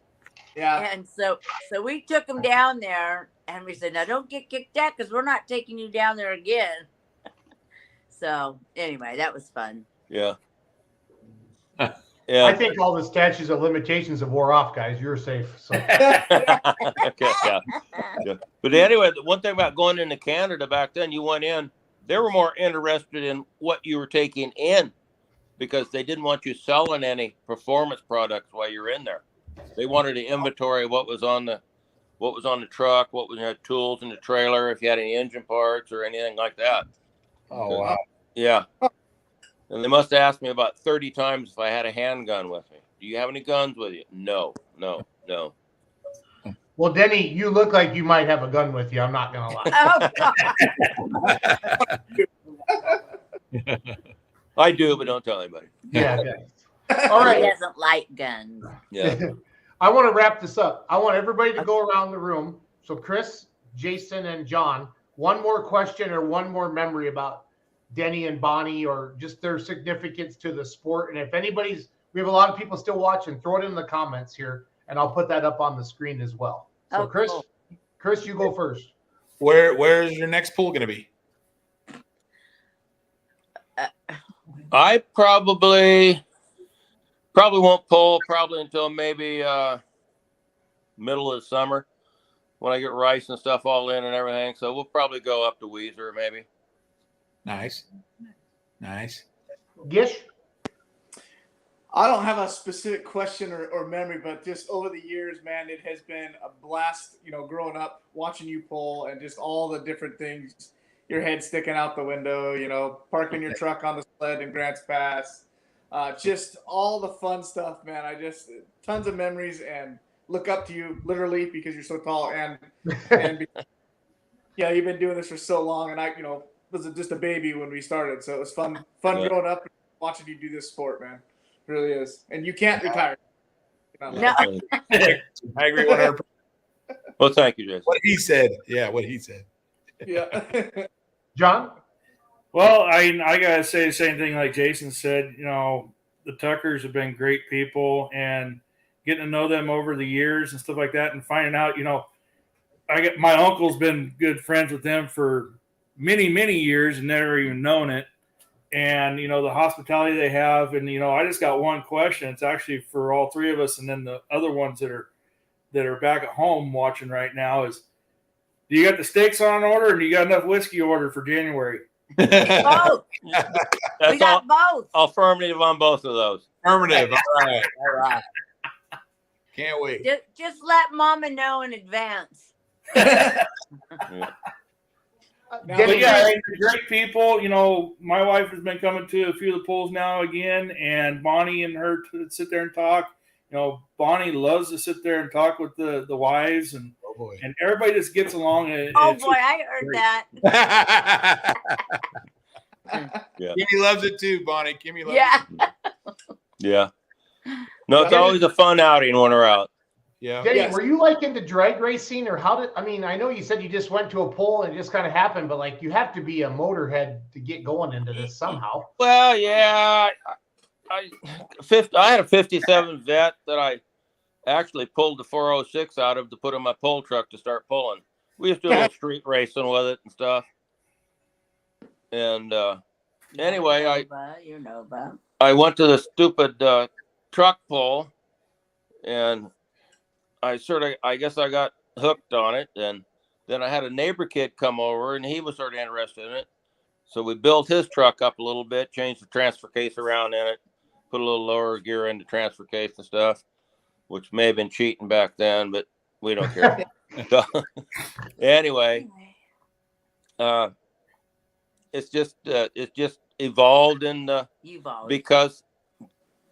Speaker 3: Yeah.
Speaker 9: And so we took them down there, and we said, "Now don't get kicked out because we're not taking you down there again." So anyway, that was fun.
Speaker 8: Yeah.
Speaker 4: I think all the statutes of limitations have wore off, guys. You're safe. So.
Speaker 8: Okay, yeah. But anyway, the one thing about going into Canada back then, you went in, they were more interested in what you were taking in because they didn't want you selling any performance products while you're in there. They wanted to inventory what was on the truck, what was had tools in the trailer, if you had any engine parts or anything like that.
Speaker 6: Oh wow!
Speaker 8: Yeah. And they must have asked me about 30 times if I had a handgun with me. Do you have any guns with you? No.
Speaker 4: Well, Denny, you look like you might have a gun with you. I'm not gonna lie.
Speaker 9: Oh, God.
Speaker 8: I do, but don't tell anybody.
Speaker 4: Yeah. All right.
Speaker 9: He doesn't like guns.
Speaker 8: Yeah.
Speaker 4: I want to wrap this up. I want everybody to go around the room. So Chris, Jason, and John, one more question or one more memory about Denny and Bonnie or just their significance to the sport. And if we have a lot of people still watching, throw it in the comments here, and I'll put that up on the screen as well. So
Speaker 9: Oh,
Speaker 4: Chris,
Speaker 9: cool.
Speaker 4: Chris, you go first.
Speaker 6: Where is your next pool going to be?
Speaker 8: I probably won't pull until maybe middle of the summer when I get rice and stuff all in and everything. So we'll probably go up to Weezer maybe.
Speaker 6: Nice.
Speaker 4: Gish?
Speaker 3: I don't have a specific question or memory, but just over the years, man, it has been a blast, growing up, watching you pull and just all the different things, your head sticking out the window, parking your truck on the sled in Grants Pass, just all the fun stuff, man. Tons of memories and look up to you literally because you're so tall and yeah, you've been doing this for so long and I, was just a baby when we started. So it was fun growing up and watching you do this sport, man. It really is. And you can't retire.
Speaker 9: No.
Speaker 6: I agree 100%.
Speaker 8: Well, thank you, Jason.
Speaker 6: What he said. Yeah, what he said.
Speaker 3: Yeah.
Speaker 4: John?
Speaker 1: Well, I gotta say the same thing like Jason said. You know, the Tuckers have been great people, and getting to know them over the years and stuff like that, and finding out, you know, my uncle's been good friends with them for many years and never even known it. And you know, the hospitality they have, and you know, I just got one question. It's actually for all three of us, and then the other ones that are back at home watching right now is: do you got the steaks on order, and do you got enough whiskey ordered for January?
Speaker 9: Both. We got both.
Speaker 8: Affirmative on both of those.
Speaker 6: Affirmative. All right. Can't wait.
Speaker 9: Just let Mama know in advance.
Speaker 1: But yeah, great people. You know, my wife has been coming to a few of the pools now again, and Bonnie and her sit there and talk. You know, Bonnie loves to sit there and talk with the wives, and and everybody just gets along. And
Speaker 9: oh boy, I heard that.
Speaker 6: Yeah. Kimmy loves it too, Bonnie. Kimmy loves
Speaker 9: it.
Speaker 8: Yeah. No, it's always a fun outing when we're out.
Speaker 6: Yeah.
Speaker 4: Denny, were you like into drag racing, or how did? I mean, I know you said you just went to a pool and it just kind of happened, but like you have to be a motorhead to get going into this somehow.
Speaker 8: Well, yeah, I had a '57 Vet that I actually pulled the 406 out of to put in my pole truck to start pulling. We used to do a little street racing with it and stuff. And anyway, I went to the stupid truck pull, and I guess I got hooked on it. And then I had a neighbor kid come over, and he was sort of interested in it. So we built his truck up a little bit, changed the transfer case around in it, put a little lower gear in the transfer case and stuff, which may have been cheating back then, but we don't care. So, anyway, it's just evolved because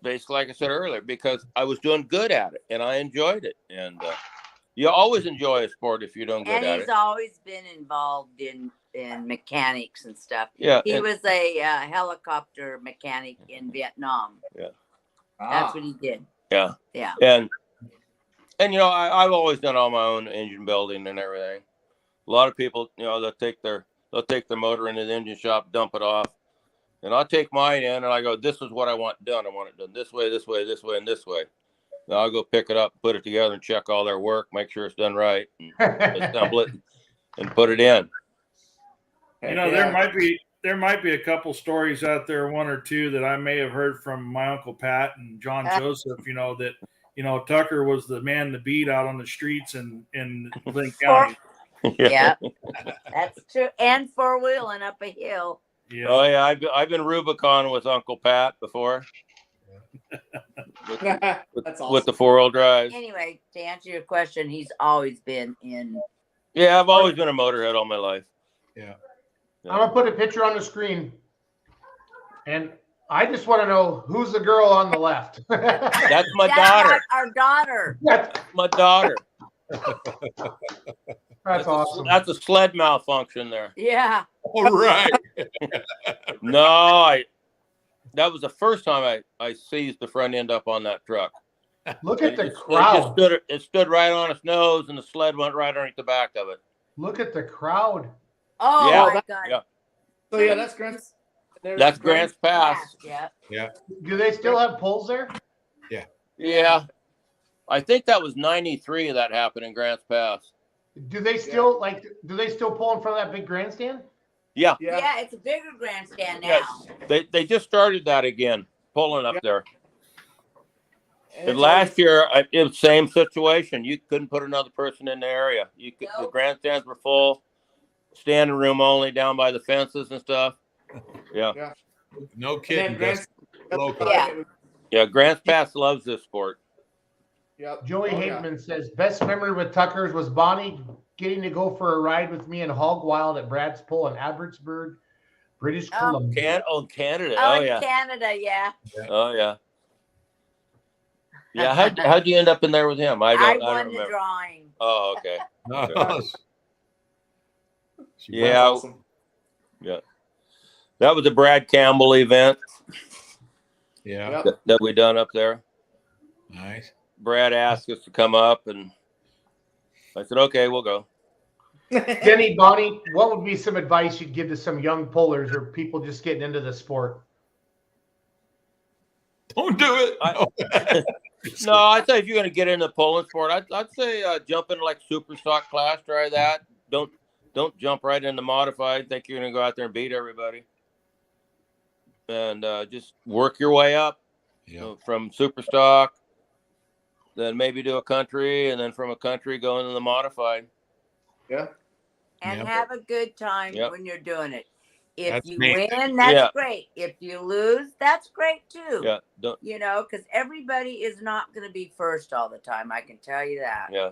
Speaker 8: basically, like I said earlier, because I was doing good at it and I enjoyed it. And you always enjoy a sport if you're doing good at it.
Speaker 9: And he's always been involved in mechanics and stuff.
Speaker 8: Yeah,
Speaker 9: he was a helicopter mechanic in Vietnam.
Speaker 8: Yeah,
Speaker 9: that's what he did.
Speaker 8: Yeah,
Speaker 9: yeah.
Speaker 8: And you know, I've always done all my own engine building and everything. A lot of people, you know, they'll take their motor into the engine shop, dump it off, and I'll take mine in and I go, this is what I want done. I want it done this way, this way, this way, and this way. Now I'll go pick it up, put it together, and check all their work, make sure it's done right, and assemble it and put it in.
Speaker 1: You know, there might be a couple stories out there, one or two that I may have heard from my Uncle Pat and John Joseph. You know that Tucker was the man to beat out on the streets in Lynn County.
Speaker 9: Yeah, that's true. And four-wheeling up a hill.
Speaker 1: Yeah.
Speaker 8: Oh yeah, I've been Rubicon with Uncle Pat before.
Speaker 3: That's awesome.
Speaker 8: With the 4-wheel drive.
Speaker 9: Anyway, to answer your question, he's always been in.
Speaker 8: Yeah, I've always been a motorhead all my life.
Speaker 6: Yeah.
Speaker 4: I'm gonna put a picture on the screen, and I just want to know who's the girl on the left.
Speaker 8: That's my daughter.
Speaker 9: Our daughter.
Speaker 8: That's my daughter.
Speaker 4: That's awesome.
Speaker 8: That's a sled malfunction there.
Speaker 9: Yeah.
Speaker 6: All right.
Speaker 8: No, that was the first time I seized the front end up on that truck.
Speaker 4: Look at the crowd.
Speaker 8: It stood right on its nose, and the sled went right underneath the back of it.
Speaker 4: Look at the crowd.
Speaker 9: Oh
Speaker 8: yeah.
Speaker 9: my God.
Speaker 8: Yeah.
Speaker 3: So yeah, that's Grant's.
Speaker 8: That's Grant's Pass.
Speaker 9: Yeah.
Speaker 6: Yeah.
Speaker 4: Do they still have poles there?
Speaker 6: Yeah.
Speaker 8: Yeah. I think that was 93 that happened in Grant's Pass.
Speaker 4: Do they still do they still pull in front of that big grandstand?
Speaker 8: Yeah.
Speaker 9: Yeah, it's a bigger grandstand now.
Speaker 8: Yes. They just started that again, pulling up there. And last year, it was the same situation. You couldn't put another person in the area. The grandstands were full, standing room only down by the fences and stuff. Yeah.
Speaker 6: No kidding.
Speaker 9: Yeah.
Speaker 8: Grant's Pass loves this sport.
Speaker 3: Yep.
Speaker 4: Joey Hageman says, best memory with Tuckers was Bonnie getting to go for a ride with me in Hog Wild at Brad's Pool in Abbotsford, British Columbia.
Speaker 8: Canada.
Speaker 9: Oh,
Speaker 8: yeah.
Speaker 9: Canada, yeah.
Speaker 8: Oh, yeah. Yeah, how'd you end up in there with him? I don't
Speaker 9: won
Speaker 8: remember.
Speaker 9: the drawing.
Speaker 8: Oh, okay.
Speaker 3: Yeah. Awesome.
Speaker 8: Yeah. That was a Brad Campbell event.
Speaker 6: Yeah.
Speaker 8: That we done up there.
Speaker 6: Nice.
Speaker 8: Brad asked us to come up, and I said, okay, we'll go.
Speaker 4: Denny, Bonnie, what would be some advice you'd give to some young pullers or people just getting into the sport?
Speaker 6: Don't do it.
Speaker 8: No, I'd say if you're going to get into the pulling sport, I'd say jump into like super stock class. Try that. Don't jump right into modified. Think you're going to go out there and beat everybody. And just work your way up from super stock, then maybe do a country, and then from a country go into the modified.
Speaker 3: Yeah.
Speaker 9: And have a good time when you're doing it. If
Speaker 6: That's
Speaker 9: you
Speaker 6: me.
Speaker 9: win, that's great. If you lose, that's great too.
Speaker 8: Yeah.
Speaker 9: Because everybody is not going to be first all the time. I can tell you that.
Speaker 8: Yeah.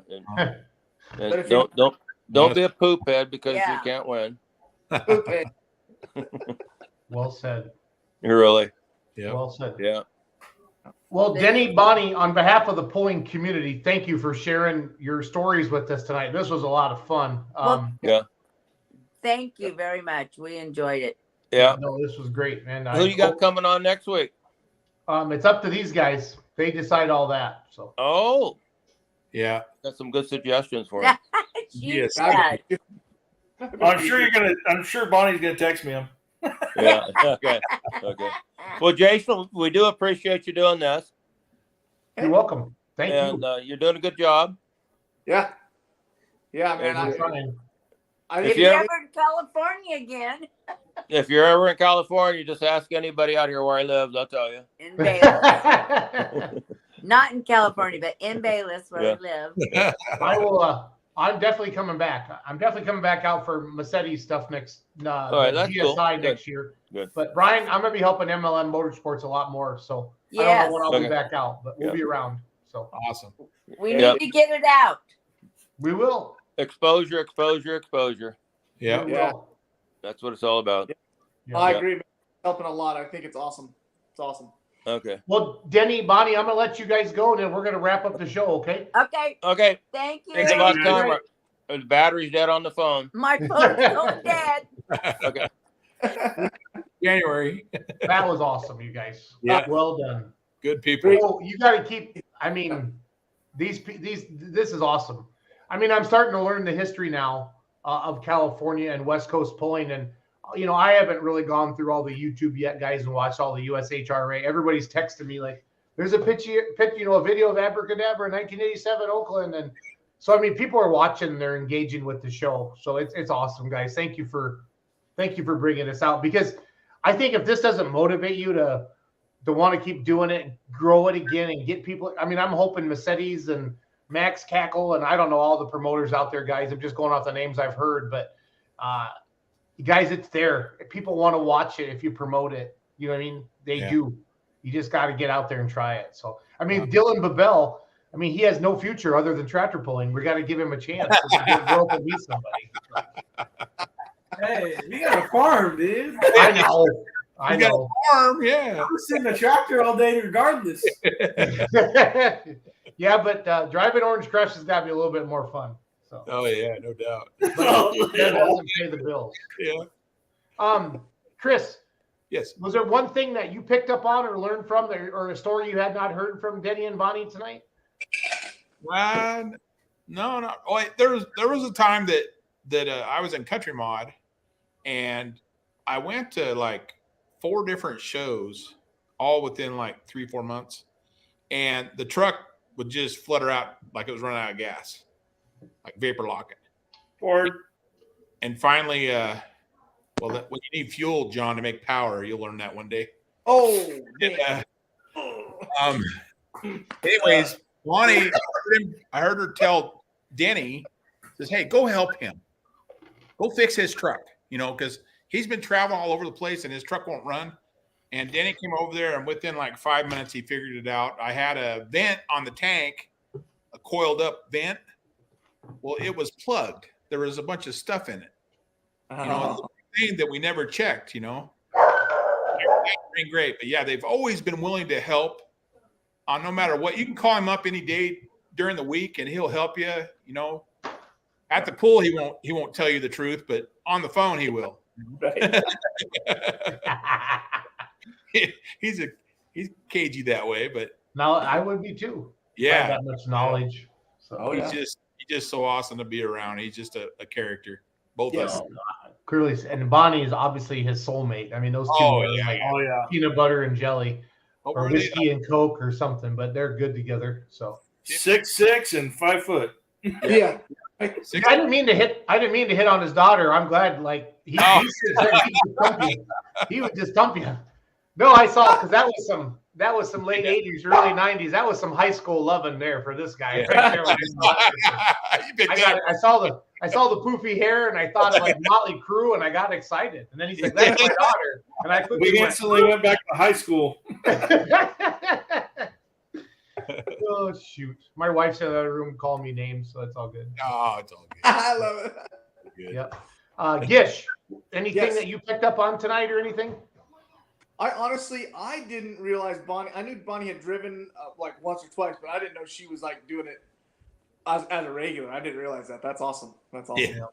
Speaker 8: And don't be a poop head because you can't win.
Speaker 3: Poop head.
Speaker 4: Well said.
Speaker 8: Really?
Speaker 6: Yeah.
Speaker 4: Well said.
Speaker 8: Yeah.
Speaker 4: Well, Denny, Bonnie, on behalf of the pulling community, thank you for sharing your stories with us tonight. This was a lot of fun.
Speaker 9: Thank you very much. We enjoyed it.
Speaker 8: Yeah.
Speaker 4: No, this was great, man.
Speaker 8: Who you got coming on next week?
Speaker 4: It's up to these guys. They decide all that. So.
Speaker 8: Oh.
Speaker 6: Yeah.
Speaker 8: Got some good suggestions for him.
Speaker 6: Yes.
Speaker 1: I'm sure Bonnie's gonna text me him.
Speaker 8: Yeah. Okay. Well, Jason, we do appreciate you doing this.
Speaker 4: You're welcome. Thank you.
Speaker 8: And you're doing a good job.
Speaker 3: Yeah. Yeah, man.
Speaker 9: If you're ever in California again.
Speaker 8: If you're ever in California, just ask anybody out here where I live. They'll tell you.
Speaker 9: In Bayless. Not in California, but in Bayless where I live.
Speaker 4: I will. I'm definitely coming back. I'm definitely coming back out for Massetti's stuff next GSI next year.
Speaker 8: Good.
Speaker 4: But Brian, I'm gonna be helping MLM Motorsports a lot more. So I don't know when I'll be back out, but we'll be around. So
Speaker 6: awesome.
Speaker 9: We need to get it out.
Speaker 4: We will.
Speaker 8: Exposure.
Speaker 6: Yeah.
Speaker 8: That's what it's all about.
Speaker 3: Yeah. I agree. Man. Helping a lot. I think it's awesome. It's awesome.
Speaker 8: Okay.
Speaker 4: Well, Denny, Bonnie, I'm gonna let you guys go, and then we're gonna wrap up the show. Okay.
Speaker 8: Okay.
Speaker 9: Thank you.
Speaker 8: Thanks a lot, Tom. The battery's dead on the phone.
Speaker 9: My phone's going dead.
Speaker 8: Okay.
Speaker 6: January.
Speaker 4: That was awesome, you guys.
Speaker 6: Yeah.
Speaker 4: Well done.
Speaker 6: Good people.
Speaker 4: So you got to keep. I mean, this is awesome. I mean, I'm starting to learn the history now of California and West Coast pulling, and I haven't really gone through all the YouTube yet, guys, and watched all the USHRA. Everybody's texting me like, "There's a a video of Abracadabra in 1987 Oakland," and so I mean, people are watching, they're engaging with the show, so it's awesome, guys. Thank you for bringing this out, because I think if this doesn't motivate you to want to keep doing it, grow it again, and get people. I mean, I'm hoping Massetti's and Max Cackle, and I don't know all the promoters out there, guys. I'm just going off the names I've heard, but guys, it's there. If people want to watch it if you promote it. You know what I mean? They do. You just got to get out there and try it. So, I mean, Dylan Babel, I mean, he has no future other than tractor pulling. We got to give him a chance to grow up and be somebody.
Speaker 2: Hey, we got a farm, dude.
Speaker 4: I know. I know.
Speaker 6: Farm, yeah.
Speaker 2: I'm sitting in a tractor all day regardless.
Speaker 4: Yeah, but driving Orange Crush has got to be a little bit more fun. So.
Speaker 6: Oh yeah, no doubt.
Speaker 4: But that doesn't pay the bills.
Speaker 6: Yeah.
Speaker 4: Chris.
Speaker 6: Yes.
Speaker 4: Was there one thing that you picked up on or learned from, or a story you had not heard from Denny and Bonnie tonight?
Speaker 6: No. Oh, there was a time that I was in Country Mod, and I went to like 4 different shows, all within like 3-4 months, and the truck would just flutter out like it was running out of gas, like vapor locking. And finally, when you need fuel, John, to make power, you'll learn that one day.
Speaker 3: Oh.
Speaker 6: Anyways, Bonnie, I heard her tell Denny, says, "Hey, go help him. Go fix his truck." Because he's been traveling all over the place and his truck won't run. And Denny came over there, and within like 5 minutes, he figured it out. I had a vent on the tank, a coiled up vent. Well, it was plugged. There was a bunch of stuff in it. Thing that we never checked, Everything great. But yeah, they've always been willing to help on no matter what. You can call him up any day during the week and he'll help you, At the pool, he won't tell you the truth, but on the phone he will. Right. He's cagey that way, but
Speaker 4: now I would be too.
Speaker 6: Yeah,
Speaker 4: that much knowledge. So
Speaker 6: he's just He's just so awesome to be around. He's just a character. Both of them.
Speaker 4: Clearly, and Bonnie is obviously his soulmate. I mean, those two are like peanut butter and jelly, or whiskey and Coke or something. But they're good together. So
Speaker 1: 6'6" and 5 foot.
Speaker 3: Yeah.
Speaker 4: I didn't mean to hit on his daughter. I'm glad. Like he would just dump you. No, I saw because that was some late 80s, early 90s. That was some high school loving there for this guy.
Speaker 6: Yeah.
Speaker 4: Right there. I saw the poofy hair and I thought of like Motley Crue and I got excited. And then he's like, "That's my daughter," and I quickly
Speaker 1: We instantly went back to high school.
Speaker 4: Oh shoot! My wife's in the other room calling me names, so it's all good.
Speaker 6: Oh, it's all good.
Speaker 3: I love it.
Speaker 6: Good.
Speaker 4: Yep. Gish, anything that you picked up on tonight or anything?
Speaker 3: I didn't realize Bonnie. I knew Bonnie had driven like once or twice, but I didn't know she was like doing it as a regular. I didn't realize that. That's awesome. That's awesome.
Speaker 6: Yeah.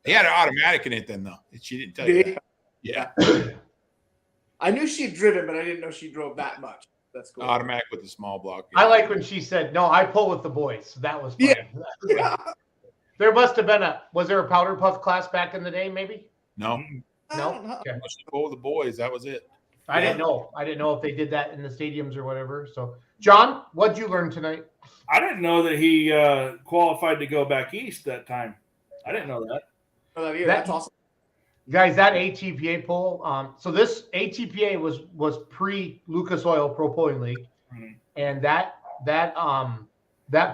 Speaker 6: He had an automatic in it then, though. She didn't tell you. That. Yeah.
Speaker 3: I knew she had driven, but I didn't know she drove that much. That's cool.
Speaker 6: Automatic with the small block.
Speaker 4: I like when she said, "No, I pull with the boys." So that was funny.
Speaker 3: Yeah.
Speaker 4: There must have been was there a powder puff class back in the day, maybe?
Speaker 6: No.
Speaker 4: No. Okay.
Speaker 6: She pulled with the boys. That was it.
Speaker 4: I didn't know if they did that in the stadiums or whatever. So, John, what'd you learn tonight?
Speaker 1: I didn't know that he qualified to go back east that time. I didn't know that.
Speaker 3: That's awesome.
Speaker 4: Guys, that ATPA poll. So this ATPA was pre Lucas Oil Pro Pulling League, and that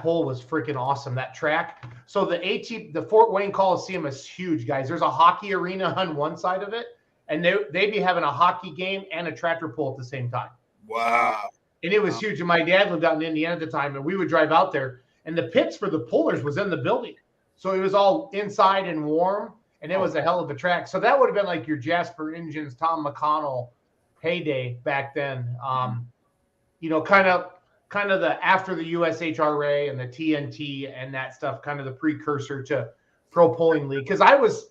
Speaker 4: poll was freaking awesome. That track. So the Fort Wayne Coliseum is huge, guys. There's a hockey arena on one side of it, and they be having a hockey game and a tractor pull at the same time.
Speaker 6: Wow.
Speaker 4: And it was huge. And my dad lived out in Indiana at the time, and we would drive out there, and the pits for the pullers was in the building, so it was all inside and warm. And it was a hell of a track. So that would have been like your Jasper Engines, Tom McConnell heyday back then. Kind of the after the USHRA and the TNT and that stuff, kind of the precursor to Pro Pulling League. Because I was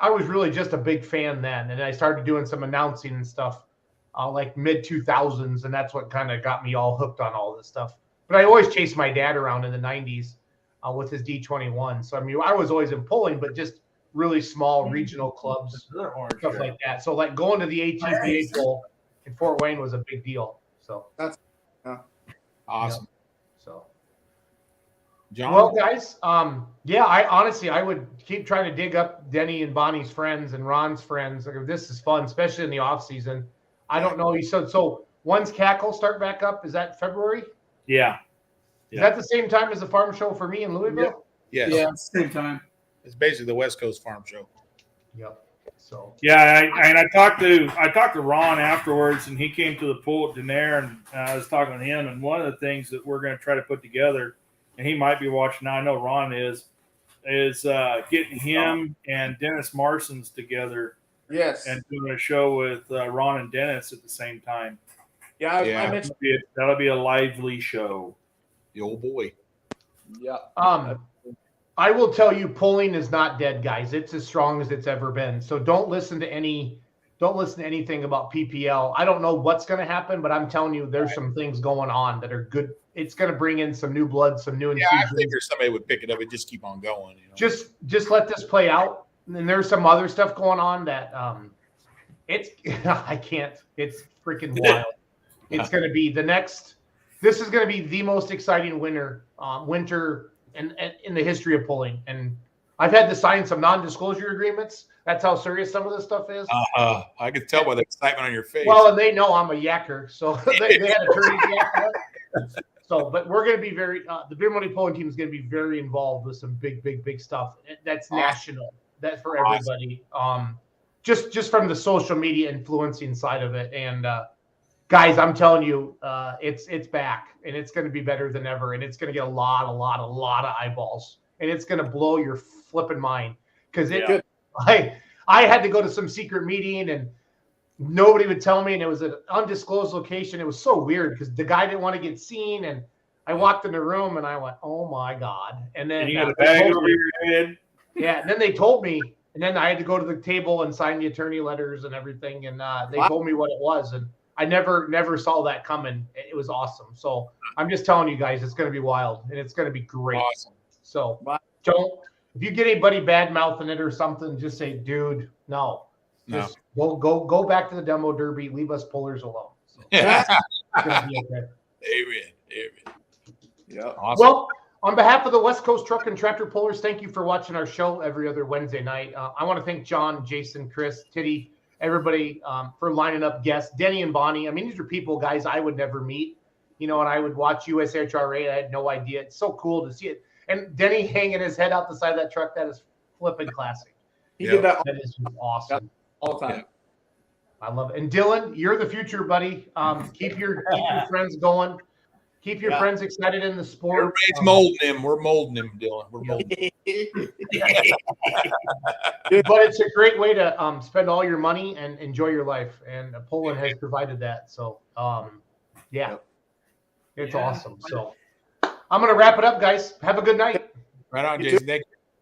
Speaker 4: really just a big fan then, and I started doing some announcing and stuff like mid 2000s, and that's what kind of got me all hooked on all this stuff. But I always chased my dad around in the 90s with his D21. So I mean, I was always in pulling, but just really small regional clubs, stuff like that. So like going to the ATPA poll in Fort Wayne was a big deal. So
Speaker 3: that's
Speaker 6: awesome.
Speaker 4: So,
Speaker 6: John?
Speaker 4: Well, guys, I would keep trying to dig up Denny and Bonnie's friends and Ron's friends. Like, this is fun, especially in the off season. I don't know. You said so. When's Cackle start back up? Is that February?
Speaker 1: Yeah.
Speaker 4: Is that the same time as the farm show for me in Louisville?
Speaker 6: Yes.
Speaker 2: Yeah, same time.
Speaker 6: It's basically the West Coast Farm Show.
Speaker 4: Yep. So
Speaker 1: I talked to Ron afterwards, and he came to the pool at Denair, and I was talking to him. And one of the things that we're going to try to put together, and he might be watching now, I know Ron is getting him and Dennis Marsons together.
Speaker 3: Yes.
Speaker 1: And doing a show with Ron and Dennis at the same time.
Speaker 3: Yeah, I mentioned
Speaker 1: that'll be a lively show.
Speaker 6: The old boy.
Speaker 3: Yeah.
Speaker 4: I will tell you, pulling is not dead, guys. It's as strong as it's ever been. So don't listen to anything about PPL. I don't know what's going to happen, but I'm telling you, there's some things going on that are good. It's going to bring in some new blood, some new infusions.
Speaker 6: Yeah, I figure somebody would pick it up and just keep on going.
Speaker 4: Just let this play out. And there's some other stuff going on that I can't. It's freaking wild. It's going to be this is going to be the most exciting winter in the history of pulling. And I've had to sign some non-disclosure agreements. That's how serious some of this stuff is.
Speaker 6: I could tell by the excitement on your face.
Speaker 4: Well, and they know I'm a yakker, so they had attorneys yak. So, but we're going to be the Beer Money Pulling team is going to be very involved with some big stuff. That's national. That's for everybody. Just from the social media influencing side of it. And guys, I'm telling you, it's back, and it's going to be better than ever, and it's going to get a lot of eyeballs, and it's going to blow your flipping mind because I had to go to some secret meeting, and nobody would tell me, and it was an undisclosed location. It was so weird because the guy didn't want to get seen, and I walked in the room, and I went, "Oh my god!" And then
Speaker 1: you got a bag over your head.
Speaker 4: Yeah, and then they told me, and then I had to go to the table and sign the attorney letters and everything, and they told me what it was, and I never saw that coming. It was awesome. So I'm just telling you guys, it's going to be wild, and it's going to be great.
Speaker 6: Awesome.
Speaker 4: So don't. If you get anybody bad mouthing it or something, just say, dude, no. Just go back to the demo derby. Leave us pullers alone. So,
Speaker 6: Yeah.
Speaker 4: it's gonna be okay.
Speaker 6: Amen.
Speaker 3: Yeah.
Speaker 6: Awesome.
Speaker 4: Well, on behalf of the West Coast Truck and Tractor Pullers, thank you for watching our show every other Wednesday night. I want to thank John, Jason, Chris, Titty, everybody for lining up guests. Denny and Bonnie. I mean, these are people, guys, I would never meet. You know, and I would watch USHRA. I had no idea. It's so cool to see it. And Denny hanging his head out the side of that truck, that is flipping classic.
Speaker 3: He did that
Speaker 4: That is just awesome.
Speaker 3: all the time.
Speaker 4: I love it. And Dylan, you're the future, buddy. Keep your friends going. Keep your friends excited in the sport.
Speaker 6: Everybody's molding him. We're molding him, Dylan. We're molding him.
Speaker 4: But it's a great way to spend all your money and enjoy your life. And Poland has provided that. So, it's awesome. So I'm going to wrap it up, guys. Have a good night.
Speaker 6: Right on, Jason. Thank you.